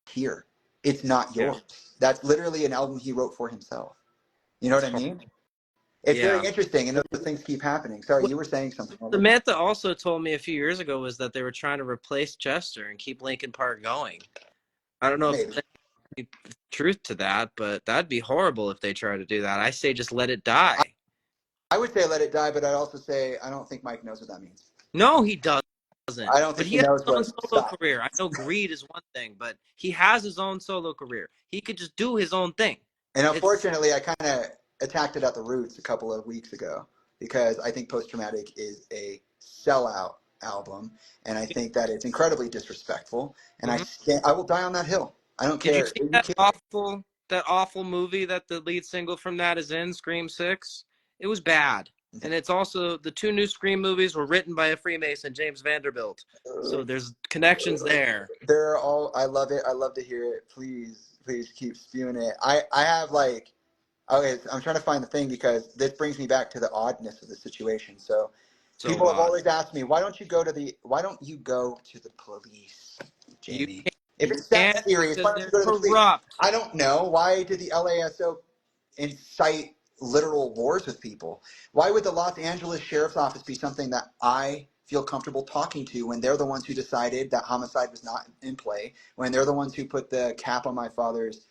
[SPEAKER 1] here? It's not
[SPEAKER 2] Yeah.
[SPEAKER 1] yours. That's literally an album he wrote for himself. You know what
[SPEAKER 2] It's
[SPEAKER 1] I
[SPEAKER 2] hard.
[SPEAKER 1] mean? It's very
[SPEAKER 2] Yeah.
[SPEAKER 1] interesting, and those things keep happening. Sorry, you were saying something.
[SPEAKER 2] Samantha also told me a few years ago was that they were trying to replace Chester and keep Linkin Park going. I don't know if
[SPEAKER 1] Maybe.
[SPEAKER 2] there's any truth to that, but that'd be horrible if they try to do that. I say just let it die.
[SPEAKER 1] I would say let it die, but I'd also say I don't think Mike knows what that means.
[SPEAKER 2] No, he doesn't.
[SPEAKER 1] I don't
[SPEAKER 2] But
[SPEAKER 1] think
[SPEAKER 2] he
[SPEAKER 1] he
[SPEAKER 2] has
[SPEAKER 1] knows
[SPEAKER 2] his own
[SPEAKER 1] what
[SPEAKER 2] solo
[SPEAKER 1] stop.
[SPEAKER 2] career. I know greed is one thing, but he has his own solo career. He could just do his own thing.
[SPEAKER 1] And
[SPEAKER 2] It's
[SPEAKER 1] unfortunately, I kind of attacked it at the roots a couple of weeks ago, because I think Post Traumatic is a sellout album, and I think that it's incredibly disrespectful. And
[SPEAKER 2] Mhm.
[SPEAKER 1] I will die on that hill. I don't
[SPEAKER 2] Did you
[SPEAKER 1] care.
[SPEAKER 2] see that awful movie that the lead single from that is in, Scream 6? It was bad. And it's also the two new Scream movies were written by a Freemason, James Vanderbilt. So there's connections there.
[SPEAKER 1] They're all. I love it. I love to hear it. Please keep spewing it. I have like. Okay, I'm trying to find the thing, because this brings me back to the oddness of the situation. So,
[SPEAKER 2] So
[SPEAKER 1] people have
[SPEAKER 2] odd.
[SPEAKER 1] always asked me, why don't you go to the police,
[SPEAKER 2] You
[SPEAKER 1] Jamie? If it's that
[SPEAKER 2] can't
[SPEAKER 1] serious,
[SPEAKER 2] because
[SPEAKER 1] why don't you
[SPEAKER 2] they're
[SPEAKER 1] go to the police?
[SPEAKER 2] corrupt.
[SPEAKER 1] I don't know. Why did the LASO incite literal wars with people? Why would the Los Angeles Sheriff's Office be something that I feel comfortable talking to, when they're the ones who decided that homicide was not in play, when they're the ones who put the cap on my father's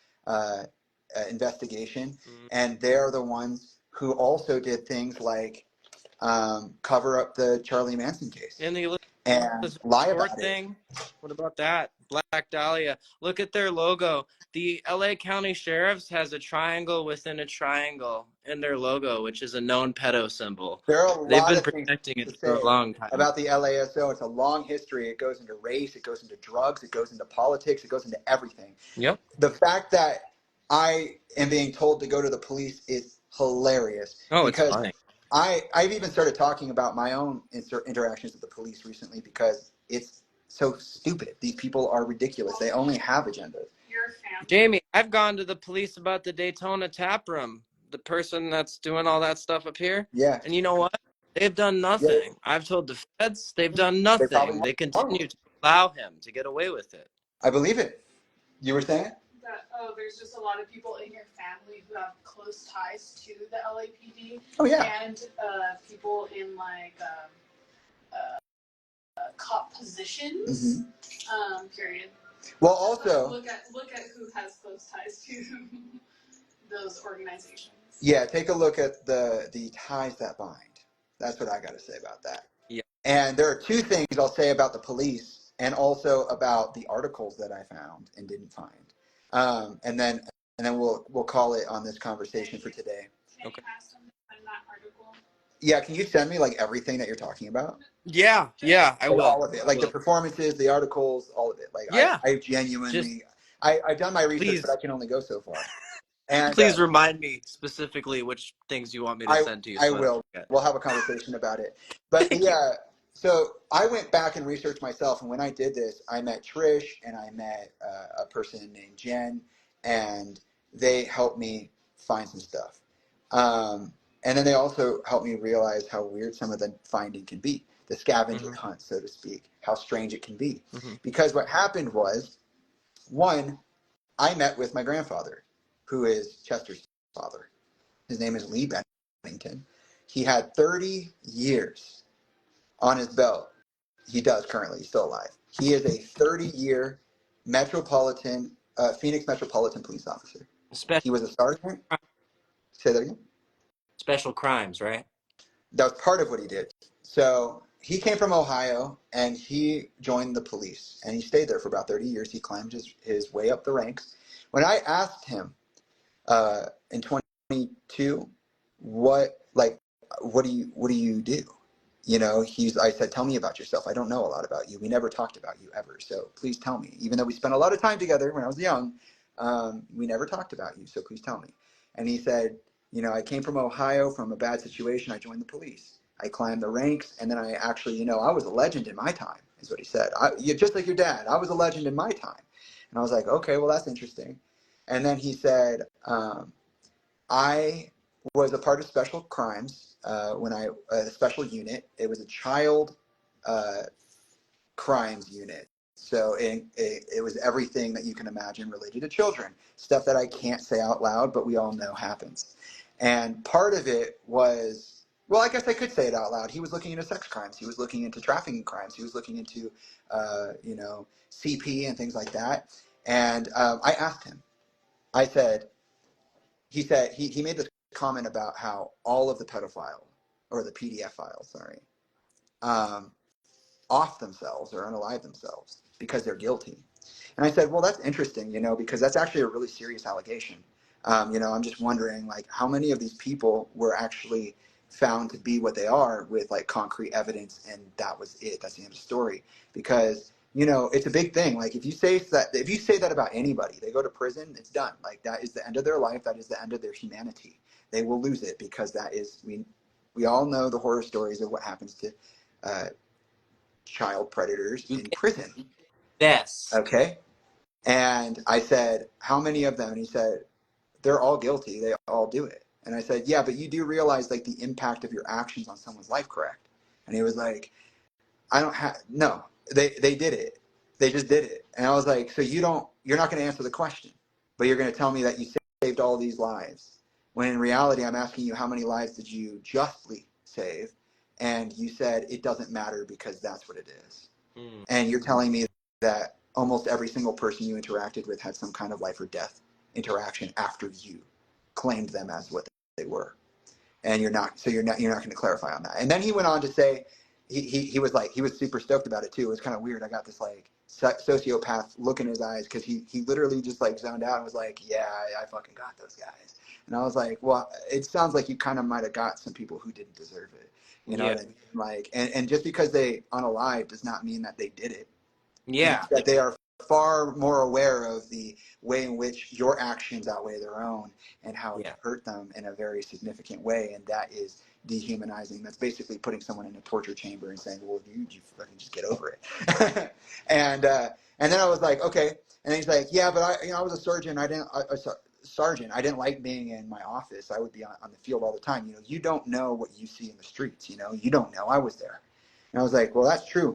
[SPEAKER 1] investigation, and they're the ones who also did things like cover up the Charlie Manson case
[SPEAKER 2] And the
[SPEAKER 1] and
[SPEAKER 2] Elizabeth
[SPEAKER 1] lie
[SPEAKER 2] Short
[SPEAKER 1] about it?
[SPEAKER 2] thing. What about that? Black Dahlia. Look at their logo. The LA County Sheriff's has a triangle within a triangle in their logo, which is a known pedo symbol.
[SPEAKER 1] There are a
[SPEAKER 2] They've
[SPEAKER 1] lot
[SPEAKER 2] been
[SPEAKER 1] of things
[SPEAKER 2] protecting
[SPEAKER 1] to
[SPEAKER 2] it for a
[SPEAKER 1] say
[SPEAKER 2] long time.
[SPEAKER 1] about the LASO. It's a long history. It goes into race, it goes into drugs, it goes into politics, it goes into everything.
[SPEAKER 2] Yep.
[SPEAKER 1] The fact that I am being told to go to the police is hilarious,
[SPEAKER 2] Oh, it's
[SPEAKER 1] because
[SPEAKER 2] funny.
[SPEAKER 1] I've even started talking about my own interactions with the police recently, because it's so stupid. These people are ridiculous. They only have agendas.
[SPEAKER 3] Your family.
[SPEAKER 2] Jamie, I've gone to the police about the Daytona tap room, the person that's doing all that stuff up here.
[SPEAKER 1] Yeah,
[SPEAKER 2] And you know what? They've done
[SPEAKER 1] yeah.
[SPEAKER 2] nothing. I've told the feds, they've done
[SPEAKER 1] They probably
[SPEAKER 2] nothing. They
[SPEAKER 1] won't.
[SPEAKER 2] continue to allow him to get away with it.
[SPEAKER 1] I believe it. You were saying?
[SPEAKER 3] That there's just a lot of people in your family who have close ties to the LAPD.
[SPEAKER 1] Oh yeah.
[SPEAKER 3] And people in like cop positions. Period.
[SPEAKER 1] Well, also,
[SPEAKER 3] Look at who has close ties to those organizations.
[SPEAKER 1] Yeah, take a look at the ties that bind. That's what I got to say about that.
[SPEAKER 4] Yeah.
[SPEAKER 1] And there are two things I'll say about the police, and also about the articles that I found and didn't find. And then we'll call it on this conversation for today.
[SPEAKER 3] Can you
[SPEAKER 4] Okay.
[SPEAKER 3] ask them to send that article?
[SPEAKER 1] Yeah, can you send me like everything that you're talking about?
[SPEAKER 4] Yeah, I
[SPEAKER 1] Like
[SPEAKER 4] will.
[SPEAKER 1] all of it, like the performances, the articles, all of it. Like
[SPEAKER 4] Yeah,
[SPEAKER 1] I
[SPEAKER 4] just
[SPEAKER 1] genuinely, I've done my research, but
[SPEAKER 4] please,
[SPEAKER 1] I can only go so far. And
[SPEAKER 4] please remind me specifically which things you want me to
[SPEAKER 1] I
[SPEAKER 4] send to you
[SPEAKER 1] I
[SPEAKER 4] so I don't
[SPEAKER 1] will.
[SPEAKER 4] forget.
[SPEAKER 1] We'll have a conversation about it. But
[SPEAKER 4] Thank you.
[SPEAKER 1] so I went back and researched myself, and when I did this, I met Trish and I met a person named Jen, and they helped me find some stuff. And then they also helped me realize how weird some of the finding can be, the scavenger
[SPEAKER 4] Hmm.
[SPEAKER 1] hunt, so to speak, how strange it can be.
[SPEAKER 4] Hmm.
[SPEAKER 1] Because what happened was, one, I met with my grandfather, who is Chester's father. His name is Lee Bennington. He had 30 years on his belt. He does currently, he's still alive. He is a 30-year Phoenix Metropolitan Police officer.
[SPEAKER 4] Special
[SPEAKER 1] He was a sergeant. Say that again.
[SPEAKER 4] special crimes, right?
[SPEAKER 1] That was part of what he did. So he came from Ohio and he joined the police and he stayed there for about 30 years. He climbed his way up the ranks. When I asked him in 2022, what do you do? I said, tell me about yourself. I don't know a lot about you. We never talked about you ever. So please tell me. Even though we spent a lot of time together when I was young, we never talked about you. So please tell me. And he said, I came from Ohio from a bad situation. I joined the police. I climbed the ranks. And then I actually, I was a legend in my time, is what he said. Just like your dad, I was a legend in my time. And I was like, okay, well, that's interesting. And then he said, I was a part of special crimes a special unit. It was a child uh, crimes unit. So it was everything that you can imagine related to children, stuff that I can't say out loud, but we all know happens. And part of it was, well, I guess I could say it out loud. He was looking into sex crimes. He was looking into trafficking crimes. He was looking into, CP and things like that. And I asked him, I said, he said he made this comment about how all of the pedophile or the PDF files, sorry, um, off themselves or unalive themselves because they're guilty. And I said, well, that's interesting, because that's actually a really serious allegation. I'm just wondering, like, how many of these people were actually found to be what they are with like concrete evidence, and that was it. That's the end of the story. Because it's a big thing. Like, if you say that about anybody, they go to prison, it's done. Like, that is the end of their life. That is the end of their humanity. They will lose it because that is we all know the horror stories of what happens to uh, child predators
[SPEAKER 4] You
[SPEAKER 1] in
[SPEAKER 4] get
[SPEAKER 1] prison.
[SPEAKER 4] this.
[SPEAKER 1] Okay. And I said, how many of them? And he said, they're all guilty. They all do it. And I said, yeah, but you do realize like the impact of your actions on someone's life, correct? And he was like, I don't have, no, they did it. They just did it. And I was like, so you're not going to answer the question, but you're going to tell me that you saved all these lives. When in reality, I'm asking you, how many lives did you justly save? And you said, it doesn't matter because that's what it is.
[SPEAKER 4] Mm.
[SPEAKER 1] And you're telling me that almost every single person you interacted with had some kind of life or death interaction after you claimed them as what they were. And you're not going to clarify on that. And then he went on to say, he was like, he was super stoked about it too. It was kind of weird. I got this like sociopath look in his eyes because he literally just like zoned out and was like, yeah, I fucking got those guys. And I was like, well, it sounds like you kind of might have got some people who didn't deserve it. You know
[SPEAKER 4] Yeah.
[SPEAKER 1] what I mean? Like, and just because they unalive does not mean that they did it.
[SPEAKER 4] Yeah.
[SPEAKER 1] Means that they are far more aware of the way in which your actions outweigh their own and how it
[SPEAKER 4] Yeah.
[SPEAKER 1] hurt them in a very significant way, and that is dehumanizing. That's basically putting someone in a torture chamber and saying, well, you fucking just get over it. And then I was like, okay. And he's like, yeah, but I was a surgeon. Sergeant, I didn't like being in my office. I would be on the field all the time. You don't know what you see in the streets. You don't know. I was there. And I was like, well, that's true.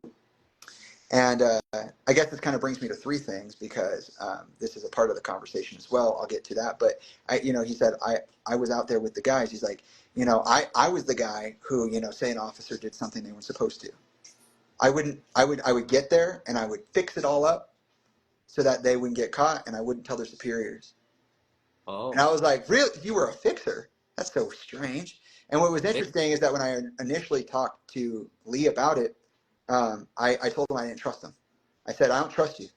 [SPEAKER 1] And I guess this kind of brings me to three things because this is a part of the conversation as well. I'll get to that. But he said, I was out there with the guys. He's like, I was the guy who, say an officer did something they weren't supposed to. I would get there and I would fix it all up so that they wouldn't get caught, and I wouldn't tell their superiors. And
[SPEAKER 4] Oh.
[SPEAKER 1] I was like, really? You were a fixer? That's so strange. And what was interesting is that when I initially talked to Lee about it, I told him I didn't trust him. I said, I don't trust you.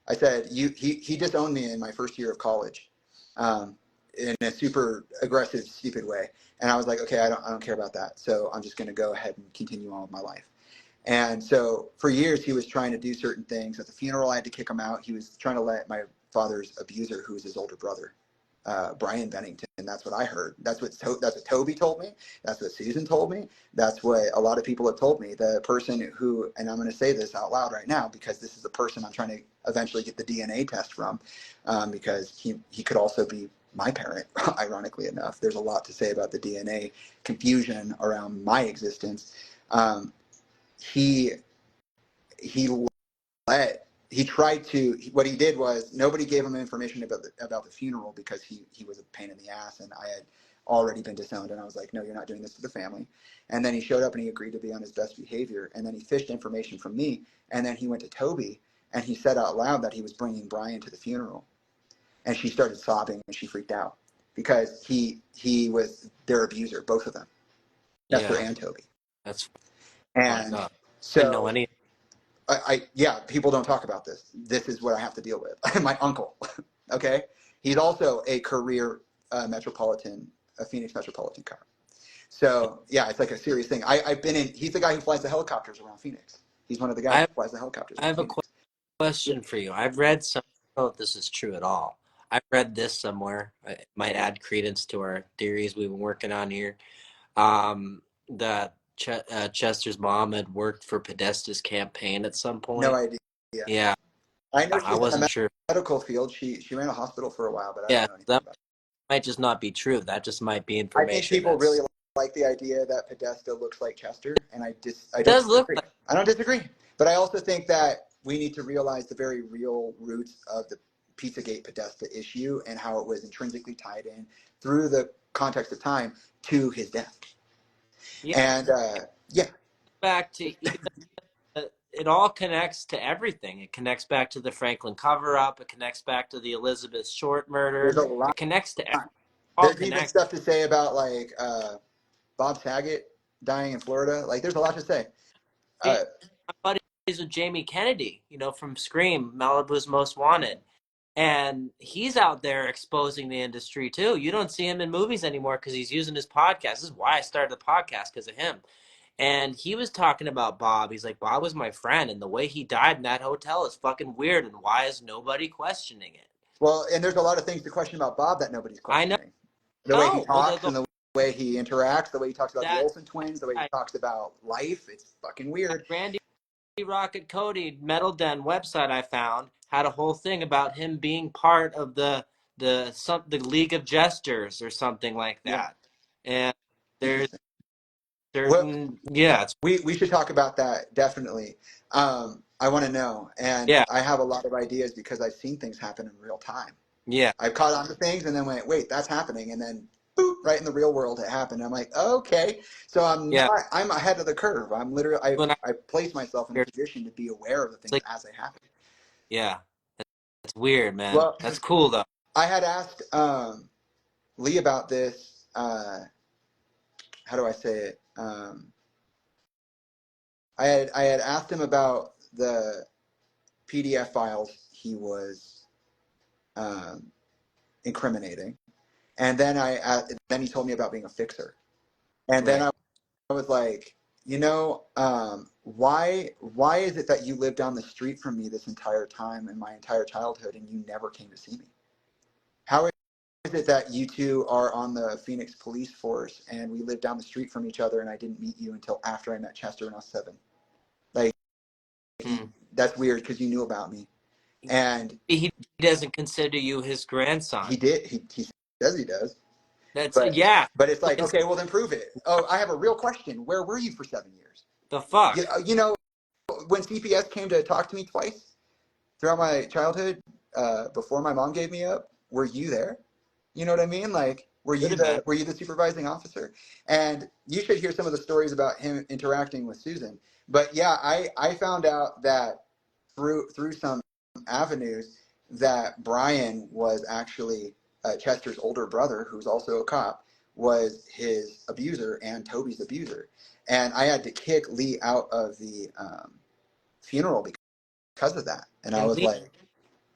[SPEAKER 1] I said, he disowned me in my first year of college, in a super aggressive, stupid way. And I was like, okay, I don't care about that. So I'm just going to go ahead and continue on with my life. And so for years, he was trying to do certain things. At the funeral, I had to kick him out. He was trying to let my father's abuser, who was his older brother, Brian Bennington. And that's what I heard. That's what Toby told me. That's what Susan told me. That's what a lot of people have told me. The person who, and I'm going to say this out loud right now, because this is the person I'm trying to eventually get the DNA test from, because he could also be my parent, ironically enough. There's a lot to say about the DNA confusion around my existence. He he he tried to, what he did was, nobody gave him information about the funeral because he was a pain in the ass, and I had already been disowned, and I was like, no, you're not doing this to the family. And then he showed up and he agreed to be on his best behavior, and then he fished information from me, and then he went to Toby and he said out loud that he was bringing Brian to the funeral, and she started sobbing and she freaked out because he was their abuser, both of them, Esther
[SPEAKER 2] Yeah,
[SPEAKER 1] and Toby.
[SPEAKER 2] that's fucked
[SPEAKER 1] And
[SPEAKER 2] up. I didn't know
[SPEAKER 1] so
[SPEAKER 2] any.
[SPEAKER 1] yeah, people don't talk about this. This is what I have to deal with. My uncle, okay, he's also a career Phoenix metropolitan cop. So yeah, it's like a serious thing. I've been in. He's the guy who flies the helicopters around Phoenix. He's one of the guys
[SPEAKER 2] I
[SPEAKER 1] who
[SPEAKER 2] have,
[SPEAKER 1] flies the helicopters
[SPEAKER 2] I
[SPEAKER 1] around
[SPEAKER 2] have a
[SPEAKER 1] Phoenix. Yeah.
[SPEAKER 2] question for you. I've read some. I don't know if this is true at all. I've read this somewhere. It might add credence to our theories we've been working on here. That Chester's mom had worked for Podesta's campaign at some
[SPEAKER 1] No
[SPEAKER 2] point.
[SPEAKER 1] idea.
[SPEAKER 2] Yeah,
[SPEAKER 1] I know
[SPEAKER 2] I
[SPEAKER 1] she's in the
[SPEAKER 2] wasn't sure.
[SPEAKER 1] medical field. She ran a hospital for a while, but I don't
[SPEAKER 2] Yeah,
[SPEAKER 1] know anything
[SPEAKER 2] that
[SPEAKER 1] about it.
[SPEAKER 2] might just not be true. That just might be
[SPEAKER 1] I think
[SPEAKER 2] information
[SPEAKER 1] people really
[SPEAKER 2] that's
[SPEAKER 1] like the idea that Podesta looks like Chester, and I don't
[SPEAKER 2] does look
[SPEAKER 1] disagree.
[SPEAKER 2] like.
[SPEAKER 1] I don't disagree, but I also think that we need to realize the very real roots of the Pizzagate Podesta issue and how it was intrinsically tied in through the context of time to his death.
[SPEAKER 2] Yeah,
[SPEAKER 1] And yeah,
[SPEAKER 2] back to even. It all connects to everything. It connects back to the Franklin cover up. It connects back to the Elizabeth Short
[SPEAKER 1] there's
[SPEAKER 2] murder.
[SPEAKER 1] a lot.
[SPEAKER 2] It connects to everything. All
[SPEAKER 1] There's even
[SPEAKER 2] connected.
[SPEAKER 1] stuff to say about like Bob Saget dying in Florida. Like, there's a lot to say.
[SPEAKER 2] My
[SPEAKER 1] Uh,
[SPEAKER 2] buddy is with Jamie Kennedy, from Scream, Malibu's Most Wanted. And he's out there exposing the industry too. You don't see him in movies anymore because he's using his podcast. This is why I started the podcast, because of him. And he was talking about Bob. He's like, Bob was my friend, and the way he died in that hotel is fucking weird. And why is nobody questioning it?
[SPEAKER 1] well, and there's a lot of things to question about Bob that nobody's
[SPEAKER 2] I know.
[SPEAKER 1] questioning. The way he
[SPEAKER 2] Well,
[SPEAKER 1] talks and the way he interacts, the way he talks about the
[SPEAKER 2] that
[SPEAKER 1] Olsen twins, the way he
[SPEAKER 2] guy,
[SPEAKER 1] talks about life, it's fucking weird.
[SPEAKER 2] Randy Rocket Cody Metal Den website I found had a whole thing about him being part of the League of Jesters or something like
[SPEAKER 1] Yeah,
[SPEAKER 2] that. And there's
[SPEAKER 1] interesting. Well,
[SPEAKER 2] certain, yeah,
[SPEAKER 1] we should talk about that definitely. I want to know, and
[SPEAKER 2] yeah,
[SPEAKER 1] I have a lot of ideas because I've seen things happen in real time.
[SPEAKER 2] yeah,
[SPEAKER 1] I've caught on to things and then went, wait, that's happening, and then boop, right in the real world it happened. I'm like, okay, so
[SPEAKER 2] yeah.
[SPEAKER 1] I'm ahead of the curve. I'm literally
[SPEAKER 2] When I
[SPEAKER 1] I've placed myself in a position to be aware of the
[SPEAKER 2] it's
[SPEAKER 1] things
[SPEAKER 2] like,
[SPEAKER 1] as they happen.
[SPEAKER 2] yeah, it's weird, man.
[SPEAKER 1] Well,
[SPEAKER 2] That's cool though.
[SPEAKER 1] I had asked Lee about this. How do I say it? I had asked him about the PDF files he was um, incriminating, and then he told me about being a fixer, and then
[SPEAKER 2] Right.
[SPEAKER 1] I was like, why is it that you lived down the street from me this entire time and my entire childhood, and you never came to see me? How is it that you two are on the Phoenix police force and we live down the street from each other and I didn't meet you until after I met Chester when I was 7? Like,
[SPEAKER 2] Hmm.
[SPEAKER 1] that's weird because you knew about me. And
[SPEAKER 2] He doesn't consider you his grandson.
[SPEAKER 1] he says he does.
[SPEAKER 2] That's
[SPEAKER 1] But
[SPEAKER 2] yeah.
[SPEAKER 1] but it's like, okay, well then prove it. Oh, I have a real question. Where were you for 7 years?
[SPEAKER 2] The fuck.
[SPEAKER 1] You know, when CPS came to talk to me twice throughout my childhood, before my mom gave me up, were you there? You know what I mean? Like,
[SPEAKER 2] Could have been.
[SPEAKER 1] were you the supervising officer? And you should hear some of the stories about him interacting with Susan. But yeah, I found out that through some avenues that Brian was actually Chester's older brother, who's also a cop, was his abuser and Toby's abuser. And I had to kick Lee out of the funeral because of that. And I
[SPEAKER 2] And
[SPEAKER 1] was
[SPEAKER 2] Lee
[SPEAKER 1] like,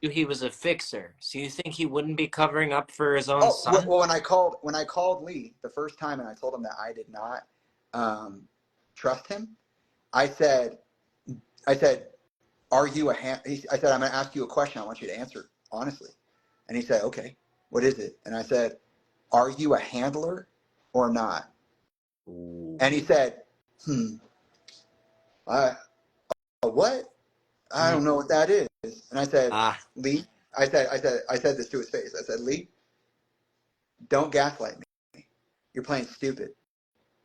[SPEAKER 2] knew he was a fixer, so you think he wouldn't be covering up for his own
[SPEAKER 1] oh,
[SPEAKER 2] son?
[SPEAKER 1] well, when I called Lee the first time and I told him that I did not trust him, I said, are you a I said, I'm going to ask you a question. I want you to answer honestly. And he said, okay, what is it? And I said, are you a handler or not?
[SPEAKER 2] Ooh.
[SPEAKER 1] And he said, a what? I don't know what that is. And I said, Lee, I said this to his face. I said, Lee, don't gaslight me. You're playing stupid.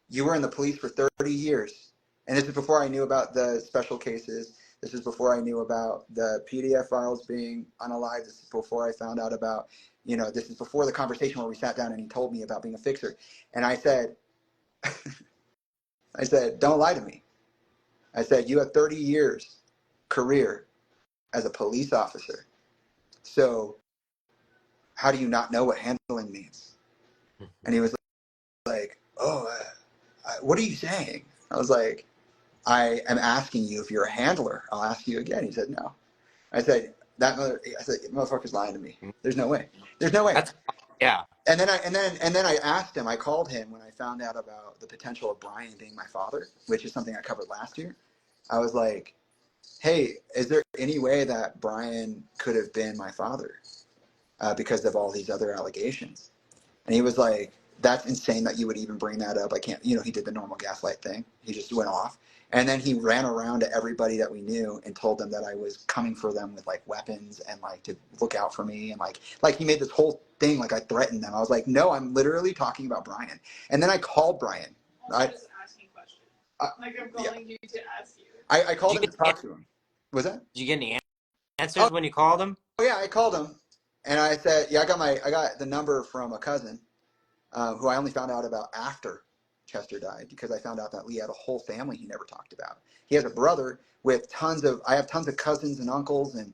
[SPEAKER 1] You were in the police for 30 years. And this is before I knew about the special cases. This is before I knew about the PDF files being unalived. This is before I found out about, this is before the conversation where we sat down and he told me about being a fixer. And I said, don't lie to me. I said, you have 30 years career as a police officer. So how do you not know what handling means? And he was like, oh, what are you saying? I was like, I am asking you if you're a handler. I'll ask you again. He said, no. I said, motherfucker's lying to me. There's no way. There's no way.
[SPEAKER 2] Yeah.
[SPEAKER 1] And then I asked him, I called him when I found out about the potential of Brian being my father, which is something I covered last year. I was like, hey, is there any way that Brian could have been my father because of all these other allegations? And he was like, that's insane that you would even bring that up. I can't, he did the normal gaslight thing. He just went off. And then he ran around to everybody that we knew and told them that I was coming for them with like weapons and like to look out for me. And like he made this whole thing like I threatened them. I was like, no, I'm literally talking about Brian. And then I called Brian.
[SPEAKER 3] Also just asking questions. Like I'm calling you to ask you.
[SPEAKER 1] I called him to talk to him. Was that?
[SPEAKER 2] Did you get any answers when you called him?
[SPEAKER 1] Oh yeah, I called him. And I said, yeah, I got the number from a cousin. Who I only found out about after Chester died because I found out that Lee had a whole family he never talked about. He has a brother with I have tons of cousins and uncles and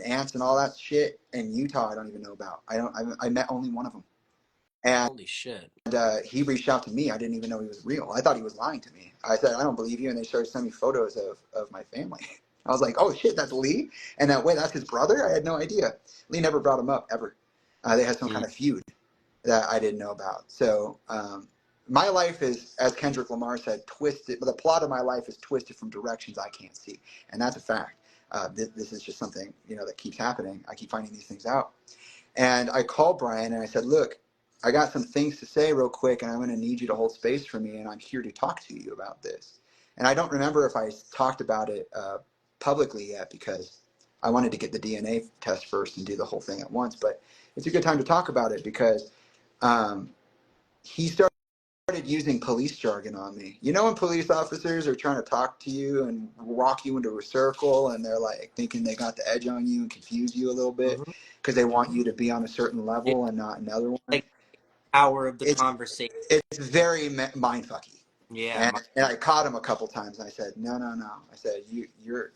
[SPEAKER 1] aunts and all that shit in Utah I don't even know about. I met only one of them. And
[SPEAKER 2] holy shit.
[SPEAKER 1] And he reached out to me. I didn't even know he was real. I thought he was lying to me. I said, I don't believe you. And they started sending me photos of my family. I was like, oh shit, that's Lee? And that's his brother? I had no idea. Lee never brought him up ever. They had some kind of feud that I didn't know about. So my life is, as Kendrick Lamar said, twisted. But the plot of my life is twisted from directions I can't see, and that's a fact. This is just something that keeps happening. I keep finding these things out, and I called Brian and I said, "Look, I got some things to say real quick, and I'm going to need you to hold space for me, and I'm here to talk to you about this." And I don't remember if I talked about it publicly yet because I wanted to get the DNA test first and do the whole thing at once. But it's a good time to talk about it because he started using police jargon on me. When police officers are trying to talk to you and walk you into a circle and they're like thinking they got the edge on you and confuse you a little bit because they want you to be on a certain level and not another one.
[SPEAKER 2] Like hour of the conversation.
[SPEAKER 1] It's very mindfucky.
[SPEAKER 2] Yeah.
[SPEAKER 1] And I caught him a couple times and I said, no. I said, you're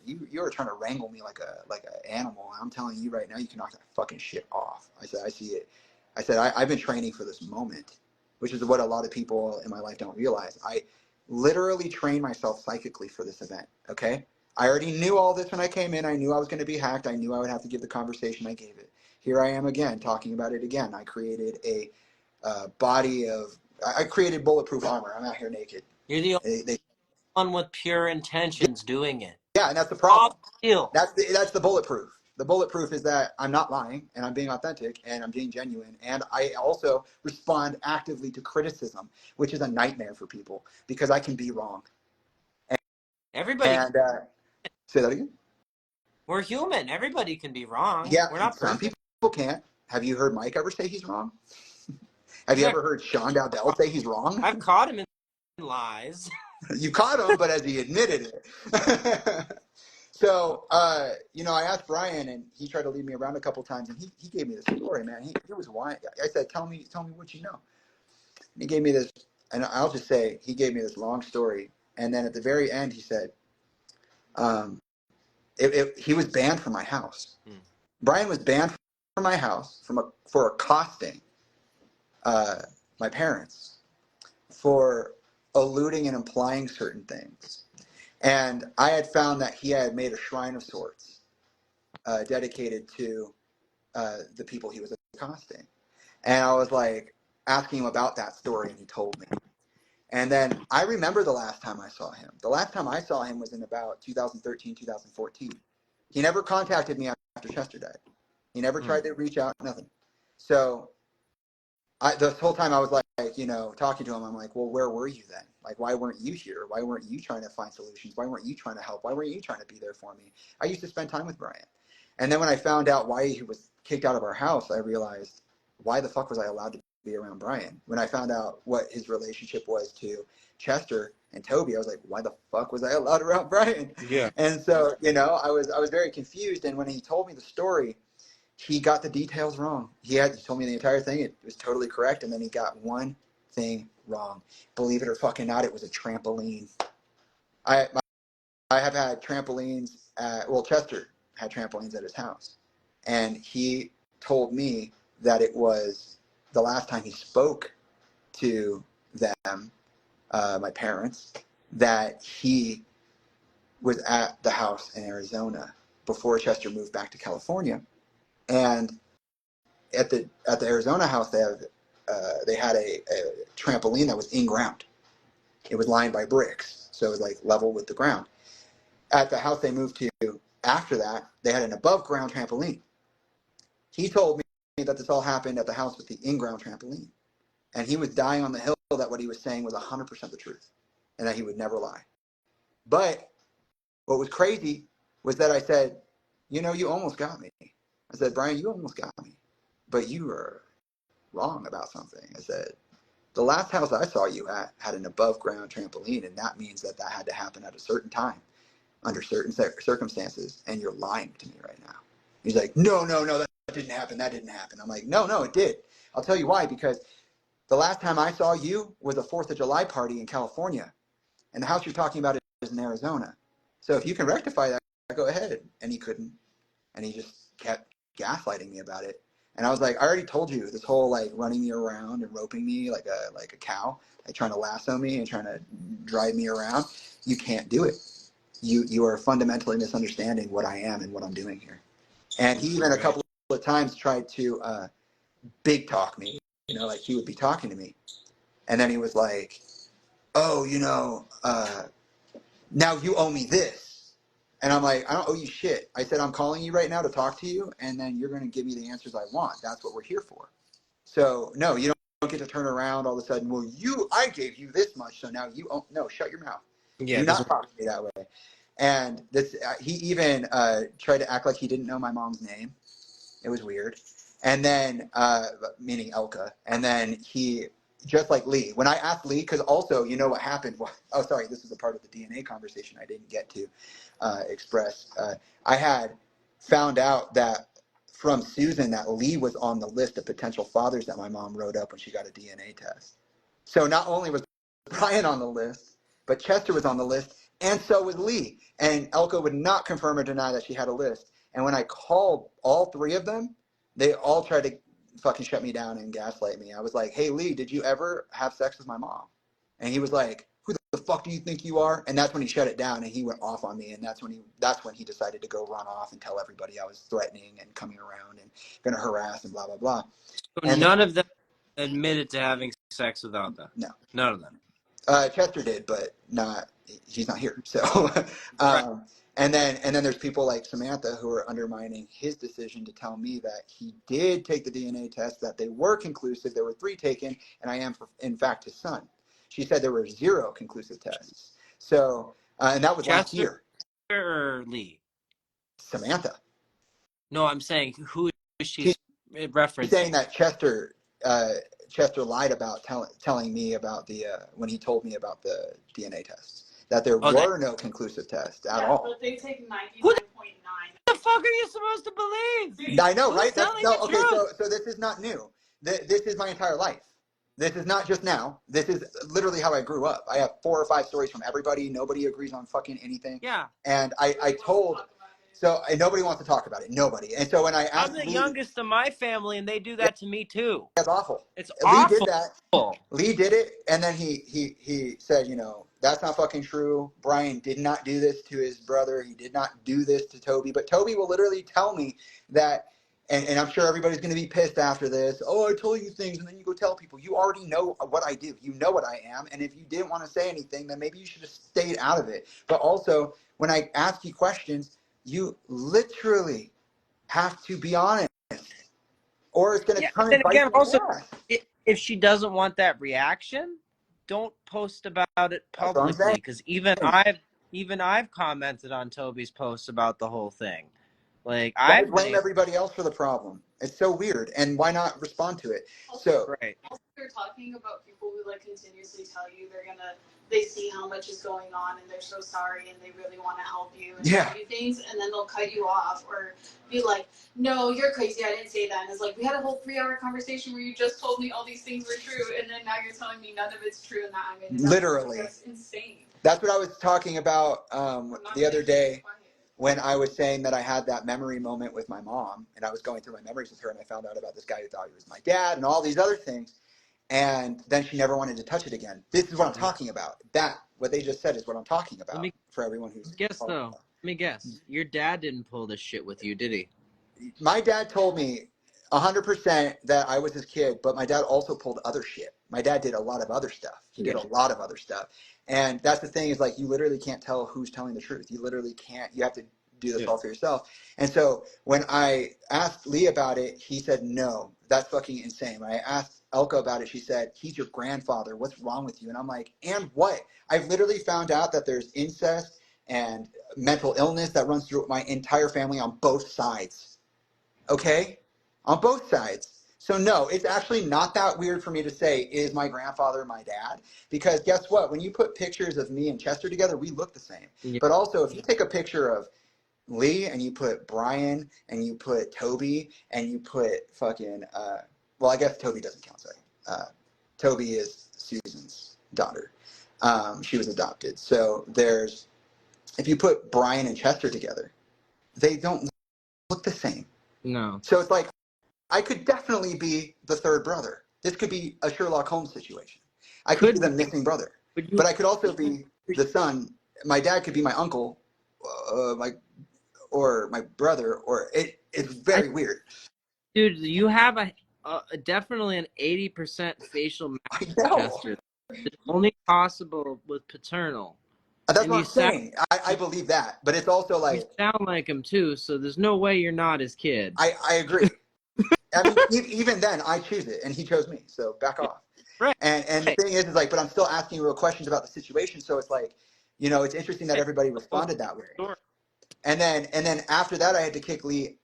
[SPEAKER 1] trying to wrangle me like a animal. I'm telling you right now, you can knock that fucking shit off. I said, I see it. I said, I've been training for this moment, which is what a lot of people in my life don't realize. I literally trained myself psychically for this event. Okay. I already knew all this when I came in. I knew I was going to be hacked. I knew I would have to give the conversation. I gave it. Here I am again, talking about it again. I created a I created bulletproof armor. I'm out here naked.
[SPEAKER 2] You're the only one with pure intentions doing it.
[SPEAKER 1] Yeah, and that's the problem.
[SPEAKER 2] Still.
[SPEAKER 1] That's the bulletproof. The bulletproof is that I'm not lying and I'm being authentic and I'm being genuine. And I also respond actively to criticism, which is a nightmare for people because I can be wrong.
[SPEAKER 2] Everybody.
[SPEAKER 1] Say that again.
[SPEAKER 2] We're human. Everybody can be wrong.
[SPEAKER 1] Yeah,
[SPEAKER 2] we're not
[SPEAKER 1] some
[SPEAKER 2] perfect.
[SPEAKER 1] people can't. Have you heard Mike ever say he's wrong? Have you ever heard Sean Dowdell say he's wrong?
[SPEAKER 2] I've caught him in lies.
[SPEAKER 1] You caught him, but as he admitted it. So, I asked Brian, and he tried to lead me around a couple times, and he gave me this story, man. He was why. I said, tell me what you know. And he gave me this, and I'll just say, he gave me this long story, and then at the very end, he said, he was banned from my house. Brian was banned from my house for accosting my parents for alluding and implying certain things. And I had found that he had made a shrine of sorts dedicated to the people he was accosting. And I was like asking him about that story, and he told me. And then I remember the last time I saw him. The last time I saw him was in about 2013, 2014. He never contacted me after Chester died. He never tried to reach out, nothing. So this whole time I was like, talking to him, I'm like, well, where were you then? Like, why weren't you here? Why weren't you trying to find solutions? Why weren't you trying to help? Why weren't you trying to be there for me? I used to spend time with Brian. And then when I found out why he was kicked out of our house, I realized, why the fuck was I allowed to be around Brian? When I found out what his relationship was to Chester and Toby, I was like, why the fuck was I allowed around Brian?
[SPEAKER 5] Yeah.
[SPEAKER 1] And so, I was very confused. And when he told me the story, he got the details wrong. He told me the entire thing. It was totally correct. And then he got one thing wrong. Believe it or fucking not, it was a trampoline. I have had trampolines Chester had trampolines at his house. And he told me that it was the last time he spoke to them, my parents, that he was at the house in Arizona before Chester moved back to California. And at the Arizona house, they had a trampoline that was in ground. It was lined by bricks, so it was like level with the ground. At the house they moved to after that, they had an above ground trampoline. He told me that this all happened at the house with the in-ground trampoline, and he was dying on the hill that what he was saying was 100% the truth, and that he would never lie. But what was crazy was that I said, you almost got me. I said, Brian, you almost got me, but you were wrong about something. I said, the last house I saw you at had an above ground trampoline, and that means that had to happen at a certain time under certain circumstances, and you're lying to me right now. He's like, no, that didn't happen. That didn't happen. I'm like, no, it did. I'll tell you why, because the last time I saw you was a 4th of July party in California, and the house you're talking about is in Arizona. So if you can rectify that, go ahead. And he couldn't, and he just kept gaslighting me about it. And I was like, I already told you, this whole like running me around and roping me like a cow, like trying to lasso me and trying to drive me around. You can't do it. You are fundamentally misunderstanding what I am and what I'm doing here. And he even a couple of times tried to big talk me, like he would be talking to me. And then he was like, oh, now you owe me this. And I'm like, I don't owe you shit. I said, I'm calling you right now to talk to you, and then you're going to give me the answers I want. That's what we're here for. So, no, you don't get to turn around all of a sudden. Well, I gave you this much, so now you owe. No, shut your mouth.
[SPEAKER 5] Yeah.
[SPEAKER 1] Do not talk to me that way. And he even tried to act like he didn't know my mom's name. It was weird. And then, meaning Elka. And then he, just like Lee, when I asked Lee, because also, what happened? Oh, sorry, this is a part of the DNA conversation I didn't get to express. I had found out that from Susan that Lee was on the list of potential fathers that my mom wrote up when she got a DNA test. So not only was Brian on the list, but Chester was on the list, and so was Lee. And Elka would not confirm or deny that she had a list. And when I called all three of them, they all tried to fucking shut me down and gaslight me. I was like, hey, Lee, did you ever have sex with my mom? And he was like, who the fuck do you think you are? And that's when he shut it down and he went off on me. And that's when he decided to go run off and tell everybody I was threatening and coming around and going to harass and blah, blah, blah.
[SPEAKER 4] So none of them admitted to having sex without that?
[SPEAKER 1] No.
[SPEAKER 4] None of them?
[SPEAKER 1] Chester did, but he's not here. So,
[SPEAKER 4] Right.
[SPEAKER 1] and then there's people like Samantha who are undermining his decision to tell me that he did take the DNA test, that they were conclusive. There were 3 taken, and I am, in fact, his son. She said there were 0 conclusive tests. So, and that was last year.
[SPEAKER 4] Or Lee?
[SPEAKER 1] Samantha.
[SPEAKER 4] No, I'm saying who is she
[SPEAKER 1] She's
[SPEAKER 4] referencing?
[SPEAKER 1] saying that Chester lied about telling me about the when he told me about the DNA tests, that there were no conclusive tests at all.
[SPEAKER 3] But they take 99.9.
[SPEAKER 4] What the fuck are you supposed to believe?
[SPEAKER 1] I know, right?
[SPEAKER 4] Telling the truth?
[SPEAKER 1] So this is not new. This is my entire life. This is not just now. This is literally how I grew up. I have 4 or 5 stories from everybody. Nobody agrees on fucking anything.
[SPEAKER 4] Yeah.
[SPEAKER 1] And I told So and nobody wants to talk about it. Nobody. And so when I
[SPEAKER 4] I'm
[SPEAKER 1] asked
[SPEAKER 4] the
[SPEAKER 1] Lee,
[SPEAKER 4] youngest of my family, and they do
[SPEAKER 1] yeah,
[SPEAKER 4] that to me too.
[SPEAKER 1] that's awful.
[SPEAKER 4] It's
[SPEAKER 1] Lee did
[SPEAKER 4] awful.
[SPEAKER 1] that. Lee did it, and then he said, that's not fucking true. Brian did not do this to his brother. He did not do this to Toby. But Toby will literally tell me that, and I'm sure everybody's going to be pissed after this. Oh, I told you things, and then you go tell people. You already know what I do. You know what I am, and if you didn't want to say anything, then maybe you should have stayed out of it. But also, when I ask you questions, you literally have to be honest, or it's going to
[SPEAKER 4] Yeah, but
[SPEAKER 1] turn and
[SPEAKER 4] then
[SPEAKER 1] bite
[SPEAKER 4] again,
[SPEAKER 1] you in
[SPEAKER 4] also,
[SPEAKER 1] the ass.
[SPEAKER 4] if she doesn't want that reaction, don't post about it
[SPEAKER 1] That's what I'm
[SPEAKER 4] publicly.
[SPEAKER 1] saying.
[SPEAKER 4] Because even I've commented on Toby's posts about the whole thing. Like
[SPEAKER 1] Why
[SPEAKER 4] I've been
[SPEAKER 1] blame
[SPEAKER 4] able,
[SPEAKER 1] everybody else for the problem? It's so weird, and why not respond to it? So
[SPEAKER 4] right?
[SPEAKER 3] Also, you're talking about people who like continuously tell you they see how much is going on and they're so sorry and they really want to help you and
[SPEAKER 1] yeah,
[SPEAKER 3] tell you things, and then they'll cut you off or be like, no, you're crazy, I didn't say that. And it's like, we had a whole 3-hour conversation where you just told me all these things were true, and then now you're telling me none of it's true and that I made it up.
[SPEAKER 1] literally.
[SPEAKER 3] That's insane.
[SPEAKER 1] That's what I was talking about the other day
[SPEAKER 3] Quiet.
[SPEAKER 1] when I was saying that I had that memory moment with my mom, and I was going through my memories with her, and I found out about this guy who thought he was my dad and all these other things, and then she never wanted to touch it again. This is what I'm talking about. What they just said is what I'm talking
[SPEAKER 4] Let
[SPEAKER 1] about
[SPEAKER 4] me
[SPEAKER 1] for everyone who's
[SPEAKER 4] guess though. Let me guess. Your dad didn't pull this shit with you, did he?
[SPEAKER 1] My dad told me 100% that I was his kid, but my dad also pulled other shit. My dad did a lot of other stuff. He did a lot of other stuff. And that's the thing is like, you literally can't tell who's telling the truth. You literally can't. You have to do this all for yourself. And so when I asked Lee about it, he said, no, that's fucking insane. When I asked Elka about it, she said, he's your grandfather. What's wrong with you? And I'm like, and what? I've literally found out that there's incest and mental illness that runs through my entire family on both sides. Okay? On both sides. So no, it's actually not that weird for me to say, is my grandfather my dad? Because guess what? When you put pictures of me and Chester together, we look the same.
[SPEAKER 4] Yeah.
[SPEAKER 1] But also, if you take a picture of Lee and you put Brian and you put Toby and you put fucking, well, I guess Toby doesn't count, sorry. Toby is Susan's daughter. She was adopted. So if you put Brian and Chester together, they don't look the same.
[SPEAKER 4] No.
[SPEAKER 1] So it's like, I could definitely be the third brother. This could be a Sherlock Holmes situation. I could be the missing brother, but I could also be the son. My dad could be my uncle, or my brother, or it's very weird.
[SPEAKER 4] Dude, you have definitely an 80% facial match,
[SPEAKER 1] I know.
[SPEAKER 4] Chester. It's only possible with paternal.
[SPEAKER 1] That's
[SPEAKER 4] And
[SPEAKER 1] what I'm saying. I believe that, but it's also
[SPEAKER 4] you
[SPEAKER 1] like
[SPEAKER 4] sound like him too, so there's no way you're not his kid.
[SPEAKER 1] I agree. I mean, even then, I choose it, and he chose me. So back off.
[SPEAKER 4] Right.
[SPEAKER 1] And the thing is like, but I'm still asking real questions about the situation. So it's like, it's interesting that everybody responded that way. And then after that, I had to kick Lee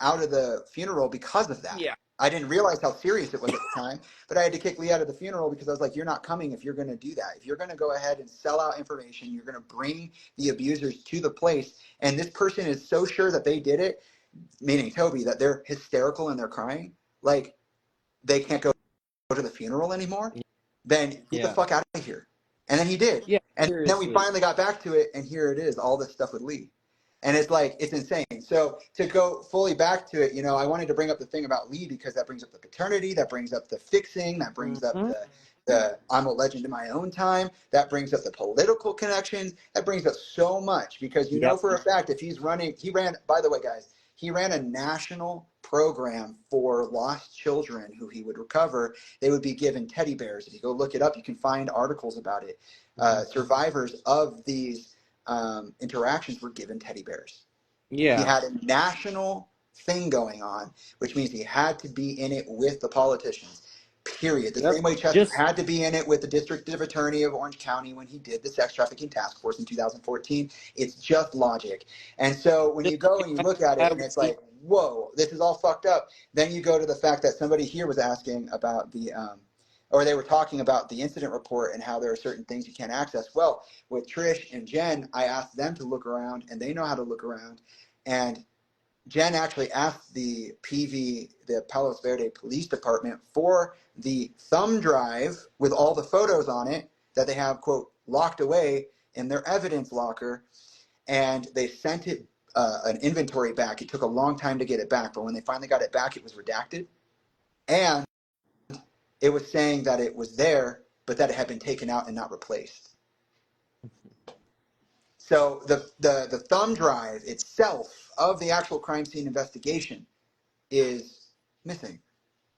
[SPEAKER 1] out of the funeral because of that.
[SPEAKER 4] Yeah.
[SPEAKER 1] I didn't realize how serious it was at the time, but I had to kick Lee out of the funeral because I was like, you're not coming if you're going to do that. If you're going to go ahead and sell out information, you're going to bring the abusers to the place. And this person is so sure that they did it, meaning Toby, that they're hysterical and they're crying, like they can't go to the funeral anymore, then get the fuck out of here. And then he did.
[SPEAKER 4] Yeah.
[SPEAKER 1] And
[SPEAKER 4] Seriously.
[SPEAKER 1] then we finally got back to it, and here it is, all this stuff with Lee. And it's like, it's insane. So to go fully back to it, I wanted to bring up the thing about Lee because that brings up the paternity, that brings up the fixing, that brings up the I'm a legend in my own time, that brings up the political connections, that brings up so much because for a fact if he ran, by the way, guys, he ran a national program for lost children who he would recover. They would be given teddy bears. If you go look it up, you can find articles about it. Survivors of these interactions were given teddy bears.
[SPEAKER 4] Yeah.
[SPEAKER 1] He had a national thing going on, which means he had to be in it with the politicians. Period. The same way Chester had to be in it with the District Attorney of Orange County when he did the sex trafficking task force in 2014. It's just logic. And so when you go and you look at it and it's like, whoa, this is all fucked up. Then you go to the fact that somebody here was asking about or they were talking about the incident report and how there are certain things you can't access. Well, with Trish and Jen, I asked them to look around, and they know how to look around. And Jen actually asked the the Palos Verde Police Department, for the thumb drive with all the photos on it that they have, quote, locked away in their evidence locker. And they sent it an inventory back. It took a long time to get it back, but when they finally got it back, it was redacted, and it was saying that it was there, but that it had been taken out and not replaced. So the thumb drive itself of the actual crime scene investigation is missing,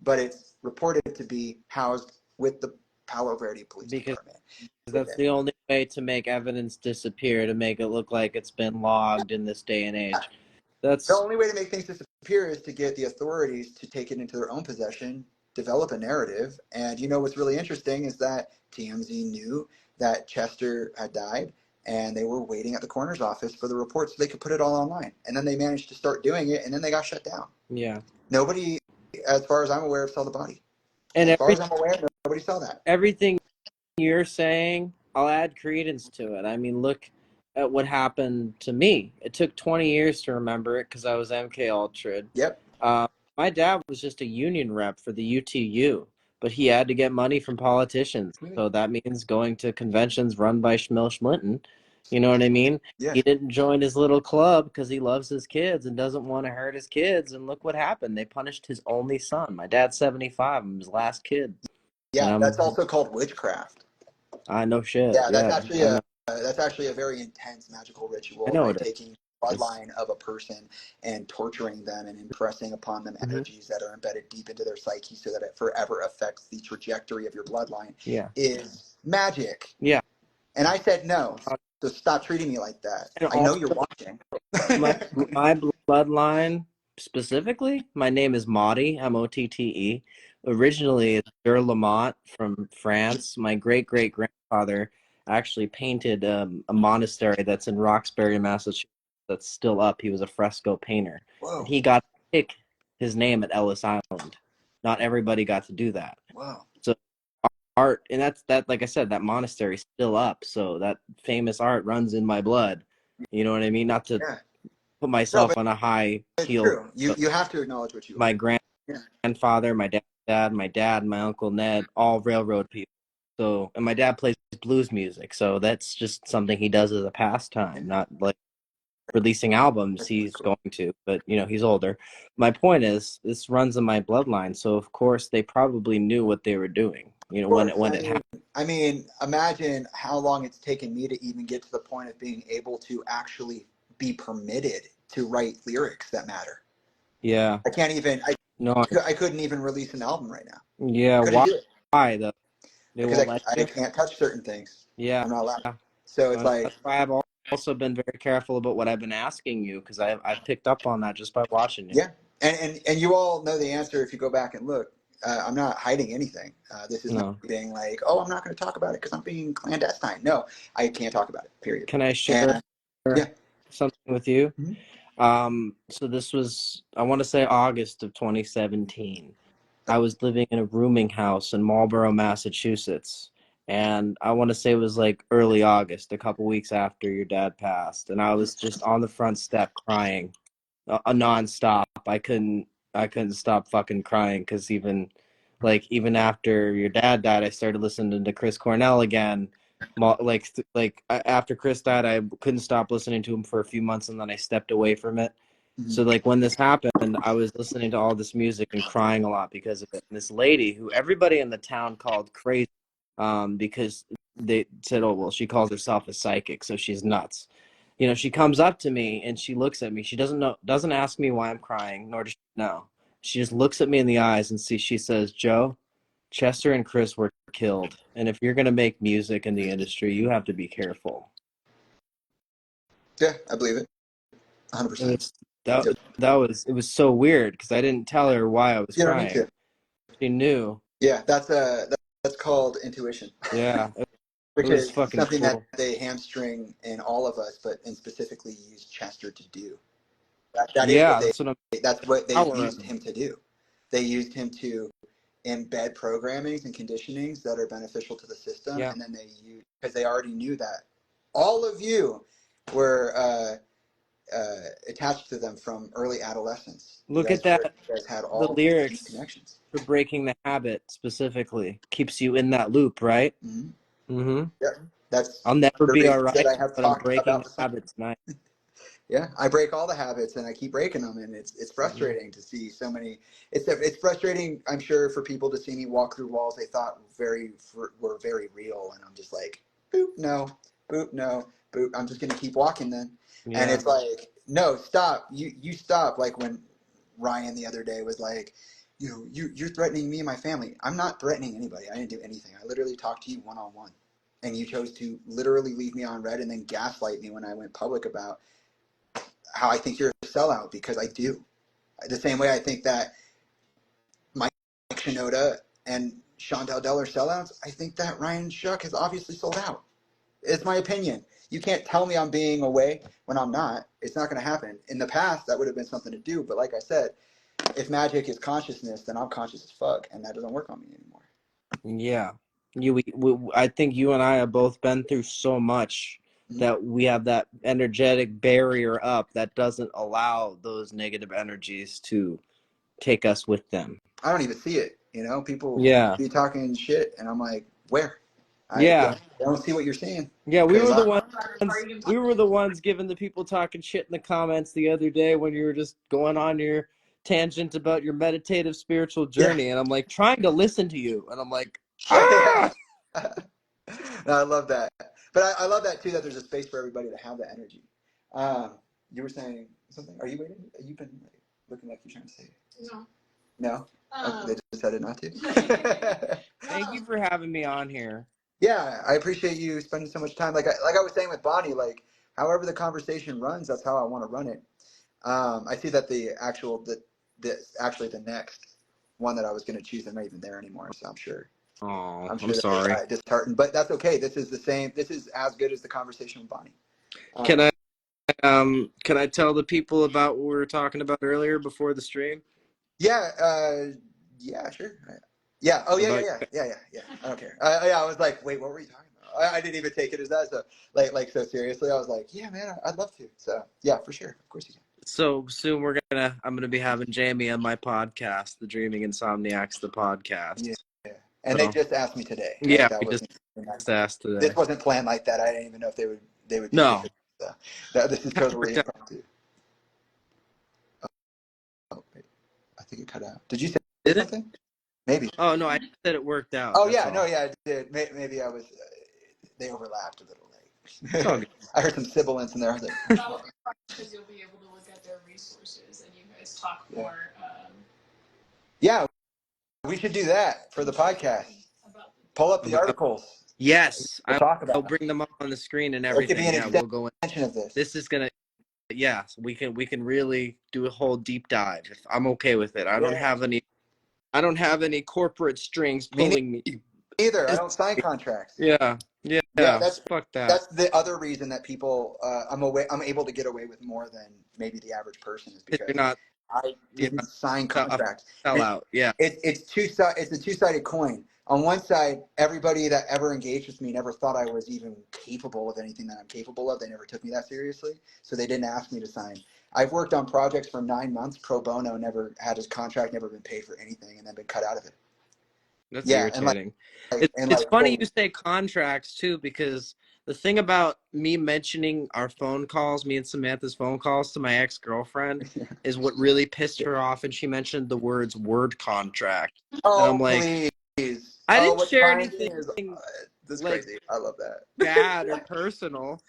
[SPEAKER 1] but it's reported to be housed with the Palo Verde Police
[SPEAKER 4] Because
[SPEAKER 1] Department.
[SPEAKER 4] that's the only way to make evidence disappear, to make it look like it's been logged in this day and age.
[SPEAKER 1] The
[SPEAKER 4] That's
[SPEAKER 1] only way to make things disappear is to get the authorities to take it into their own possession, develop a narrative. And you know what's really interesting is that TMZ knew that Chester had died, and they were waiting at the coroner's office for the report so they could put it all online. And then they managed to start doing it, and then they got shut down.
[SPEAKER 4] yeah.
[SPEAKER 1] Nobody, as far as I'm aware, saw the body.
[SPEAKER 4] And
[SPEAKER 1] As far as I'm aware, nobody saw that.
[SPEAKER 4] everything you're saying, I'll add credence to it. I mean, look at what happened to me. It took 20 years to remember it because I was MK Ultra.
[SPEAKER 1] Yep.
[SPEAKER 4] My dad was just a union rep for the UTU, but he had to get money from politicians. So that means going to conventions run by Schmil Schlinton. You know what I mean?
[SPEAKER 1] Yeah.
[SPEAKER 4] He didn't join his little club because he loves his kids and doesn't want to hurt his kids. And look what happened. They punished his only son. My dad's 75. I'm his last kid.
[SPEAKER 1] Yeah, that's also called witchcraft.
[SPEAKER 4] I know shit.
[SPEAKER 1] Yeah,
[SPEAKER 4] Yeah,
[SPEAKER 1] that's actually a very intense magical
[SPEAKER 4] I
[SPEAKER 1] ritual,
[SPEAKER 4] know
[SPEAKER 1] right?
[SPEAKER 4] it is.
[SPEAKER 1] Taking the bloodline of a person and torturing them and impressing upon them energies that are embedded deep into their psyche so that it forever affects the trajectory of your bloodline
[SPEAKER 4] Yeah.
[SPEAKER 1] is magic.
[SPEAKER 4] Yeah.
[SPEAKER 1] And I said no. So stop treating me like that.
[SPEAKER 4] And
[SPEAKER 1] I know
[SPEAKER 4] also,
[SPEAKER 1] you're watching.
[SPEAKER 4] my bloodline specifically, my name is Motti, Motte. Originally, it's Dur Lamont from France. My great-great-grandfather actually painted a monastery that's in Roxbury, Massachusetts, that's still up. He was a fresco painter.
[SPEAKER 1] Whoa.
[SPEAKER 4] And he got to pick his name at Ellis Island. Not everybody got to do that.
[SPEAKER 1] Wow.
[SPEAKER 4] So art, and that, like I said, that monastery's still up. So that famous art runs in my blood. You know what I mean? Not to put myself on a high heel.
[SPEAKER 1] True. You have to acknowledge what you
[SPEAKER 4] My
[SPEAKER 1] are.
[SPEAKER 4] grandfather, my dad, my uncle Ned, all railroad people. So, and my dad plays blues music, so that's just something he does as a pastime, not like releasing albums he's going to, but you know, he's older. My point is, this runs in my bloodline, so of course they probably knew what they were doing, you know, when it happened.
[SPEAKER 1] I mean, imagine how long it's taken me to even get to the point of being able to actually be permitted to write lyrics that matter.
[SPEAKER 4] Yeah.
[SPEAKER 1] I can't even, I couldn't even release an album right now.
[SPEAKER 4] Yeah, why though?
[SPEAKER 1] Because I can't touch certain things.
[SPEAKER 4] Yeah.
[SPEAKER 1] I'm not allowed. So it's like,
[SPEAKER 4] that's why I've also been very careful about what I've been asking you, because I've picked up on that just by watching you.
[SPEAKER 1] Yeah, and you all know the answer if you go back and look. I'm not hiding anything. This is not being like, oh, I'm not going to talk about it because I'm being clandestine. No, I can't talk about it, period.
[SPEAKER 4] Can I share something with you?
[SPEAKER 1] Mm-hmm.
[SPEAKER 4] So this was, I want to say, August of 2017. I was living in a rooming house in Marlborough, Massachusetts. And I want to say it was like early August, a couple weeks after your dad passed. And I was just on the front step crying, nonstop. I couldn't stop fucking crying because even after your dad died, I started listening to Chris Cornell again. After Chris died, I couldn't stop listening to him for a few months, and then I stepped away from it. Mm-hmm. So like when this happened, I was listening to all this music and crying a lot because of it. And this lady, who everybody in the town called crazy, because they said, oh well, she calls herself a psychic, so she's nuts. You know, she comes up to me and she looks at me. She doesn't ask me why I'm crying, nor does she know. She just looks at me in the eyes and she says, Joe, Chester and Chris were killed. And if you're going to make music in the industry, you have to be careful.
[SPEAKER 1] Yeah, I believe it. 100%.
[SPEAKER 4] It was so weird because I didn't tell her why I was crying.
[SPEAKER 1] Me too.
[SPEAKER 4] She knew.
[SPEAKER 1] Yeah, that's called intuition.
[SPEAKER 4] Yeah.
[SPEAKER 1] Which is something
[SPEAKER 4] cool.
[SPEAKER 1] that they hamstring in all of us, and specifically use Chester to do. That's what they used him to do. They used him to embed programmings and conditionings that are beneficial to the system, and then because they already knew that all of you were attached to them from early adolescence.
[SPEAKER 4] Look at that.
[SPEAKER 1] You guys had all
[SPEAKER 4] the lyrics
[SPEAKER 1] connections
[SPEAKER 4] for Breaking the Habit specifically keeps you in that loop, right?
[SPEAKER 1] Mm-hmm. Mm-hmm. Yeah,
[SPEAKER 4] I'll never be all right,
[SPEAKER 1] I have
[SPEAKER 4] but I'm breaking the habit tonight.
[SPEAKER 1] Yeah, I break all the habits and I keep breaking them, and it's frustrating to see so many. It's frustrating, I'm sure, for people to see me walk through walls they thought were very real, and I'm just like, boop, no, boop, no, boop. I'm just gonna keep walking then, and
[SPEAKER 4] Yeah.
[SPEAKER 1] it's like, no, stop. You stop. Like when Ryan the other day was like, you're threatening me and my family. I'm not threatening anybody. I didn't do anything. I literally talked to you one on one, and you chose to literally leave me on red and then gaslight me when I went public about how I think you're a sellout, because I do. The same way I think that Mike Shinoda and Chantel Dell are sellouts, I think that Ryan Shuck has obviously sold out. It's my opinion. You can't tell me I'm being away when I'm not. It's not going to happen. In the past, that would have been something to do. But like I said, if magic is consciousness, then I'm conscious as fuck, and that doesn't work on me anymore.
[SPEAKER 4] Yeah. I think you and I have both been through so much that we have that energetic barrier up that doesn't allow those negative energies to take us with them.
[SPEAKER 1] I don't even see it. People
[SPEAKER 4] Yeah.
[SPEAKER 1] be talking shit, and I'm like, where?
[SPEAKER 4] Yeah.
[SPEAKER 1] I don't see what you're saying.
[SPEAKER 4] Yeah, we were the ones
[SPEAKER 3] Are you
[SPEAKER 4] giving the people talking shit in the comments the other day when you were just going on your tangent about your meditative spiritual
[SPEAKER 1] Yeah.
[SPEAKER 4] journey, and I'm like trying to listen to you, and I'm like,
[SPEAKER 1] Yeah.
[SPEAKER 4] ah!
[SPEAKER 1] No, I love that. But I love that too, that there's a space for everybody to have that energy. You were saying something? Are you waiting? You've been looking like you're trying to say.
[SPEAKER 3] no?
[SPEAKER 1] No? They just decided not to?
[SPEAKER 4] Thank you for having me on here.
[SPEAKER 1] Yeah, I appreciate you spending so much time. Like I was saying with Bonnie, like however the conversation runs, that's how I want to run it. I see that actually the next one that I was going to choose, I'm not even there anymore, so
[SPEAKER 4] Oh,
[SPEAKER 1] I'm
[SPEAKER 4] I'm
[SPEAKER 1] sure that
[SPEAKER 4] sorry.
[SPEAKER 1] got disheartened, but that's okay. This is the same. This is as good as the conversation with Bonnie.
[SPEAKER 4] Can
[SPEAKER 1] Um,
[SPEAKER 4] I can I tell the people about what we were talking about earlier before the stream?
[SPEAKER 1] yeah, yeah, sure. Yeah. Oh, yeah, yeah,
[SPEAKER 4] About
[SPEAKER 1] yeah, yeah, yeah, yeah. I don't care. Yeah, I was like, wait, what were you talking about? I didn't even take it as that. So, like so seriously, I was like, yeah, man, I'd love to. So, yeah, for sure. Of course you can.
[SPEAKER 4] so soon I'm gonna be having Jaime on my podcast, the Dreaming Insomniacs, the
[SPEAKER 1] Yeah.
[SPEAKER 4] podcast.
[SPEAKER 1] And they
[SPEAKER 4] So
[SPEAKER 1] just asked me today. Like
[SPEAKER 4] yeah,
[SPEAKER 1] that
[SPEAKER 4] we just
[SPEAKER 1] wasn't.
[SPEAKER 4] asked
[SPEAKER 1] This
[SPEAKER 4] today.
[SPEAKER 1] wasn't planned like that. I didn't even know if they would be
[SPEAKER 4] No,
[SPEAKER 1] interested. So, this is
[SPEAKER 4] kind of
[SPEAKER 1] totally
[SPEAKER 4] worked out.
[SPEAKER 1] impromptu. Oh, wait, I think it cut out. Did you say
[SPEAKER 4] Did it?
[SPEAKER 1] something? Maybe.
[SPEAKER 4] Oh no, I said it worked out.
[SPEAKER 1] Oh
[SPEAKER 4] That's
[SPEAKER 1] yeah, no,
[SPEAKER 4] all.
[SPEAKER 1] yeah, it did. Maybe I was. They overlapped a little
[SPEAKER 4] It's all
[SPEAKER 1] late.
[SPEAKER 4] good.
[SPEAKER 1] I heard some sibilance in there. I was like,
[SPEAKER 3] That would be fun because you'll be able to look at their resources and you guys talk
[SPEAKER 1] yeah.
[SPEAKER 3] more
[SPEAKER 1] Yeah, we should do that for the podcast.
[SPEAKER 3] about
[SPEAKER 1] Pull up the
[SPEAKER 4] About
[SPEAKER 1] articles.
[SPEAKER 4] yes,
[SPEAKER 1] We'll talk
[SPEAKER 4] I'll
[SPEAKER 1] about them.
[SPEAKER 4] bring them up on the screen and
[SPEAKER 1] It could be
[SPEAKER 4] everything.
[SPEAKER 1] an
[SPEAKER 4] Yeah, we'll go in.
[SPEAKER 1] extension of this.
[SPEAKER 4] This is gonna yeah, so we can really do a whole deep dive. If I'm okay with it.
[SPEAKER 1] Yeah.
[SPEAKER 4] I don't have any corporate strings
[SPEAKER 1] Me
[SPEAKER 4] pulling me.
[SPEAKER 1] neither. I don't sign contracts.
[SPEAKER 4] Yeah,
[SPEAKER 1] Yeah,
[SPEAKER 4] yeah. Fuck that.
[SPEAKER 1] that's the other reason that people I'm able to get away with more than maybe the average person is
[SPEAKER 4] You're
[SPEAKER 1] because
[SPEAKER 4] not
[SPEAKER 1] I
[SPEAKER 4] you're
[SPEAKER 1] didn't
[SPEAKER 4] not
[SPEAKER 1] sign
[SPEAKER 4] a
[SPEAKER 1] contracts. And
[SPEAKER 4] sellout. Yeah,
[SPEAKER 1] it's a two-sided coin. On one side, everybody that ever engaged with me never thought I was even capable of anything that I'm capable of. They never took me that seriously, so they didn't ask me to sign. I've worked on projects for 9 months pro bono, never had his contract, never been paid for anything, and then been cut out of it.
[SPEAKER 4] that's
[SPEAKER 1] Yeah, and like,
[SPEAKER 4] irritating.
[SPEAKER 1] and
[SPEAKER 4] It's
[SPEAKER 1] like,
[SPEAKER 4] funny
[SPEAKER 1] well,
[SPEAKER 4] you say contracts too, because the thing about me mentioning our phone calls, me and Samantha's phone calls to my ex-girlfriend, is what really pissed her off, and she mentioned the words word contract. And I'm
[SPEAKER 1] oh
[SPEAKER 4] like,
[SPEAKER 1] please,
[SPEAKER 4] I
[SPEAKER 1] oh
[SPEAKER 4] didn't
[SPEAKER 1] what's
[SPEAKER 4] share
[SPEAKER 1] binding
[SPEAKER 4] anything
[SPEAKER 1] is this is
[SPEAKER 4] like
[SPEAKER 1] crazy. I love
[SPEAKER 4] bad or
[SPEAKER 1] that.
[SPEAKER 4] personal.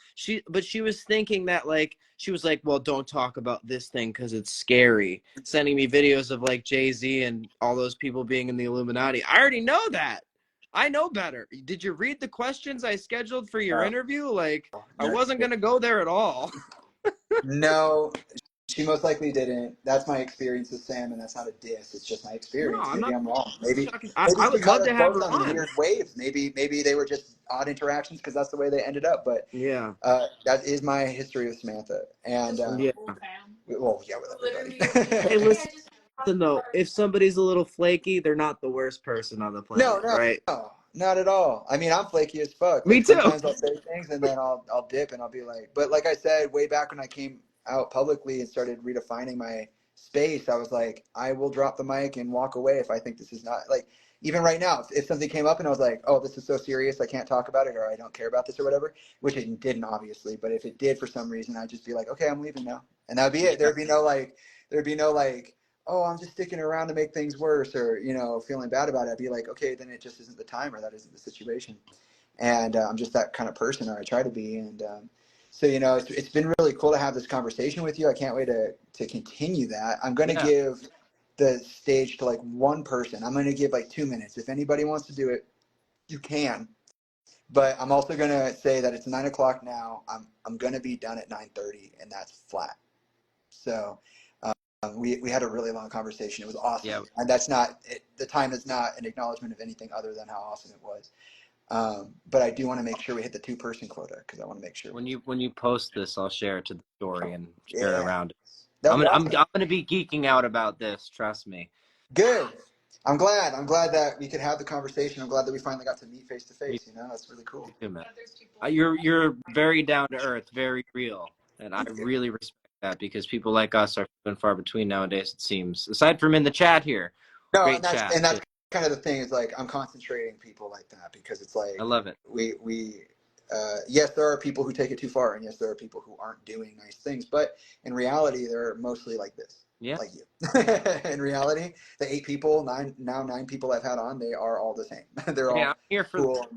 [SPEAKER 4] But she was thinking that like she was like, well, don't talk about this thing because it's scary. Sending me videos of like Jay-Z and all those people being in the Illuminati. I already know that. I know better. Did you read the questions I scheduled for your
[SPEAKER 1] No,
[SPEAKER 4] interview? Like, I
[SPEAKER 1] no,
[SPEAKER 4] wasn't gonna go there at all.
[SPEAKER 1] no, she most likely didn't. That's my experience with Sam, and that's not a diss. It's just my
[SPEAKER 4] No,
[SPEAKER 1] experience.
[SPEAKER 4] I'm
[SPEAKER 1] Maybe
[SPEAKER 4] not
[SPEAKER 1] I'm wrong. Maybe
[SPEAKER 4] talking.
[SPEAKER 1] maybe
[SPEAKER 4] I
[SPEAKER 1] she
[SPEAKER 4] would
[SPEAKER 1] cut
[SPEAKER 4] love
[SPEAKER 1] us
[SPEAKER 4] to have
[SPEAKER 1] both
[SPEAKER 4] her
[SPEAKER 1] on
[SPEAKER 4] on.
[SPEAKER 1] weird waves. Maybe they were just odd interactions because that's the way they ended up. But
[SPEAKER 4] Yeah.
[SPEAKER 1] that is my history with Samantha, and
[SPEAKER 3] just with the
[SPEAKER 4] Yeah.
[SPEAKER 3] whole fam.
[SPEAKER 1] well, yeah, with
[SPEAKER 3] Literally,
[SPEAKER 1] everybody.
[SPEAKER 4] Hey,
[SPEAKER 3] hey, I
[SPEAKER 4] listen
[SPEAKER 3] just
[SPEAKER 4] though. If somebody's a little flaky, they're not the worst person on the
[SPEAKER 1] No,
[SPEAKER 4] planet,
[SPEAKER 1] no,
[SPEAKER 4] right?
[SPEAKER 1] no, not at all. I mean, I'm flaky as fuck.
[SPEAKER 4] Me
[SPEAKER 1] Like
[SPEAKER 4] too.
[SPEAKER 1] sometimes I'll say things and then I'll dip and I'll be like, but like I said, way back when I came out publicly and started redefining my space, I was like, I will drop the mic and walk away if I think this is not like, even right now, if something came up and I was like, oh, this is so serious, I can't talk about it, or I don't care about this or whatever, which it didn't obviously, but if it did for some reason, I'd just be like, okay, I'm leaving now. And that'd be it. There'd be no like, oh, I'm just sticking around to make things worse, or, feeling bad about it. I'd be like, okay, then it just isn't the time, or that isn't the situation. And I'm just that kind of person, or I try to be. And so, it's been really cool to have this conversation with you. I can't wait to continue that. I'm going to give the stage to like one person. I'm going to give like 2 minutes. If anybody wants to do it, you can. But I'm also going to say that it's 9 o'clock now. I'm going to be done at 9:30, and that's flat. So we had a really long conversation. It was awesome.
[SPEAKER 4] Yeah.
[SPEAKER 1] And that's not the time is not an acknowledgement of anything other than how awesome it was. But I do want to make sure we hit the 2-person quota, because I want to make sure
[SPEAKER 4] When you post this, I'll share it to the story and share it around it.
[SPEAKER 1] That'd be
[SPEAKER 4] I'm
[SPEAKER 1] awesome.
[SPEAKER 4] gonna be geeking out about this. Trust me.
[SPEAKER 1] Good. I'm glad that we could have the conversation. I'm glad that we finally got to meet face to face. That's really cool.
[SPEAKER 4] You too, man. You're very down to earth, very real, and I really respect that, because people like us are few and far between nowadays, it seems. Aside from in the chat here,
[SPEAKER 1] No,
[SPEAKER 4] great
[SPEAKER 1] and that's
[SPEAKER 4] chat.
[SPEAKER 1] and that's kind of the thing, is like I'm concentrating people like that, because it's like
[SPEAKER 4] I love it.
[SPEAKER 1] we yes, there are people who take it too far, and yes, there are people who aren't doing nice things, but in reality, they're mostly like this.
[SPEAKER 4] Yeah.
[SPEAKER 1] Like you. In reality, the 8 people, 9 people I've had on, they are all the same. They're all
[SPEAKER 4] I'm here for
[SPEAKER 1] cool.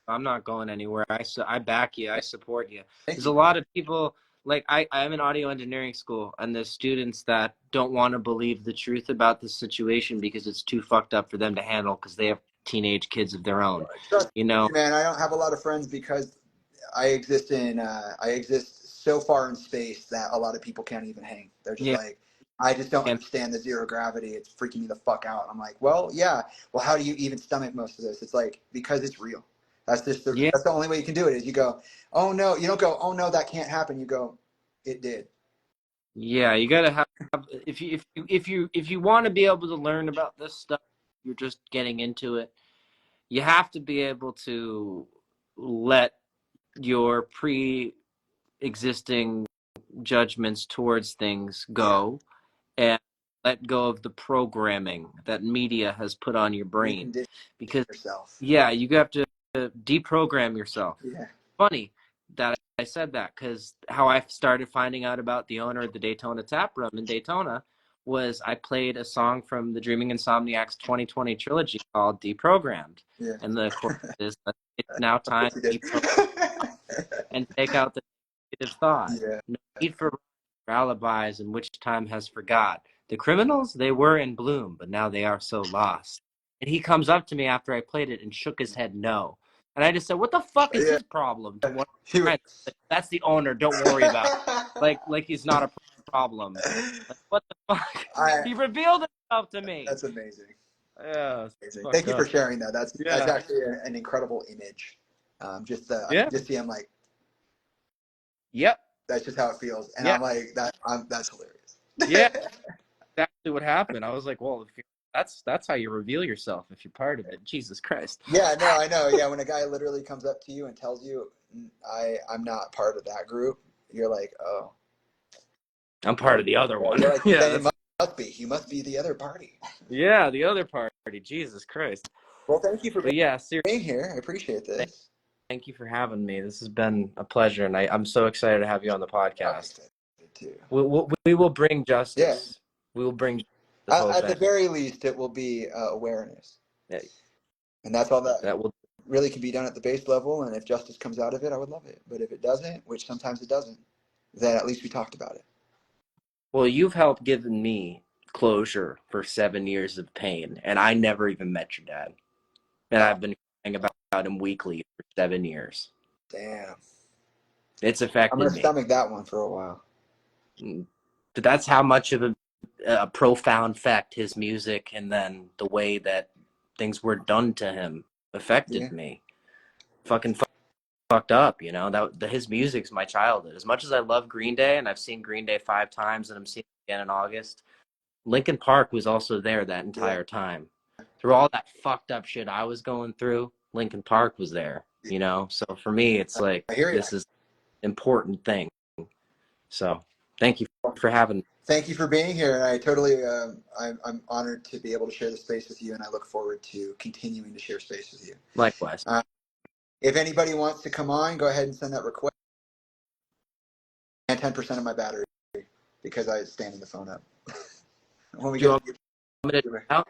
[SPEAKER 4] I'm not going anywhere. I back you. I support you.
[SPEAKER 1] Thank
[SPEAKER 4] There's
[SPEAKER 1] you.
[SPEAKER 4] a lot of people, like I'm in audio engineering school, and there's students that don't want to believe the truth about the situation because it's too fucked up for them to handle, because they have teenage kids of their own.
[SPEAKER 1] Trust me, man, I don't have a lot of friends, because I exist so far in space that a lot of people can't even hang. They're just like, I just don't understand the zero gravity. It's freaking me the fuck out. I'm like, well, yeah. Well, how do you even stomach most of this? It's like, because it's real. That's just that's the only way you can do it, is you go, oh no. You don't go, oh no, that can't happen. You go, it did.
[SPEAKER 4] Yeah, you gotta have, if you want to be able to learn about this stuff, you're just getting into it. You have to be able to let your pre-existing judgments towards things go, and let go of the programming that media has put on your brain, because
[SPEAKER 1] yourself.
[SPEAKER 4] you have to deprogram yourself. Funny that I said that, because how I started finding out about the owner of the Daytona Tap Room in Daytona was I played a song from the Dreaming Insomniacs 2020 trilogy called Deprogrammed. And the chorus is, it's now time to deprogram and take out the negative thought. No need for alibis, and which time has forgot. The criminals, they were in bloom, but now they are so lost. And he comes up to me after I played it and shook his head no. And I just said, what the fuck is his problem? To what that's the owner, don't worry about it. Like he's not a problem. Like, what the fuck? He revealed himself to me.
[SPEAKER 1] That's amazing.
[SPEAKER 4] Yeah.
[SPEAKER 1] Thank you for sharing that. That's actually an incredible image. Just see him like, that's just how it feels. And I'm like, that's hilarious.
[SPEAKER 4] Yeah, exactly what happened. I was like, well, that's how you reveal yourself, if you're part of it. Jesus Christ.
[SPEAKER 1] Yeah, no, I know. Yeah, when a guy literally comes up to you and tells you, I'm not part of that group, you're like, oh.
[SPEAKER 4] I'm part of the other one.
[SPEAKER 1] You're like, you must be. You must be the other party.
[SPEAKER 4] Yeah, the other party. Jesus Christ.
[SPEAKER 1] Well, thank you for
[SPEAKER 4] being
[SPEAKER 1] here. I appreciate this.
[SPEAKER 4] Thank you for having me. This has been a pleasure, and I'm so excited to have you on the podcast.
[SPEAKER 1] Too.
[SPEAKER 4] We will bring justice. Yeah. We will bring
[SPEAKER 1] at the very least, it will be awareness. Yeah. And that's all that will really can be done at the base level. And if justice comes out of it, I would love it. But if it doesn't, which sometimes it doesn't, then at least we talked about it.
[SPEAKER 4] Well, you've helped given me closure for 7 years of pain, and I never even met your dad. And I've been crying about him weekly for 7 years.
[SPEAKER 1] Damn.
[SPEAKER 4] It's affected me.
[SPEAKER 1] I'm going to stomach that one for a while.
[SPEAKER 4] But that's how much of a profound effect his music and then the way that things were done to him affected me. Fucking fucked up, his music's my childhood. As much as I love Green Day, and I've seen Green Day 5 times, and I'm seeing it again in August, Linkin Park was also there that entire time. Through all that fucked up shit I was going through, Linkin Park was there, So for me, it's like, this is an important thing. So thank you for having me.
[SPEAKER 1] thank you for being here. And I totally, I'm honored to be able to share the space with you, and I look forward to continuing to share space with you.
[SPEAKER 4] Likewise.
[SPEAKER 1] If anybody wants to come on, go ahead and send that request. And 10% of my battery because I was standing the phone up. When we
[SPEAKER 4] Do you
[SPEAKER 1] get
[SPEAKER 4] want me to do it out?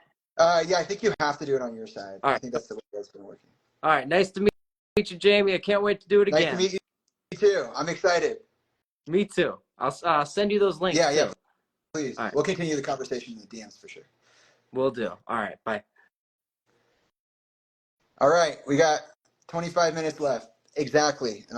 [SPEAKER 1] yeah, I think you have to do it on your side.
[SPEAKER 4] All
[SPEAKER 1] I
[SPEAKER 4] right.
[SPEAKER 1] think that's the way it's been working.
[SPEAKER 4] All right. Nice to meet you, Jamie. I can't wait to do it
[SPEAKER 1] Nice
[SPEAKER 4] again.
[SPEAKER 1] to meet you too. I'm excited.
[SPEAKER 4] Me too. I'll send you those links too.
[SPEAKER 1] Yeah, please.
[SPEAKER 4] All right.
[SPEAKER 1] We'll continue the conversation in the DMs for sure.
[SPEAKER 4] Will do. All right. Bye.
[SPEAKER 1] All right, we got 25 minutes left exactly, and I'm